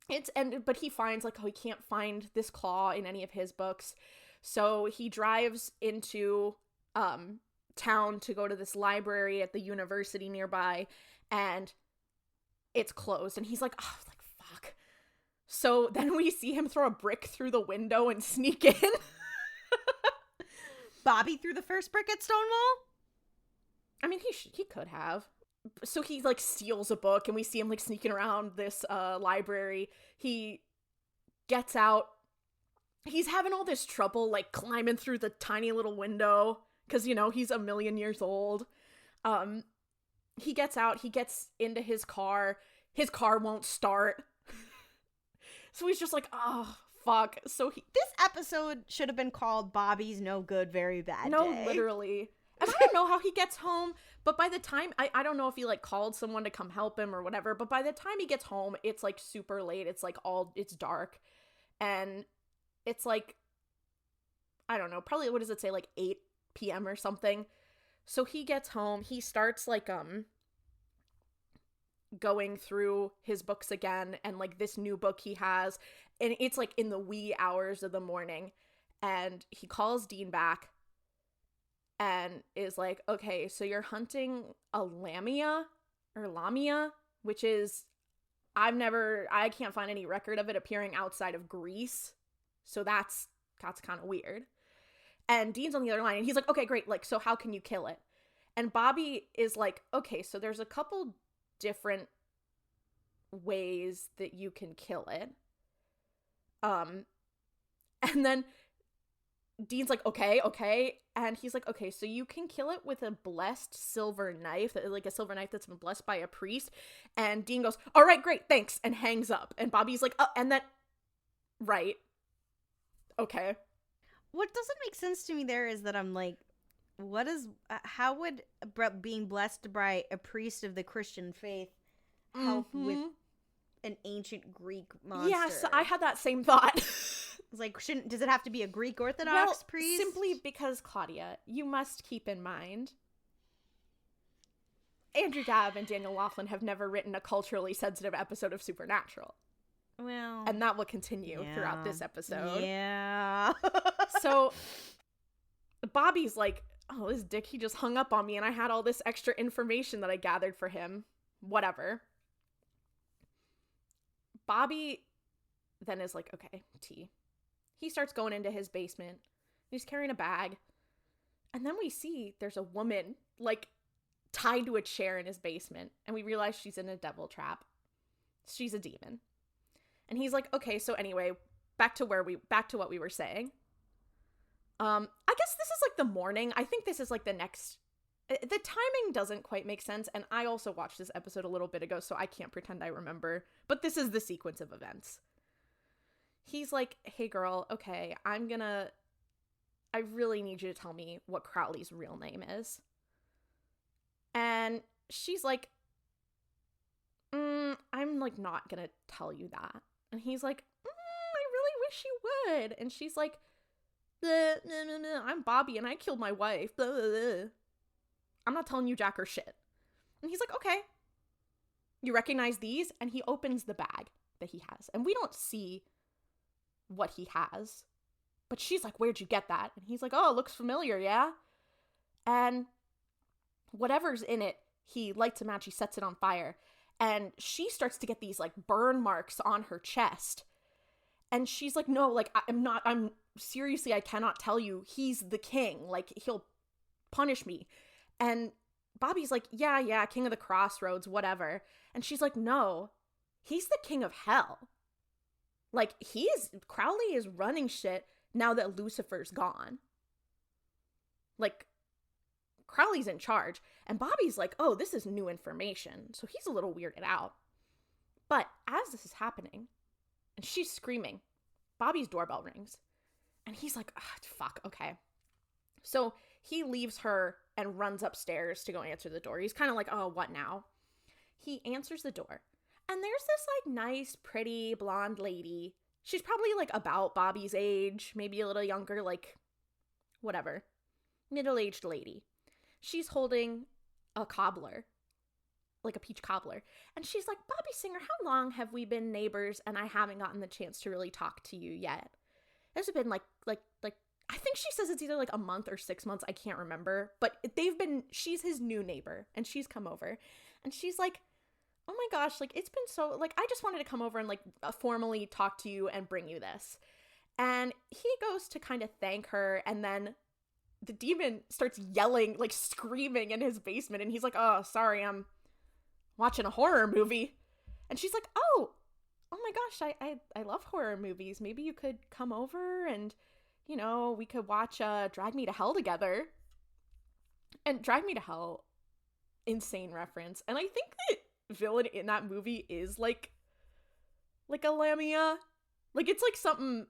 he finds, like, oh, he can't find this claw in any of his books. So he drives into town to go to this library at the university nearby, and it's closed. And he's like, oh, fuck. So then we see him throw a brick through the window and sneak in. Bobby threw the first brick at Stonewall? I mean, he could have. So he, like, steals a book, and we see him, like, sneaking around this library. He gets out. He's having all this trouble, like, climbing through the tiny little window, because, you know, he's a million years old. He gets out. He gets into his car. His car won't start. So he's just like, oh, fuck. So this episode should have been called Bobby's No Good, Very Bad No, Day. literally. And I don't know how he gets home, but by the time, I don't know if he, like, called someone to come help him or whatever, but by the time he gets home, it's, like, super late. It's, like, it's dark. And it's, like, I don't know, probably, what does it say, like, 8 p.m. or something. So he gets home. He starts, like, going through his books again, and, like, this new book he has, and it's, like, in the wee hours of the morning, and he calls Dean back and is like, okay, so you're hunting a lamia, which is, I can't find any record of it appearing outside of Greece, so that's kind of weird. And Dean's on the other line, and he's like, okay, great, like, so how can you kill it? And Bobby is like, okay, so there's a couple different ways that you can kill it. And then Dean's like, okay. And he's like, okay, so you can kill it with a blessed silver knife, like a silver knife that's been blessed by a priest. And Dean goes, all right, great, thanks, and hangs up. And Bobby's like, oh, and then, right. Okay. What doesn't make sense to me there is that I'm like, how would being blessed by a priest of the Christian faith help with an ancient Greek monster? Yes, I had that same thought. It's like, does it have to be a Greek Orthodox priest? Simply because, Klaudia, you must keep in mind, Andrew Dabb and Daniel Laughlin have never written a culturally sensitive episode of Supernatural. Well, and that will continue throughout this episode. Yeah. So Bobby's like, oh, this dick, he just hung up on me and I had all this extra information that I gathered for him. Whatever. Bobby then is like, okay, T. He starts going into his basement. He's carrying a bag. And then we see there's a woman, like, tied to a chair in his basement. And we realize she's in a devil trap. She's a demon. And he's like, okay, so anyway, back to what we were saying. I guess this is like the morning. I think this is like the next. The timing doesn't quite make sense, and I also watched this episode a little bit ago, so I can't pretend I remember. But this is the sequence of events. He's like, hey girl, okay, I really need you to tell me what Crowley's real name is. And she's like, I'm like not gonna tell you that. And he's like, I really wish you would. And she's like, I'm Bobby and I killed my wife. Blah, blah, blah. I'm not telling you jack or shit. And he's like, okay. You recognize these? And he opens the bag that he has. And we don't see what he has. But she's like, where'd you get that? And he's like, oh, it looks familiar, yeah? And whatever's in it, he lights a match, he sets it on fire. And she starts to get these, like, burn marks on her chest. And she's like, no, like, I'm seriously, I cannot tell you. He's the king. Like, he'll punish me. And Bobby's like, yeah, king of the crossroads, whatever. And she's like, no, he's the king of hell. Like, Crowley is running shit now that Lucifer's gone. Like, Crowley's in charge. And Bobby's like, oh, this is new information. So he's a little weirded out. But as this is happening, and she's screaming, Bobby's doorbell rings. And he's like, fuck, okay. So he leaves her and runs upstairs to go answer the door. He's kind of like, oh, what now? He answers the door. And there's this, like, nice, pretty, blonde lady. She's probably, like, about Bobby's age, maybe a little younger, like, whatever. Middle-aged lady. She's holding a cobbler, like a peach cobbler. And she's like, Bobby Singer, how long have we been neighbors and I haven't gotten the chance to really talk to you yet? There's been, like, I think she says it's either, like, a month or 6 months. I can't remember. But she's his new neighbor. And she's come over. And she's like, oh my gosh, like, it's been so, like, I just wanted to come over and, like, formally talk to you and bring you this. And he goes to kind of thank her, and then the demon starts yelling, like, screaming in his basement, and he's like, oh, sorry, I'm watching a horror movie. And she's like, oh my gosh, I love horror movies. Maybe you could come over and, you know, we could watch Drag Me to Hell together. And Drag Me to Hell, insane reference. And I think that villain in that movie is like a Lamia. Like, it's like something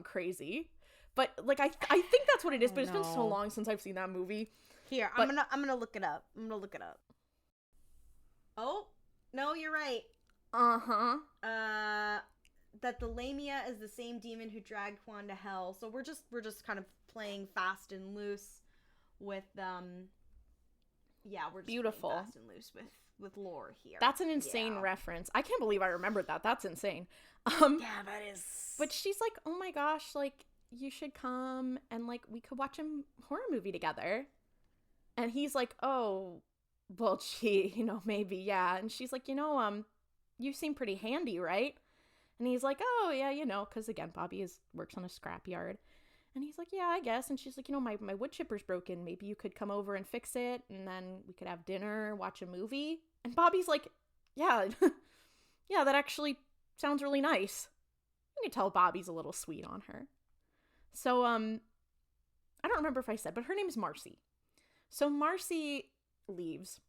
crazy. But like I think that's what it is, but it's been so long since I've seen that movie. Here, I'm gonna look it up. Oh, no, you're right. That the Lamia is the same demon who dragged Juan to hell. So we're just kind of playing fast and loose with we're just beautiful. playing fast and loose with lore here. That's an insane reference. I can't believe I remembered that. That's insane. Yeah, that is. But she's like, oh my gosh, like, you should come and, like, we could watch a horror movie together. And he's like, oh, well, gee, you know, maybe, yeah. And she's like, you know, you seem pretty handy, right? And he's like, oh, yeah, you know, because, again, Bobby works on a scrapyard. And he's like, yeah, I guess. And she's like, you know, my wood chipper's broken. Maybe you could come over and fix it, and then we could have dinner, watch a movie. And Bobby's like, yeah, yeah, that actually sounds really nice. You can tell Bobby's a little sweet on her. So, I don't remember if I said, but her name is Marcy. So Marcy leaves.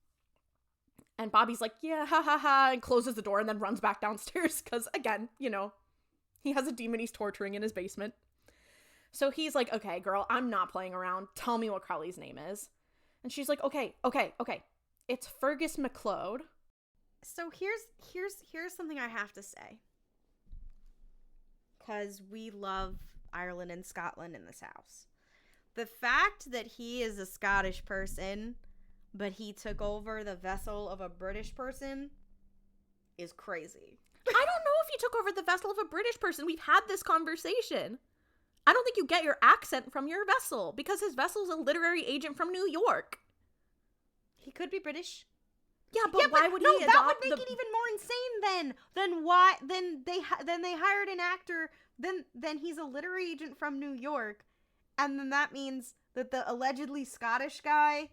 And Bobby's like, yeah, ha ha ha, and closes the door and then runs back downstairs because, again, you know, he has a demon he's torturing in his basement. So he's like, okay, girl, I'm not playing around. Tell me what Crowley's name is. And she's like, okay. It's Fergus MacLeod. So here's something I have to say. Because we love Ireland and Scotland in this house. The fact that he is a Scottish person, but he took over the vessel of a British person, is crazy. I don't know if he took over the vessel of a British person. We've had this conversation. I don't think you get your accent from your vessel, because his vessel's a literary agent from New York. He could be British. Yeah, but why would he adopt that would make it even more insane then they hired an actor, then he's a literary agent from New York, and then that means that the allegedly Scottish guy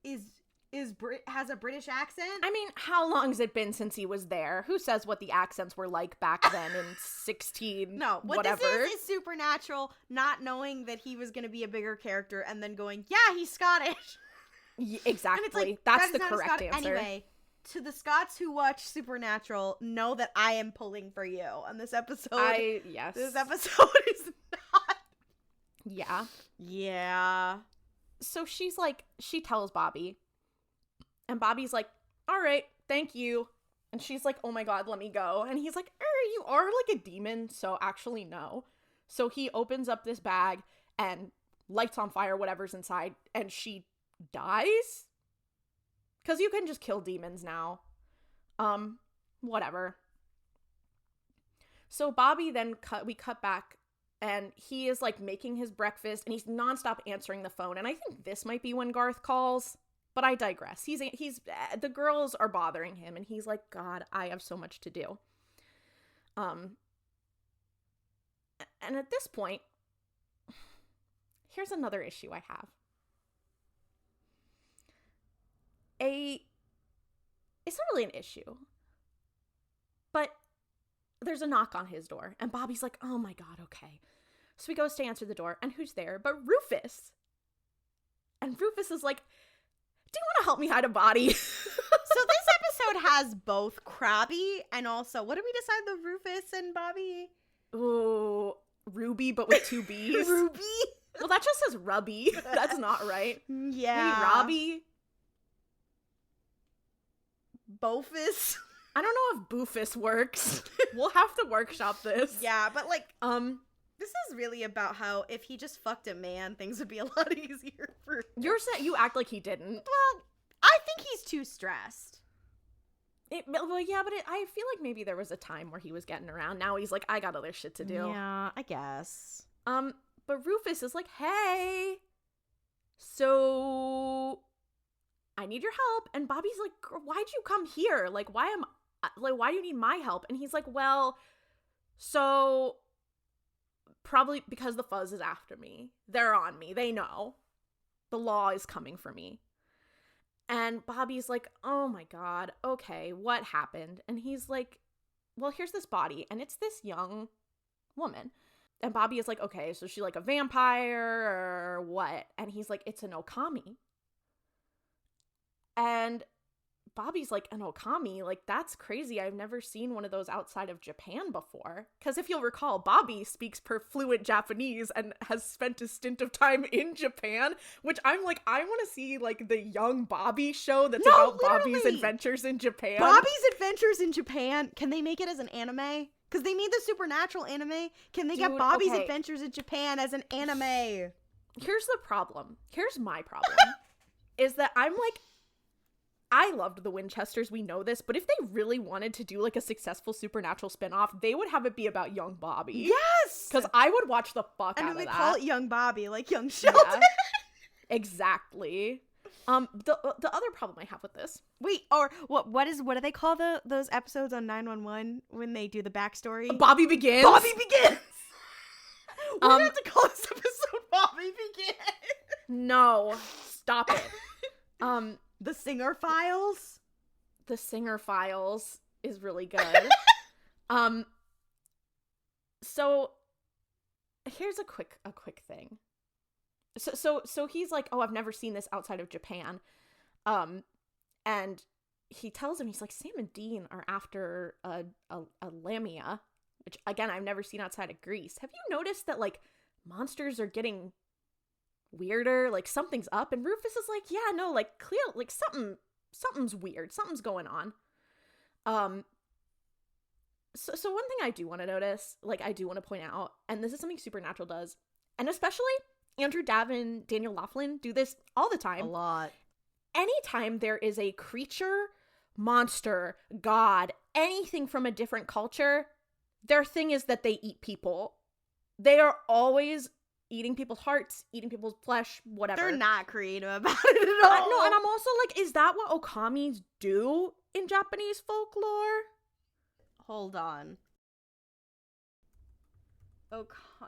has a British accent? I mean, how long has it been since he was there? Who says what the accents were like back then in 16 No, what whatever? This is Supernatural not knowing that he was going to be a bigger character and then going, yeah, he's Scottish. Yeah, exactly. It's like, that's the correct answer. Anyway, to the Scots who watch Supernatural, know that I am pulling for you on this episode. Yes. This episode is not Yeah. Yeah. So she tells Bobby, and Bobby's like, all right, thank you. And she's like, oh my God, let me go. And he's like, you are like a demon, so actually no. So he opens up this bag and lights on fire whatever's inside, and she dies? Because you can just kill demons now. Whatever. So Bobby then we cut back, and he is like making his breakfast, and he's nonstop answering the phone. And I think this might be when Garth calls, but I digress. He's the girls are bothering him, and he's like, God, I have so much to do. And at this point, here's another issue I have. It's not really an issue, but there's a knock on his door, and Bobby's like, oh my God, okay. So he goes to answer the door, and who's there but Rufus? And Rufus is like, do you want to help me hide a body? So this episode has both Krabby and also, what did we decide the Rufus and Bobby? Oh, Ruby, but with 2 B's. Ruby? Well, that just says Rubby. That's not right. Yeah. Maybe Robbie? Bofus? I don't know if Boofus works. We'll have to workshop this. Yeah, but like, this is really about how if he just fucked a man, things would be a lot easier for him. You act like he didn't. Well, I think he's too stressed. I feel like maybe there was a time where he was getting around. Now he's like, I got other shit to do. Yeah, I guess. But Rufus is like, hey, so I need your help. And Bobby's like, why'd you come here? Like, why do you need my help? And he's like, well, so probably because the fuzz is after me. They're on me. They know. The law is coming for me. And Bobby's like, oh my God, okay, what happened? And he's like, well, here's this body, and it's this young woman. And Bobby is like, okay, so is she like a vampire or what? And he's like, it's an Okami. And Bobby's like, an Okami? Like, that's crazy. I've never seen one of those outside of Japan before. Because if you'll recall, Bobby speaks fluent Japanese and has spent a stint of time in Japan, which I'm like, I want to see, like, the young Bobby show that's about literally. Bobby's adventures in Japan. Bobby's adventures in Japan. Can they make it as an anime? Because they made the Supernatural anime. Can they get Bobby's adventures in Japan as an anime? Here's the problem. Here's my problem. Is that I'm like, I loved the Winchesters, we know this, but if they really wanted to do like a successful Supernatural spinoff, they would have it be about young Bobby. Yes! Because I would watch the fuck out of that. And they call it Young Bobby, like Young Sheldon. Yeah, exactly. The other problem I have with this. Wait, or what do they call those episodes on 911 when they do the backstory? Bobby Begins. Bobby Begins! We're gonna have to call this episode Bobby Begins. No, stop it. The Singer Files? The Singer Files is really good. So here's a quick thing. So he's like, oh, I've never seen this outside of Japan. And he tells him, he's like, Sam and Dean are after a lamia, which again, I've never seen outside of Greece. Have you noticed that like monsters are getting weirder? Like something's up? And Rufus is like, yeah, no, like clear, like something's weird. Something's going on. So one thing I do want to notice, like I do want to point out, and this is something Supernatural does, and especially Andrew Davin, Daniel Laughlin do this all the time. A lot. Anytime there is a creature, monster, god, anything from a different culture, their thing is that they eat people. They are always eating people's hearts, eating people's flesh, whatever. They're not creative about it at all. No, and I'm also like, is that what Okamis do in Japanese folklore? Hold on.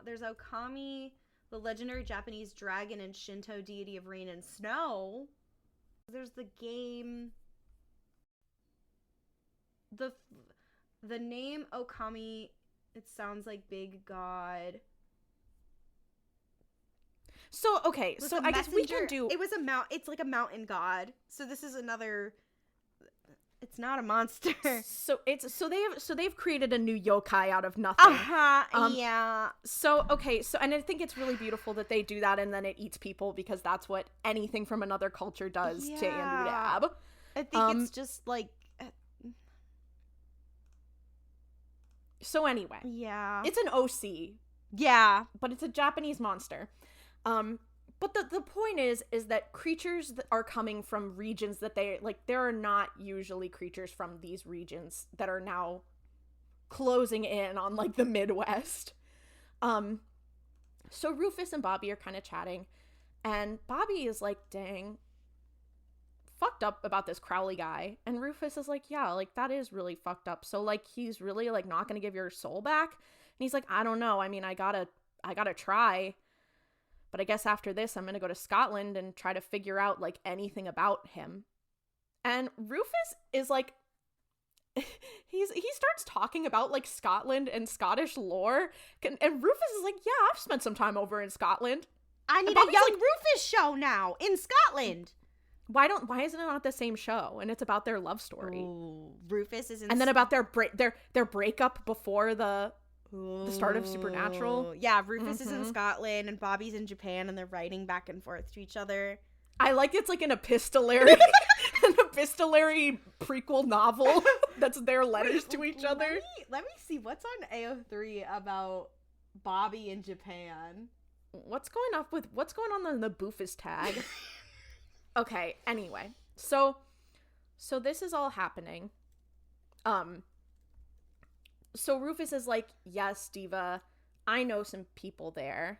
There's Okami, the legendary Japanese dragon and Shinto deity of rain and snow. There's the game. The name Okami, it sounds like big god. So, okay, so I guess we can do... It's like a mountain god. So this is another... It's not a monster. So they've created a new yokai out of nothing. Yeah. So and I think it's really beautiful that they do that, and then it eats people, because that's what anything from another culture does to Andrew Dabb. I think it's just like. So anyway, yeah, it's an OC. Yeah, but it's a Japanese monster. But the point is that creatures that are coming from regions that there are not usually creatures from these regions that are now closing in on, like, the Midwest. So Rufus and Bobby are kind of chatting, and Bobby is like, dang, fucked up about this Crowley guy. And Rufus is like, yeah, like, that is really fucked up. So, like, he's really, like, not gonna give your soul back? And he's like, I don't know. I mean, I gotta try. But I guess after this, I'm going to go to Scotland and try to figure out, like, anything about him. And Rufus is like, he starts talking about, like, Scotland and Scottish lore. And Rufus is like, yeah, I've spent some time over in Scotland. I need a Young Rufus show now in Scotland. Why isn't it not the same show? And it's about their love story. Ooh, Rufus is in and then about their breakup before the start of Supernatural. Yeah, Rufus is in Scotland and Bobby's in Japan, and they're writing back and forth to each other. I like it's like an epistolary prequel novel that's their letters to each other. Let me see what's on AO3 about Bobby in Japan. What's going on in the Boofus tag? Okay, anyway. So this is all happening. So Rufus is like, yes, Diva, I know some people there.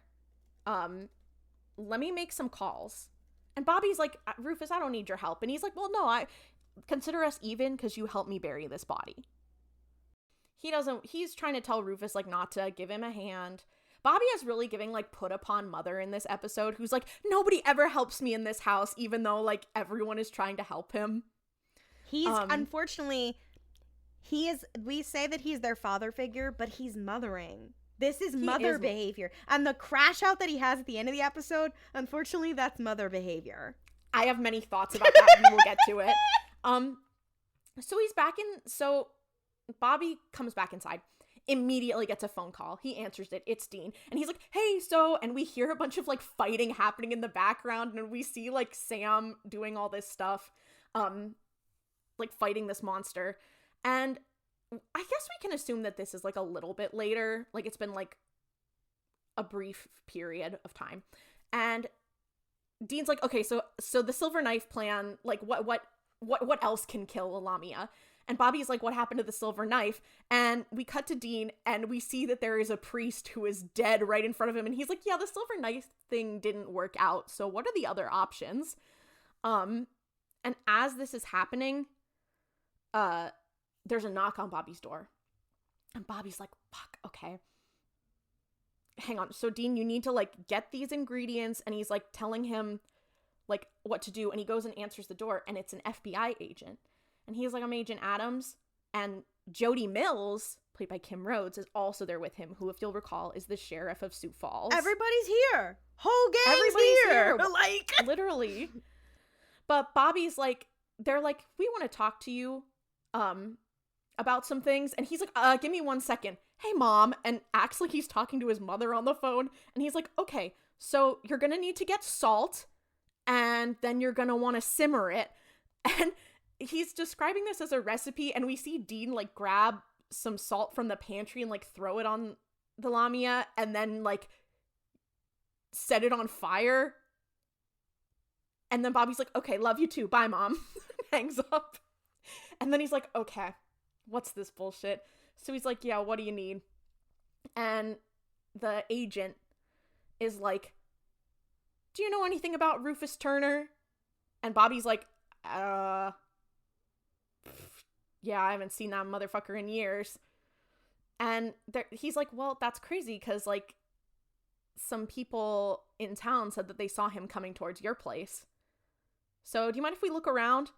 Let me make some calls. And Bobby's like, Rufus, I don't need your help. And he's like, well, no, I consider us even because you helped me bury this body. He's trying to tell Rufus, like, not to give him a hand. Bobby is really giving, like, put upon mother in this episode, who's like, nobody ever helps me in this house, even though, like, everyone is trying to help him. He's unfortunately... we say that he's their father figure, but he's mothering. This is mother behavior. And the crash out that he has at the end of the episode, unfortunately, that's mother behavior. I have many thoughts about that, and we'll get to it. So Bobby comes back inside, immediately gets a phone call. He answers it. It's Dean. And he's like, hey, and we hear a bunch of, like, fighting happening in the background, and we see, like, Sam doing all this stuff, like, fighting this monster. And I guess we can assume that this is, like, a little bit later. Like, it's been, like, a brief period of time. And Dean's like, okay, so the silver knife plan, like, what else can kill Lamia? And Bobby's like, what happened to the silver knife? And we cut to Dean, and we see that there is a priest who is dead right in front of him. And he's like, yeah, the silver knife thing didn't work out. So what are the other options? And as this is happening, there's a knock on Bobby's door. And Bobby's like, fuck, okay. Hang on. So, Dean, you need to, like, get these ingredients. And he's, like, telling him, like, what to do. And he goes and answers the door. And it's an FBI agent. And he's like, I'm Agent Adams. And Jody Mills, played by Kim Rhodes, is also there with him. Who, if you'll recall, is the sheriff of Sioux Falls. Everybody's here. Whole gang's here. Like, literally. But Bobby's like, they're like, we want to talk to you. About some things, and he's like, give me 1 second. Hey, Mom, and acts like he's talking to his mother on the phone, and he's like, okay, so you're gonna need to get salt, and then you're gonna want to simmer it, and he's describing this as a recipe, and we see Dean, like, grab some salt from the pantry and, like, throw it on the Lamia, and then, like, set it on fire, and then Bobby's like, okay, love you too, bye, Mom. Hangs up. And then he's like, okay, what's this bullshit? So he's like, yeah, what do you need? And the agent is like, do you know anything about Rufus Turner? And Bobby's like, yeah, I haven't seen that motherfucker in years. And he's like, well, that's crazy, because, like, some people in town said that they saw him coming towards your place. So do you mind if we look around?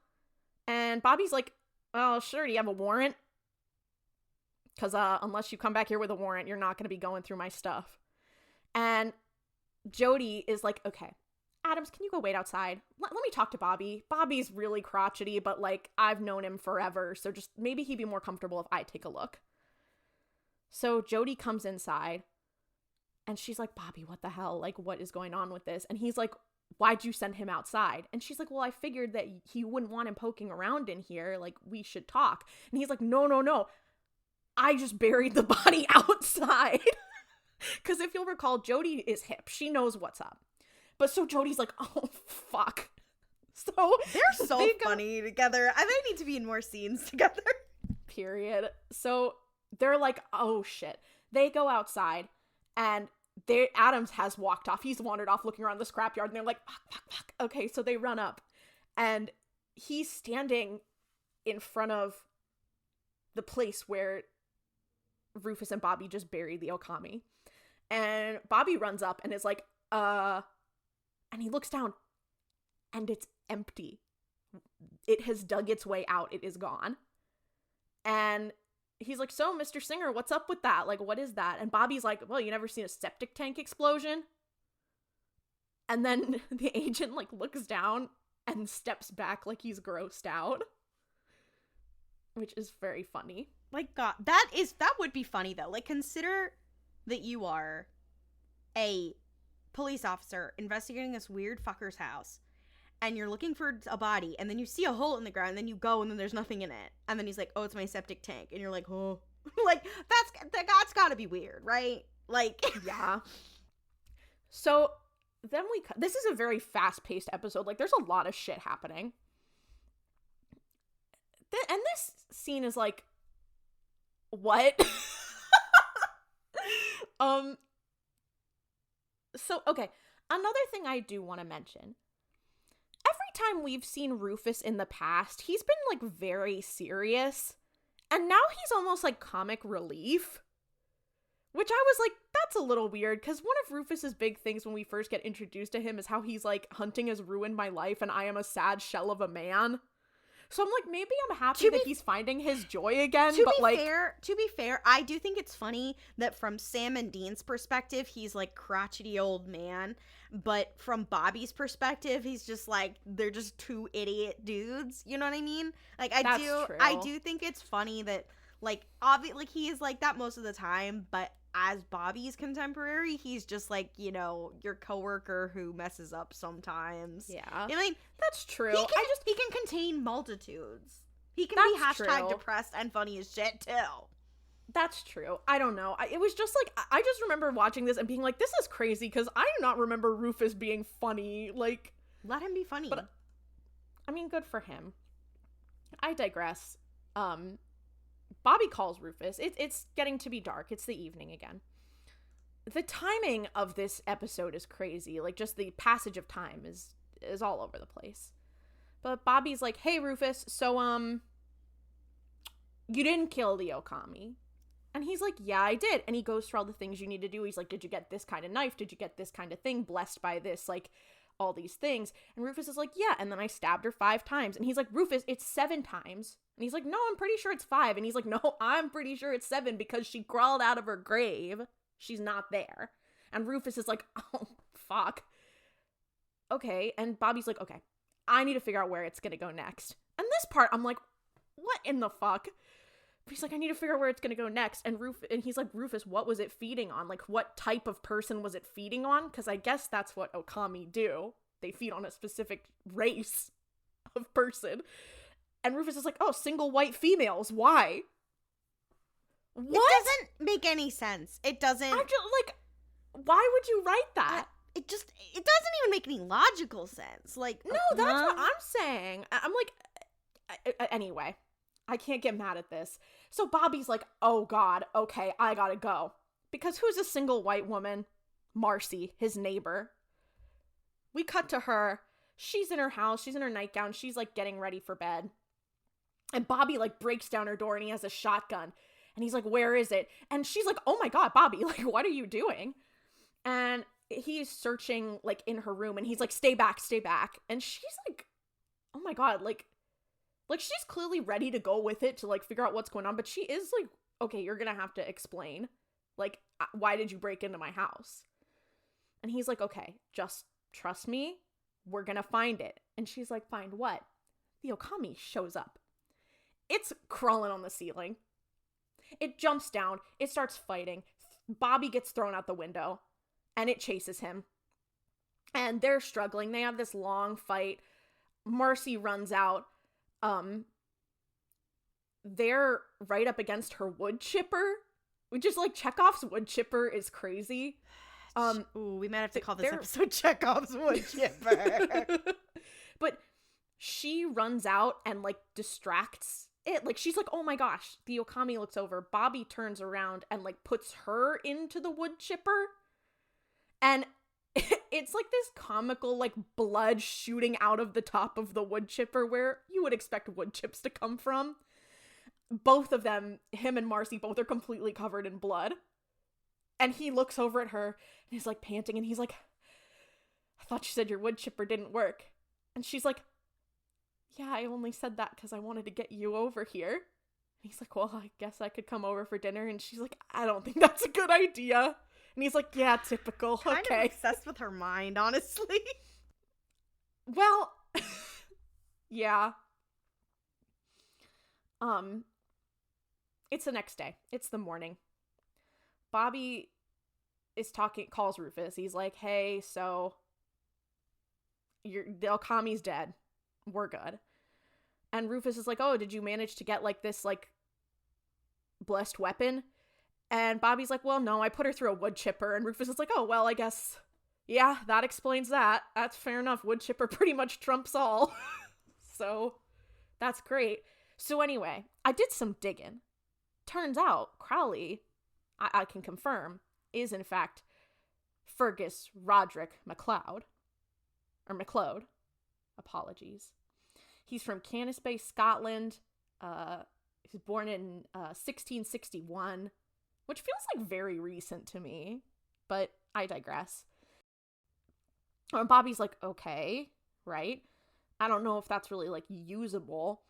And Bobby's like, oh, sure, do you have a warrant? Because unless you come back here with a warrant, you're not going to be going through my stuff. And Jody is like, okay, Adams, can you go wait outside? Let me talk to Bobby. Bobby's really crotchety, but, like, I've known him forever, so just maybe he'd be more comfortable if I take a look. So Jody comes inside, and she's like, Bobby, what the hell? Like, what is going on with this? And he's like, why'd you send him outside? And she's like, well, I figured that he wouldn't want him poking around in here. Like, we should talk. And he's like, no. I just buried the body outside. Because if you'll recall, Jody is hip. She knows what's up. But so Jody's like, oh, fuck. So they're so funny together. They need to be in more scenes together. Period. So they're like, oh, shit. They go outside, and Adams has walked off. He's wandered off looking around the scrapyard, and they're like, fuck. Okay, so they run up, and he's standing in front of the place where Rufus and Bobby just buried the Okami. And Bobby runs up and is like, and he looks down, and it's empty. It has dug its way out. It is gone. And he's like, so, Mr. Singer, what's up with that? Like, what is that? And Bobby's like, well, you never seen a septic tank explosion? And then the agent, like, looks down and steps back like he's grossed out. Which is very funny. Like, God, that would be funny, though. Like, consider that you are a police officer investigating this weird fucker's house, and you're looking for a body, and then you see a hole in the ground, and then you go, and then there's nothing in it. And then he's like, oh, it's my septic tank. And you're like, oh. Like, that's gotta be weird, right? Like, yeah. So, then this is a very fast-paced episode. Like, there's a lot of shit happening. And this scene is like, what? So, okay, another thing I do want to mention. Every time we've seen Rufus in the past, he's been, like, very serious. And now he's almost, like, comic relief. Which I was like, that's a little weird, because one of Rufus's big things when we first get introduced to him is how he's like, hunting has ruined my life and I am a sad shell of a man. So I'm like, maybe I'm happy that he's finding his joy again. To be fair, I do think it's funny that from Sam and Dean's perspective, he's like crotchety old man. But from Bobby's perspective, he's just like, they're just two idiot dudes. You know what I mean? Like, I do think it's funny that, like, obviously, like, he is like that most of the time, but as Bobby's contemporary, he's just like, you know, your coworker who messes up sometimes. Yeah. I mean, that's true. He can contain multitudes. He can be hashtag depressed and funny as shit too. That's true. I don't know. It was just like, I just remember watching this and being like, this is crazy, because I do not remember Rufus being funny. Like, let him be funny. But, I mean, good for him. I digress. Bobby calls Rufus. It's getting to be dark. It's the evening again. The timing of this episode is crazy. Like, just the passage of time is all over the place. But Bobby's like, hey, Rufus, so, you didn't kill the Okami. And he's like, yeah, I did. And he goes through all the things you need to do. He's like, did you get this kind of knife? Did you get this kind of thing? Blessed by this, like, all these things. And Rufus is like, yeah. And then I stabbed her 5 times. And he's like, Rufus, it's 7 times. And he's like, no, I'm pretty sure it's 5. And he's like, no, I'm pretty sure it's 7 because she crawled out of her grave. She's not there. And Rufus is like, oh, fuck. Okay. And Bobby's like, okay, I need to figure out where it's going to go next. And this part, I'm like, what in the fuck? But he's like, I need to figure out where it's going to go next. And he's like, Rufus, what was it feeding on? Like, what type of person was it feeding on? Because I guess that's what Okami do. They feed on a specific race of person. And Rufus is like, oh, single white females. Why? What? It doesn't make any sense. It doesn't. I'm just like, why would you write that? It doesn't even make any logical sense. Like, no, that's what I'm saying. I'm like, anyway, I can't get mad at this. So Bobby's like, oh God, okay, I gotta go. Because who's a single white woman? Marcy, his neighbor. We cut to her. She's in her house. She's in her nightgown. She's like getting ready for bed. And Bobby like breaks down her door and he has a shotgun. And he's like, where is it? And she's like, oh my God, Bobby, like, what are you doing? And he's searching like in her room and he's like, stay back. And she's like, oh my God, like she's clearly ready to go with it to like figure out what's going on. But she is like, okay, you're going to have to explain. Like, why did you break into my house? And he's like, okay, just trust me. we're gonna find it. And she's like, find what? The Okami shows up. It's crawling on the ceiling. It jumps down. It starts fighting. Bobby gets thrown out the window and it chases him. And they're struggling. They have this long fight. Marcy runs out. They're right up against her wood chipper, which is like Chekhov's wood chipper is crazy. Ooh, we might have to call this episode Chekhov's wood chipper. But she runs out and like distracts it. Like she's like, oh my gosh. The Okami looks over. Bobby turns around and like puts her into the wood chipper. And it's like this comical like blood shooting out of the top of the wood chipper where you would expect wood chips to come from. Both of them, him and Marcy, both are completely covered in blood. And he looks over at her and he's like panting and he's like, I thought you said your wood chipper didn't work. And she's like, yeah, I only said that because I wanted to get you over here. And he's like, well, I guess I could come over for dinner. And she's like, I don't think that's a good idea. And he's like, yeah, typical. Kind okay. of obsessed with her mind, honestly. Well, yeah. It's the next day. It's the morning. Bobby calls Rufus. He's like, hey, so the Okami's dead. We're good. And Rufus is like, oh, did you manage to get like this like blessed weapon? And Bobby's like, well, no, I put her through a wood chipper. And Rufus is like, oh, well, I guess, yeah, that explains that. That's fair enough. Wood chipper pretty much trumps all. So that's great. So anyway, I did some digging. Turns out Crowley, I can confirm, is in fact Fergus Roderick MacLeod. Or MacLeod. Apologies. He's from Canis Bay, Scotland. He was born in 1661. Which feels like very recent to me, but I digress. Bobby's like, okay, right? I don't know if that's really like usable.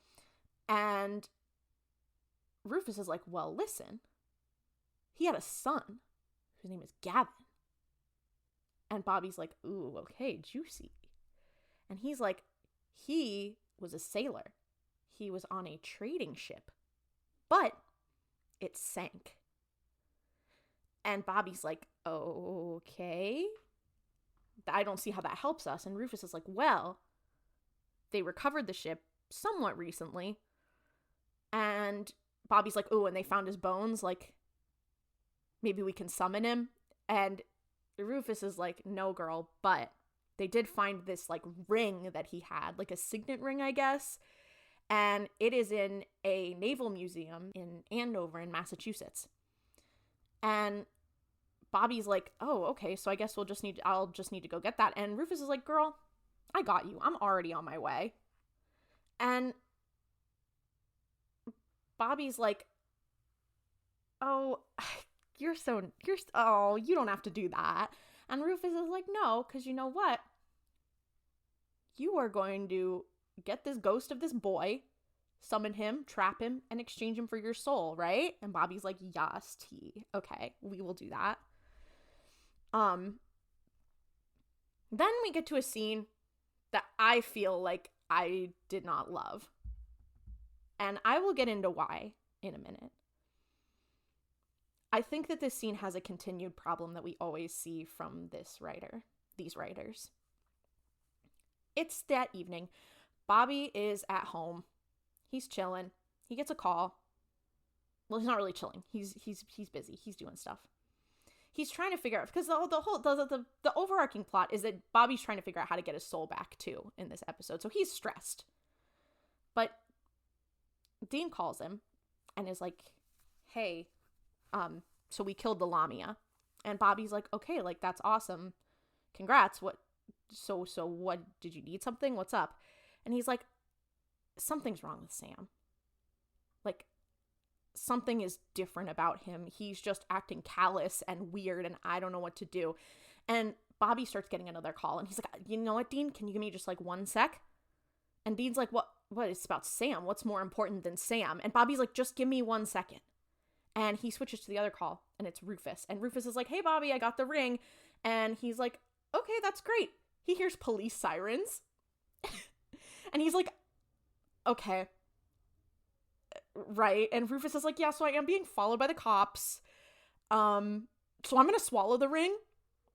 And Rufus is like, well, listen. He had a son whose name is Gavin. And Bobby's like, ooh, okay, juicy. And he's like, he was a sailor. He was on a trading ship, but it sank. And Bobby's like, okay, I don't see how that helps us. And Rufus is like, well, they recovered the ship somewhat recently. And Bobby's like, oh, and they found his bones. Like, maybe we can summon him. And Rufus is like, no, girl, but they did find this like ring that he had, like a signet ring, I guess. And it is in a naval museum in Andover in Massachusetts. And Bobby's like, oh, okay, so I guess I'll just need to go get that. And Rufus is like, girl, I got you. I'm already on my way. And Bobby's like, oh, you don't have to do that. And Rufus is like, no, because you know what? You are going to get this ghost of this boy, summon him, trap him, and exchange him for your soul, right? And Bobby's like, yes, T. Okay, we will do that. Then we get to a scene that I feel like I did not love. And I will get into why in a minute. I think that this scene has a continued problem that we always see from these writers. It's that evening. Bobby is at home. He's chilling. He gets a call. Well, he's not really chilling. He's busy. He's doing stuff. He's trying to figure out, because the overarching plot is that Bobby's trying to figure out how to get his soul back too in this episode. So he's stressed. But Dean calls him and is like, hey, so we killed the Lamia. And Bobby's like, okay, like that's awesome. Congrats. So what, did you need something? What's up? And he's like, something's wrong with Sam. Like, something is different about him. He's just acting callous and weird, and I don't know what to do. And Bobby starts getting another call, and he's like, you know what, Dean? Can you give me just like 1 sec? And Dean's like, what? It's about Sam. What's more important than Sam? And Bobby's like, just give me 1 second. And he switches to the other call, and it's Rufus. And Rufus is like, hey, Bobby, I got the ring. And he's like, okay, that's great. he hears police sirens. And he's like, okay. Right. And Rufus is like, yeah, so I am being followed by the cops. So I'm going to swallow the ring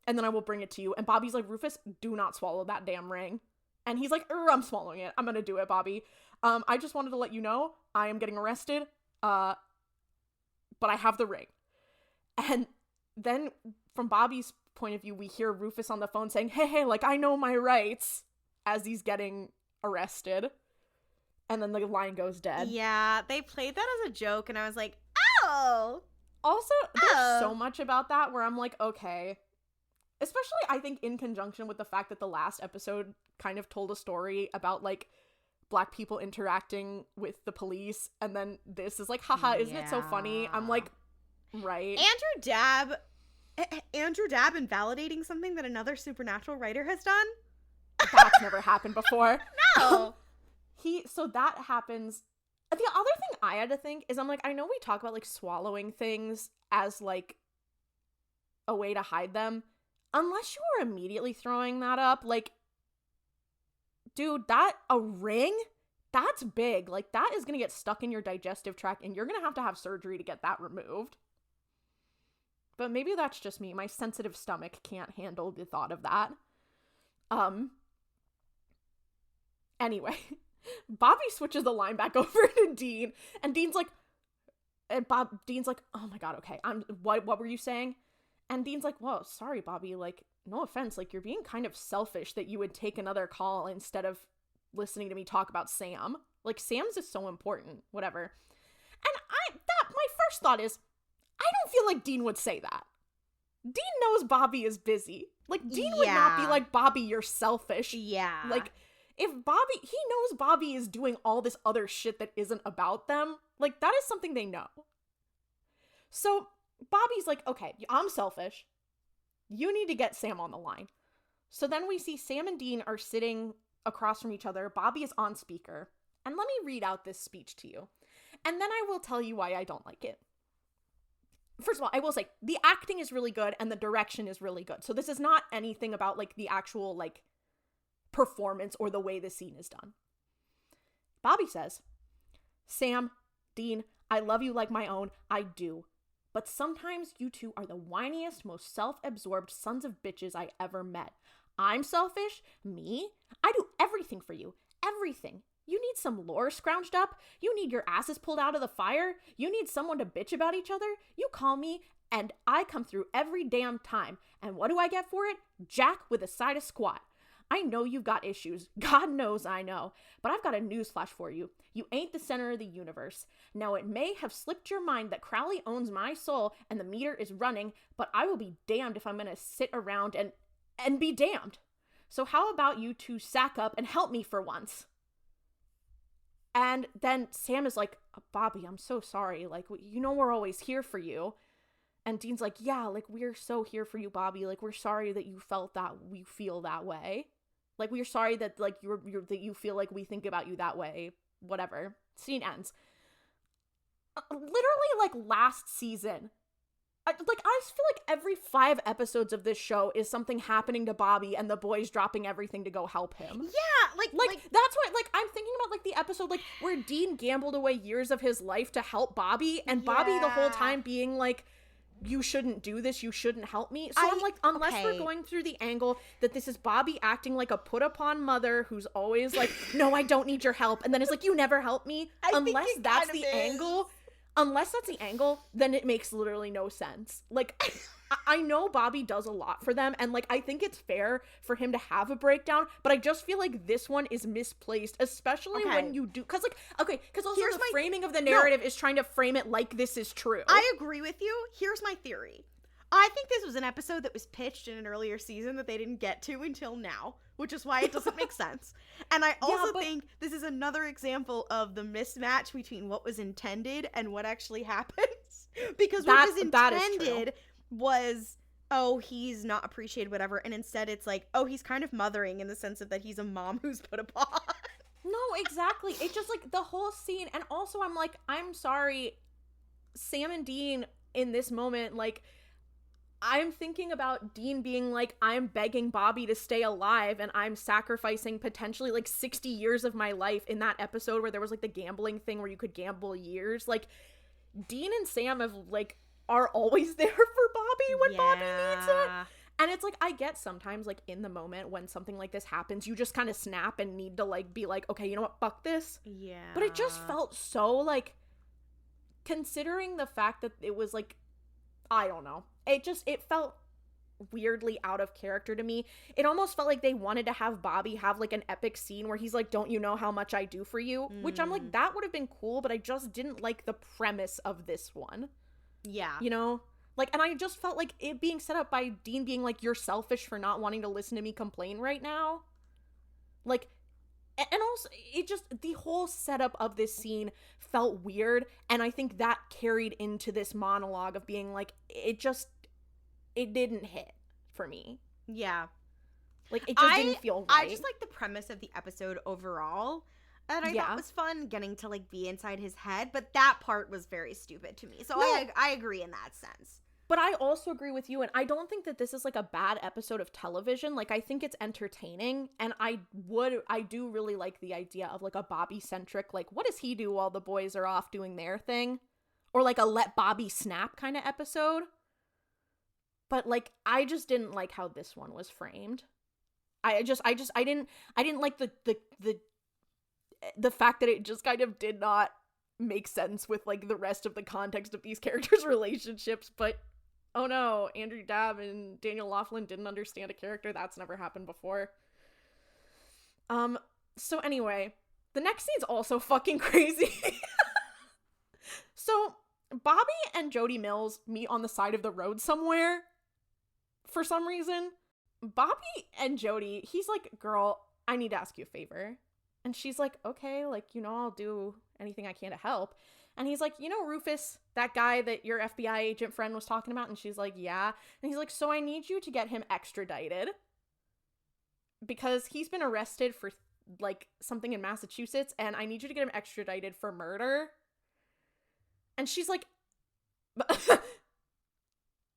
and then I will bring it to you. And Bobby's like, Rufus, do not swallow that damn ring. And he's like, I'm swallowing it. I'm going to do it, Bobby. I just wanted to let you know I am getting arrested. But I have the ring. And then from Bobby's point of view, we hear Rufus on the phone saying, hey, like, I know my rights, as he's getting arrested. And then the line goes dead. Yeah, they played that as a joke, and I was like, oh! Also, there's so much about that where I'm like, okay. Especially, I think, in conjunction with the fact that the last episode kind of told a story about, like, Black people interacting with the police, and then this is like, haha, isn't it so funny? I'm like, right. Andrew Dabb invalidating something that another Supernatural writer has done? That's never happened before. No! So that happens. The other thing I had to think is, I'm like, I know we talk about, like, swallowing things as, like, a way to hide them. Unless you were immediately throwing that up, like, dude, a ring? That's big. Like, that is gonna get stuck in your digestive tract, and you're gonna have surgery to get that removed. But maybe that's just me. My sensitive stomach can't handle the thought of that. Anyway, Bobby switches the line back over to Dean, and Dean's like, oh my god, okay, what were you saying? And Dean's like, whoa, sorry, Bobby, like, no offense, like, you're being kind of selfish that you would take another call instead of listening to me talk about Sam. Like, Sam's is so important, whatever. And my first thought is, I don't feel like Dean would say that. Dean knows Bobby is busy. Like, Dean would not be like, Bobby, you're selfish. Yeah. Like, if Bobby, he knows Bobby is doing all this other shit that isn't about them. Like, that is something they know. So Bobby's like, okay, I'm selfish. You need to get Sam on the line. So then we see Sam and Dean are sitting across from each other. Bobby is on speaker. And let me read out this speech to you. And then I will tell you why I don't like it. First of all, I will say, the acting is really good and the direction is really good. So this is not anything about, like, the actual, like, performance or the way the scene is done. Bobby says, Sam, Dean, I love you like my own. I do. But sometimes you two are the whiniest, most self-absorbed sons of bitches I ever met. I'm selfish? Me? I do everything for you. Everything. You need some lore scrounged up? You need your asses pulled out of the fire? You need someone to bitch about each other? You call me, and I come through every damn time. And what do I get for it? Jack with a side of squat. I know you've got issues. God knows I know. But I've got a newsflash for you. You ain't the center of the universe. Now, it may have slipped your mind that Crowley owns my soul and the meter is running, but I will be damned if I'm going to sit around and be damned. So how about you two sack up and help me for once? And then Sam is like, Bobby, I'm so sorry. Like, you know we're always here for you. And Dean's like, yeah, like, we're so here for you, Bobby. Like, we're sorry that you felt that we feel that way. Like, we're sorry that, like, that you feel like we think about you that way. Whatever. Scene ends. Literally, like, last season. I feel like every 5 episodes of this show is something happening to Bobby and the boys dropping everything to go help him. Yeah, like that's what, like, I'm thinking about, like, the episode, like, where Dean gambled away years of his life to help Bobby, and Bobby the whole time being like, you shouldn't do this, you shouldn't help me. So I'm like, unless we're going through the angle that this is Bobby acting like a put-upon mother who's always like, no, I don't need your help, and then it's like, you never help me. Unless that's the angle, then it makes literally no sense. Like, I know Bobby does a lot for them, and, like, I think it's fair for him to have a breakdown, but I just feel like this one is misplaced, especially when you do, because also the framing of the narrative is trying to frame it like this is true. I agree with you. Here's my theory. I think this was an episode that was pitched in an earlier season that they didn't get to until now, which is why it doesn't make sense. And I also think this is another example of the mismatch between what was intended and what actually happens. Because what was intended was, oh, he's not appreciated, whatever. And instead it's like, oh, he's kind of mothering in the sense of that he's a mom who's put upon. No, exactly. It's just like the whole scene. And also I'm like, I'm sorry, Sam and Dean in this moment, like, I'm thinking about Dean being like, I'm begging Bobby to stay alive and I'm sacrificing potentially like 60 years of my life in that episode where there was like the gambling thing where you could gamble years. Like, Dean and Sam are always there for Bobby when Bobby needs it. And it's like, I get sometimes like in the moment when something like this happens, you just kind of snap and need to like be like, okay, you know what, fuck this. Yeah. But it just felt so like, considering the fact that it was like, I don't know. It felt weirdly out of character to me. It almost felt like they wanted to have Bobby have like an epic scene where he's like, don't you know how much I do for you? Which I'm like, that would have been cool, but I just didn't like the premise of this one. Yeah. You know? Like, and I just felt like it being set up by Dean being like, you're selfish for not wanting to listen to me complain right now. Like, and also, the whole setup of this scene felt weird, and I think that carried into this monologue of being like, it didn't hit for me. Yeah. Like, it just didn't feel right. I just like the premise of the episode overall, and I thought it was fun getting to, like, be inside his head, but that part was very stupid to me. So I agree in that sense. But I also agree with you, and I don't think that this is, like, a bad episode of television. Like, I think it's entertaining, and I do really like the idea of, like, a Bobby-centric, like, what does he do while the boys are off doing their thing? Or, like, a let Bobby snap kind of episode. But, like, I just didn't like how this one was framed. I didn't like the fact that it just kind of did not make sense with, like, the rest of the context of these characters' relationships, but oh no, Andrew Dabb and Daniel Laughlin didn't understand a character. That's never happened before. So anyway, the next scene's also fucking crazy. So, Bobby and Jody Mills meet on the side of the road somewhere. For some reason. Bobby and Jody, he's like, girl, I need to ask you a favor. And she's like, okay, like, you know, I'll do anything I can to help. And he's like, you know, Rufus, that guy that your FBI agent friend was talking about? And she's like, yeah. And he's like, so I need you to get him extradited. Because he's been arrested for, like, something in Massachusetts. And I need you to get him extradited for murder. And she's like,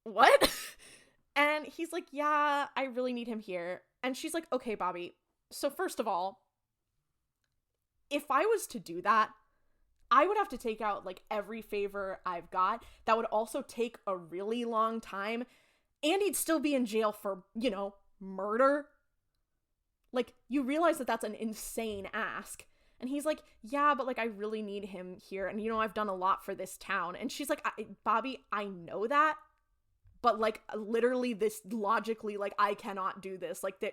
what? And he's like, yeah, I really need him here. And she's like, okay, Bobby. So first of all, if I was to do that, I would have to take out, like, every favor I've got. That would also take a really long time. And he'd still be in jail for, you know, murder. Like, you realize that that's an insane ask. And he's like, yeah, but, like, I really need him here. And, you know, I've done a lot for this town. And she's like, Bobby, I know that. But, like, literally this logically, like, I cannot do this. Like, that.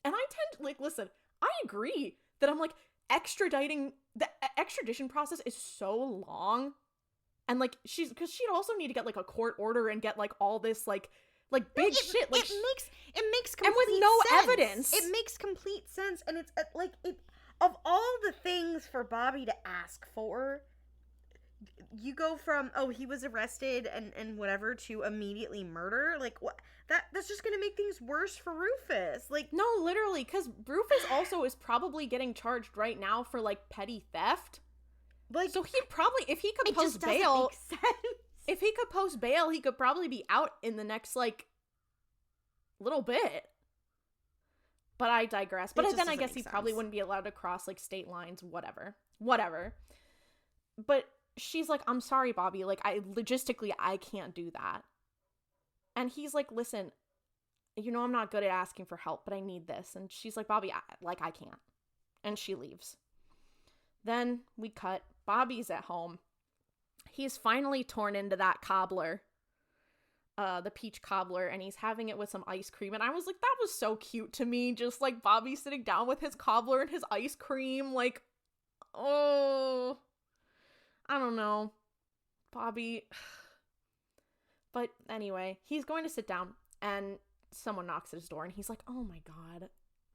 And I tend to, like, listen, I agree that I'm like, the extradition process is so long. And, like, because she'd also need to get, like, a court order and get, like, all this, like big shit. Like, it makes complete and with no sense. evidence. It makes complete sense. And it's, like, of all the things for Bobby to ask for, you go from, oh, he was arrested and whatever, to immediately murder. Like, what? That's just gonna make things worse for Rufus. Like, no, literally, because Rufus also is probably getting charged right now for, like, petty theft. Like, so he'd probably, if he could post bail, if he could post bail, he could probably be out in the next, like, little bit. But I digress. But then I guess he probably wouldn't be allowed to cross, like, state lines, whatever. But she's like, I'm sorry, Bobby. Like, logistically, I can't do that. And he's like, listen, you know, I'm not good at asking for help, but I need this. And she's like, Bobby, I can't. And she leaves. Then we cut. Bobby's at home. He's finally torn into that cobbler, the peach cobbler, and he's having it with some ice cream. And I was like, that was so cute to me. Just, like, Bobby sitting down with his cobbler and his ice cream. Like, oh, I don't know. Bobby. But anyway, he's going to sit down and someone knocks at his door and he's like, oh my God,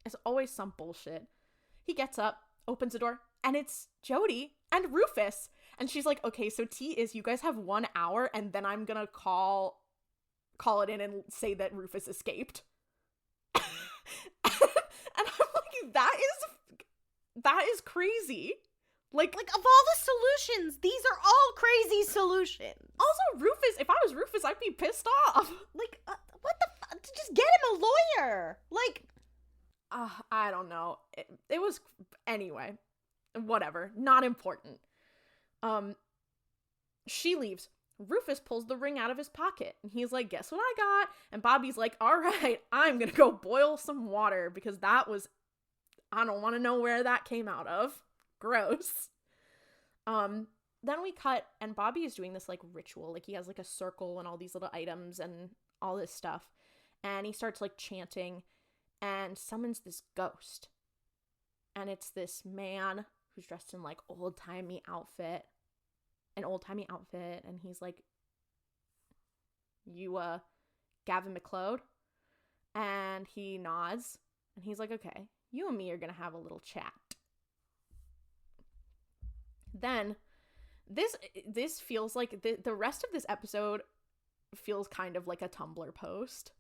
it's always some bullshit. He gets up, opens the door, and it's Jody and Rufus. And she's like, okay, so tea is you guys have 1 hour and then I'm gonna call it in and say that Rufus escaped. And I'm like, that is crazy. Like of all the solutions, these are all crazy solutions. Also, Rufus, if I was Rufus, I'd be pissed off. Like, what the fuck? Just get him a lawyer. Like, I don't know. It was, anyway, whatever. Not important. She leaves. Rufus pulls the ring out of his pocket, and he's like, guess what I got? And Bobby's like, all right, I'm gonna go boil some water, because that was, I don't want to know where that came out of. Gross. Then we cut, and Bobby is doing this, like, ritual. Like, he has, like, a circle and all these little items and all this stuff. And he starts, like, chanting and summons this ghost. And it's this man who's dressed in, like, an old-timey outfit. And he's like, you, Gavin McLeod? And he nods. And he's like, okay, you and me are gonna have a little chat. Then this feels like the rest of this episode feels kind of like a Tumblr post,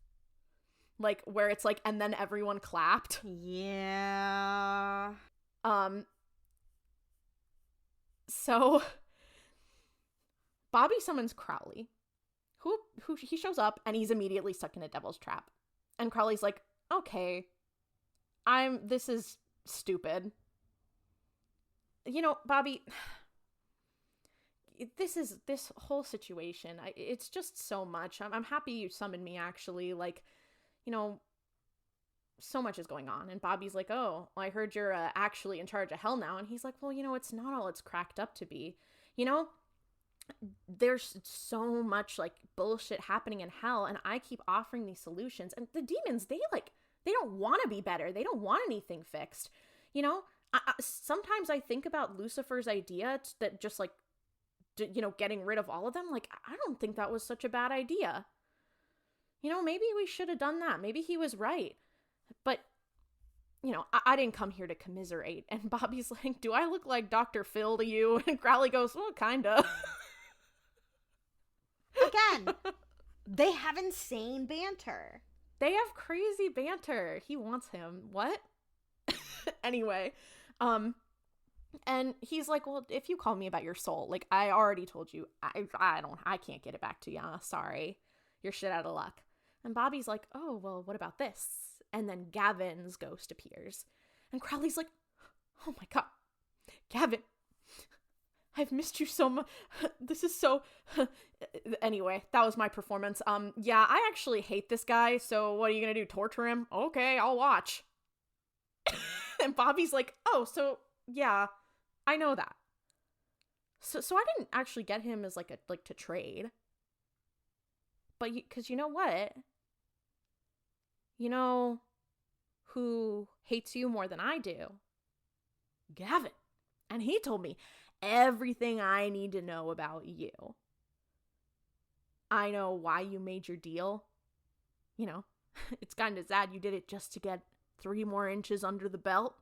like where it's like, and then everyone clapped. Yeah. So Bobby summons Crowley, who he shows up, and he's immediately stuck in a devil's trap. And Crowley's like, okay, this is stupid. You know, Bobby, this whole situation, it's just so much. I'm happy you summoned me, actually. Like, you know, so much is going on. And Bobby's like, oh, I heard you're actually in charge of hell now. And he's like, well, you know, it's not all it's cracked up to be. You know, there's so much, like, bullshit happening in hell, and I keep offering these solutions. And the demons, they don't want to be better. They don't want anything fixed. You know, sometimes I think about Lucifer's idea that just, like, you know, getting rid of all of them. Like, I don't think that was such a bad idea. You know, maybe we should have done that. Maybe he was right. But, you know, I didn't come here to commiserate. And Bobby's like, do I look like Dr. Phil to you? And Crowley goes, well, kinda. Again, they have insane banter. They have crazy banter. He wants him. What? Anyway, and he's like, well, if you call me about your soul, like, I already told you, I can't get it back to you. Sorry. You're shit out of luck. And Bobby's like, oh, well, what about this? And then Gavin's ghost appears. And Crowley's like, oh my God, Gavin, I've missed you so much. This is so, anyway, that was my performance. Yeah, I actually hate this guy. So what are you going to do? Torture him? Okay, I'll watch. And Bobby's like, oh, so yeah, I know that. So I didn't actually get him as like to trade. But because you know what? You know who hates you more than I do? Gavin. And he told me everything I need to know about you. I know why you made your deal. You know, it's kind of sad you did it just to get 3 more inches under the belt.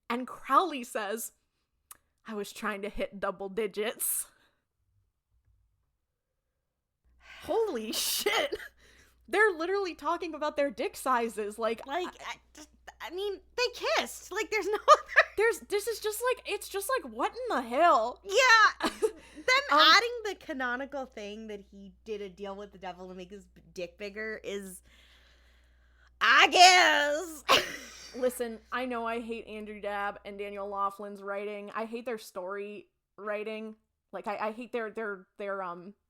And Crowley says, I was trying to hit double digits. Holy shit. They're literally talking about their dick sizes. Like I mean, they kissed. Like, there's no other. This is just like, it's just like, what in the hell? Yeah. Them adding the canonical thing that he did a deal with the devil to make his dick bigger is, I guess. Listen, I know I hate Andrew Dabb and Daniel Laughlin's writing. I hate their story writing. Like, I hate their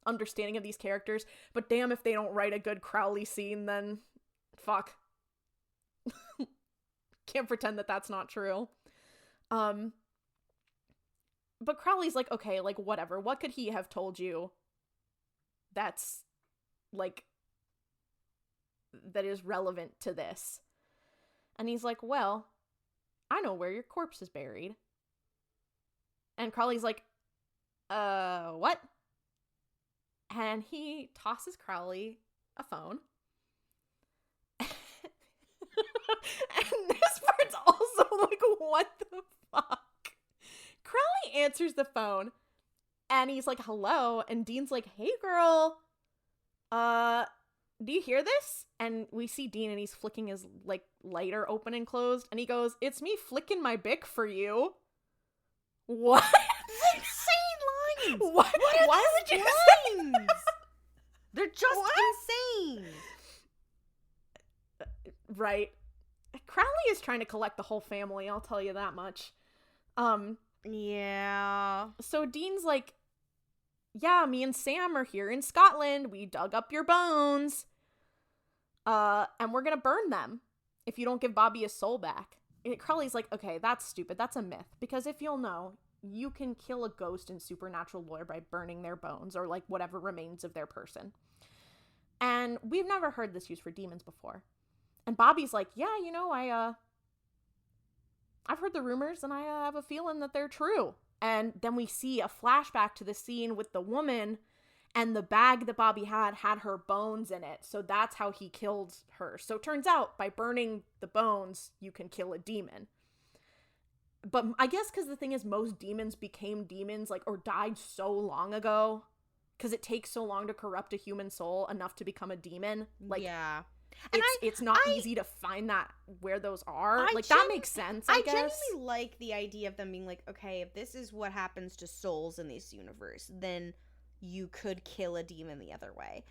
understanding of these characters. But damn if they don't write a good Crowley scene, then fuck. Can't pretend that that's not true. But Crowley's like, okay, like, whatever. What could he have told you that's, like, that is relevant to this? And he's like, well, I know where your corpse is buried. And Crowley's like, what? And he tosses Crowley a phone. And this part's also like, what the fuck? Crowley answers the phone, and he's like, hello, and Dean's like, hey girl, do you hear this? And we see Dean, and he's flicking his, like, lighter open and closed, and he goes, it's me flicking my bick for you. What? Insane lines. What? Why would you lines? say that? They're just insane. Right. Crowley is trying to collect the whole family, I'll tell you that much. Yeah. So Dean's like, yeah, me and Sam are here in Scotland. We dug up your bones. And we're gonna burn them if you don't give Bobby his soul back. And Crowley's like, okay, that's stupid. That's a myth. Because if you'll know, you can kill a ghost in supernatural lore by burning their bones or like whatever remains of their person. And we've never heard this used for demons before. And Bobby's like, yeah, you know, I've heard the rumors and I have a feeling that they're true. And then we see a flashback to the scene with the woman, and the bag that Bobby had her bones in it. So that's how he killed her. So it turns out by burning the bones, you can kill a demon. But I guess because the thing is, most demons became demons, like, or died so long ago, because it takes so long to corrupt a human soul enough to become a demon. Like, yeah. It's not easy to find that where those are. That makes sense, I guess. genuinely like the idea of them being like, okay, if this is what happens to souls in this universe, then you could kill a demon the other way.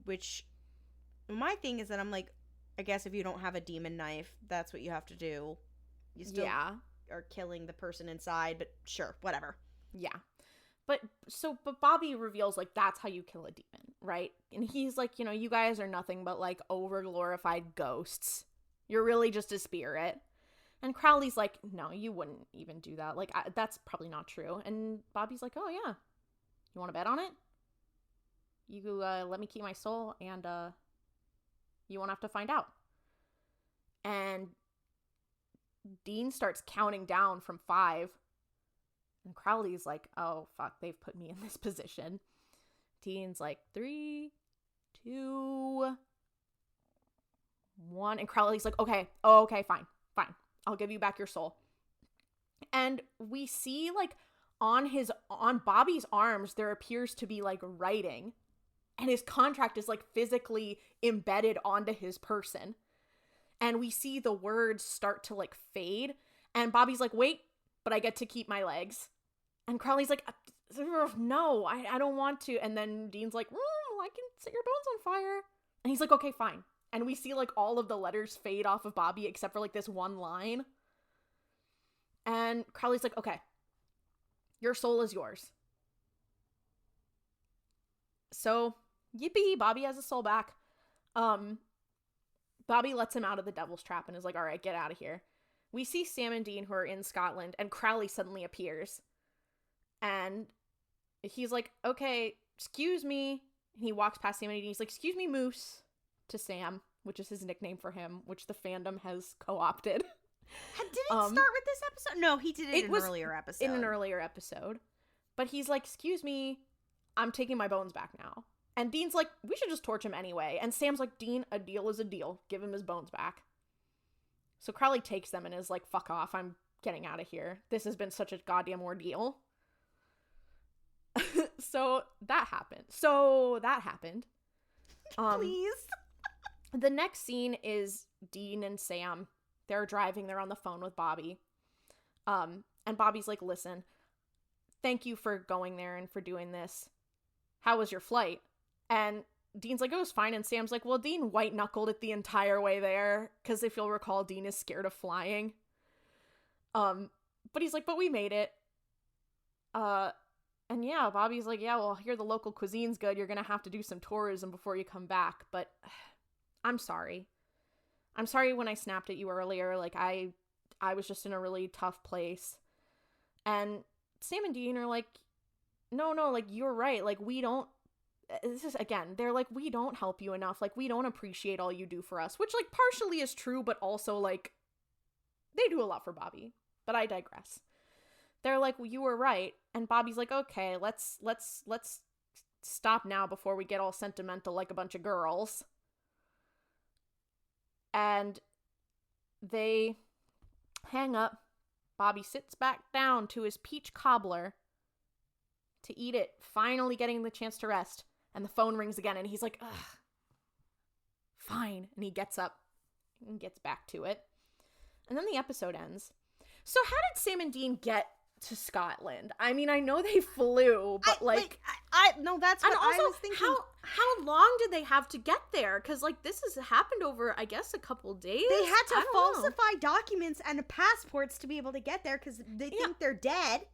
Which, my thing is that I'm like, I guess if you don't have a demon knife, that's what you have to do. You still are killing the person inside, but sure, whatever. Yeah. But Bobby reveals, like, that's how you kill a demon, right? And he's like, you know, you guys are nothing but, like, over-glorified ghosts. You're really just a spirit. And Crowley's like, no, you wouldn't even do that. Like, that's probably not true. And Bobby's like, oh, yeah. You want to bet on it? You let me keep my soul, and you won't have to find out. And Dean starts counting down from 5. And Crowley's like, oh, fuck, they've put me in this position. Dean's like, 3, 2, 1. And Crowley's like, okay, fine. I'll give you back your soul. And we see, like, on Bobby's arms, there appears to be, like, writing. And his contract is, like, physically embedded onto his person. And we see the words start to, like, fade. And Bobby's like, wait, but I get to keep my legs. And Crowley's like, no, I don't want to. And then Dean's like, I can set your bones on fire. And he's like, okay, fine. And we see, like, all of the letters fade off of Bobby except for, like, this one line. And Crowley's like, okay, your soul is yours. So, yippee, Bobby has his soul back. Bobby lets him out of the devil's trap and is like, all right, get out of here. We see Sam and Dean, who are in Scotland, and Crowley suddenly appears. And he's like, okay, excuse me. And he walks past Sam and Dean. He's like, excuse me, Moose, to Sam, which is his nickname for him, which the fandom has co-opted. Did it start with this episode? No, he did it in an earlier episode. In an earlier episode. But he's like, excuse me, I'm taking my bones back now. And Dean's like, we should just torch him anyway. And Sam's like, Dean, a deal is a deal. Give him his bones back. So Crowley takes them and is like, fuck off, I'm getting out of here. This has been such a goddamn ordeal. So that happened. Please. The next scene is Dean and Sam. They're driving. They're on the phone with Bobby. And Bobby's like, listen, thank you for going there and for doing this. How was your flight? And Dean's like, it was fine. And Sam's like, well, Dean white-knuckled it the entire way there. Because if you'll recall, Dean is scared of flying. But he's like, but we made it. And yeah, Bobby's like, yeah, well, here the local cuisine's good. You're going to have to do some tourism before you come back. But I'm sorry. I'm sorry when I snapped at you earlier. Like, I was just in a really tough place. And Sam and Dean are like, no, like, you're right. Like, we don't, this is, again, they're like, we don't help you enough. Like, we don't appreciate all you do for us. Which, like, partially is true, but also, like, they do a lot for Bobby. But I digress. They're like, well, you were right. And Bobby's like, okay, let's stop now before we get all sentimental like a bunch of girls. And they hang up. Bobby sits back down to his peach cobbler to eat it, finally getting the chance to rest. And the phone rings again, and he's like, ugh, fine. And he gets up and gets back to it. And then the episode ends. So how did Sam and Dean get to Scotland? I mean, I know they flew, but no, that's what I was thinking. How long did they have to get there? Because like this has happened over, I guess, a couple days. They had to falsify documents and passports to be able to get there because they think they're dead.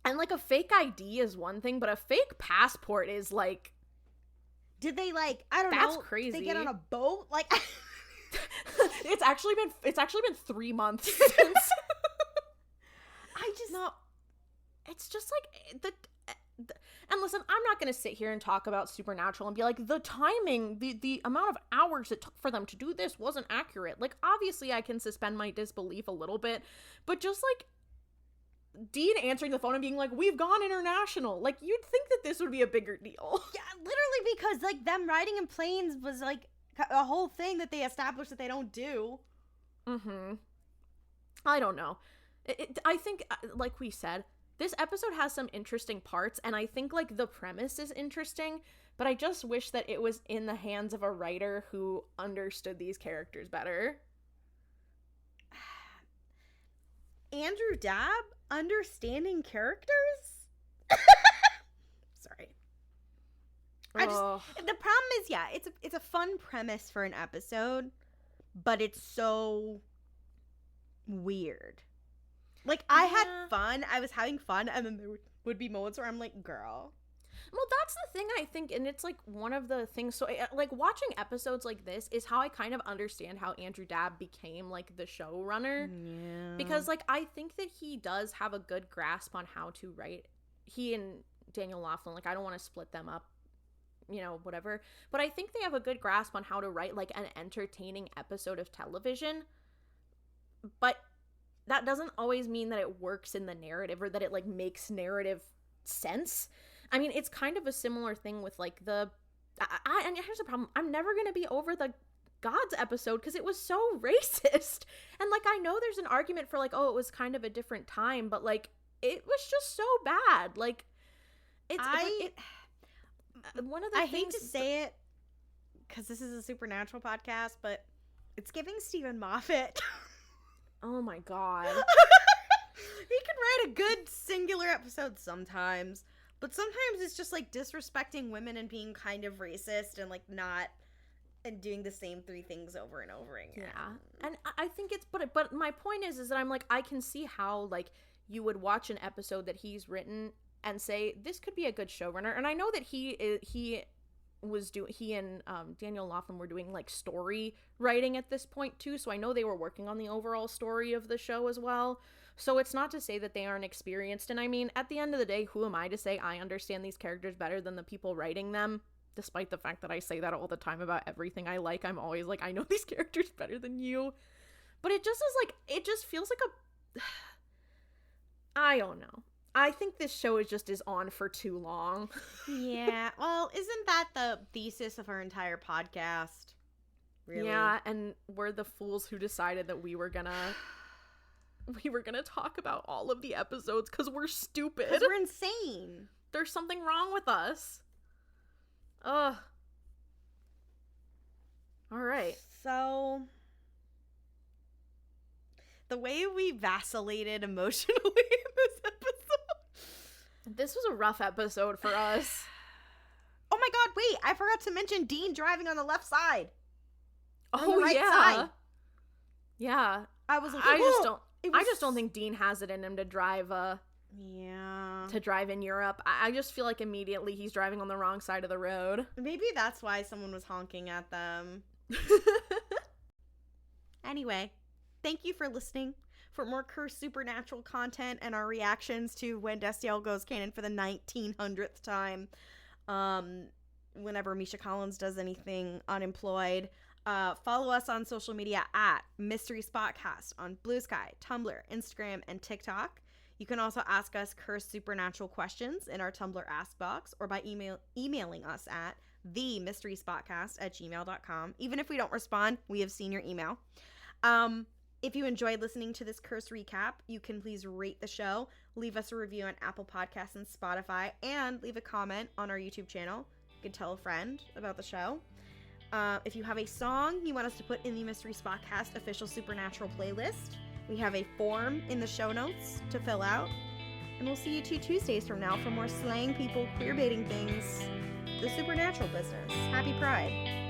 And like a fake ID is one thing, but a fake passport is like. Did they like? I don't know. That's crazy. Did they get on a boat? Like. It's actually been 3 months since. It's just like and listen, I'm not going to sit here and talk about Supernatural and be like, the timing, the amount of hours it took for them to do this wasn't accurate. Like, obviously I can suspend my disbelief a little bit, but just like Dean answering the phone and being like, we've gone international. Like, you'd think that this would be a bigger deal. Yeah, literally, because like them riding in planes was like a whole thing that they established that they don't do. I don't know. I think, like we said, this episode has some interesting parts, and I think, like, the premise is interesting, but I just wish that it was in the hands of a writer who understood these characters better. Andrew Dabb understanding characters? Sorry. The problem is, yeah, it's a fun premise for an episode, but it's so weird. Like, I had fun, I was having fun, and then there would be moments where I'm like, girl. Well, that's the thing, I think, and it's, like, one of the things, so, like, watching episodes like this is how I kind of understand how Andrew Dabb became, like, the showrunner. Yeah. Because, like, I think that he does have a good grasp on how to write. He and Daniel Laughlin, like, I don't want to split them up, you know, whatever, but I think they have a good grasp on how to write, like, an entertaining episode of television, but that doesn't always mean that it works in the narrative or that it, like, makes narrative sense. I mean, it's kind of a similar thing with, like, and here's the problem. I'm never going to be over the Gods episode because it was so racist. And, like, I know there's an argument for, like, oh, it was kind of a different time, but, like, it was just so bad. Like, one of the things... I hate to say it because this is a Supernatural podcast, but it's giving Stephen Moffat... Oh my god. He can write a good singular episode sometimes, but sometimes it's just like disrespecting women and being kind of racist and like not and doing the same three things over and over again. Yeah. And I think it's but my point is that I'm like, I can see how like you would watch an episode that he's written and say this could be a good showrunner. And I know that he and Daniel Laughlin were doing like story writing at this point too, so I know they were working on the overall story of the show as well. So it's not to say that they aren't experienced, and I mean, at the end of the day, who am I to say I understand these characters better than the people writing them? Despite the fact that I say that all the time about everything I like, I'm always like, I know these characters better than you. But it just is like, it just feels like I don't know. I think this show is on for too long. Yeah. Well, isn't that the thesis of our entire podcast? Really? Yeah, and we're the fools who decided that we were gonna talk about all of the episodes because we're stupid. Because we're insane. There's something wrong with us. Ugh. All right. So, the way we vacillated emotionally in this episode. This was a rough episode for us. Oh my god, wait, I forgot to mention Dean driving on the left side. Oh, the right side. Yeah. I was like, I just don't think Dean has it in him to drive to drive in Europe. I just feel like immediately he's driving on the wrong side of the road. Maybe that's why someone was honking at them. Anyway, thank you for listening. For more Cursed Supernatural content and our reactions to when Destiel goes canon for the 1900th time, whenever Misha Collins does anything unemployed, follow us on social media at Mystery Spotcast on Blue Sky, Tumblr, Instagram, and TikTok. You can also ask us Cursed Supernatural questions in our Tumblr Ask Box or by emailing us at themysteryspotcast@gmail.com. Even if we don't respond, we have seen your email. If you enjoyed listening to this Curse recap, you can please rate the show, leave us a review on Apple Podcasts and Spotify, and leave a comment on our YouTube channel. You can tell a friend about the show. If you have a song you want us to put in the Mystery Spotcast official Supernatural playlist, We have a form in the show notes to fill out. And we'll see you 2 Tuesdays from now for more slaying people, queerbaiting things, the supernatural business. Happy Pride.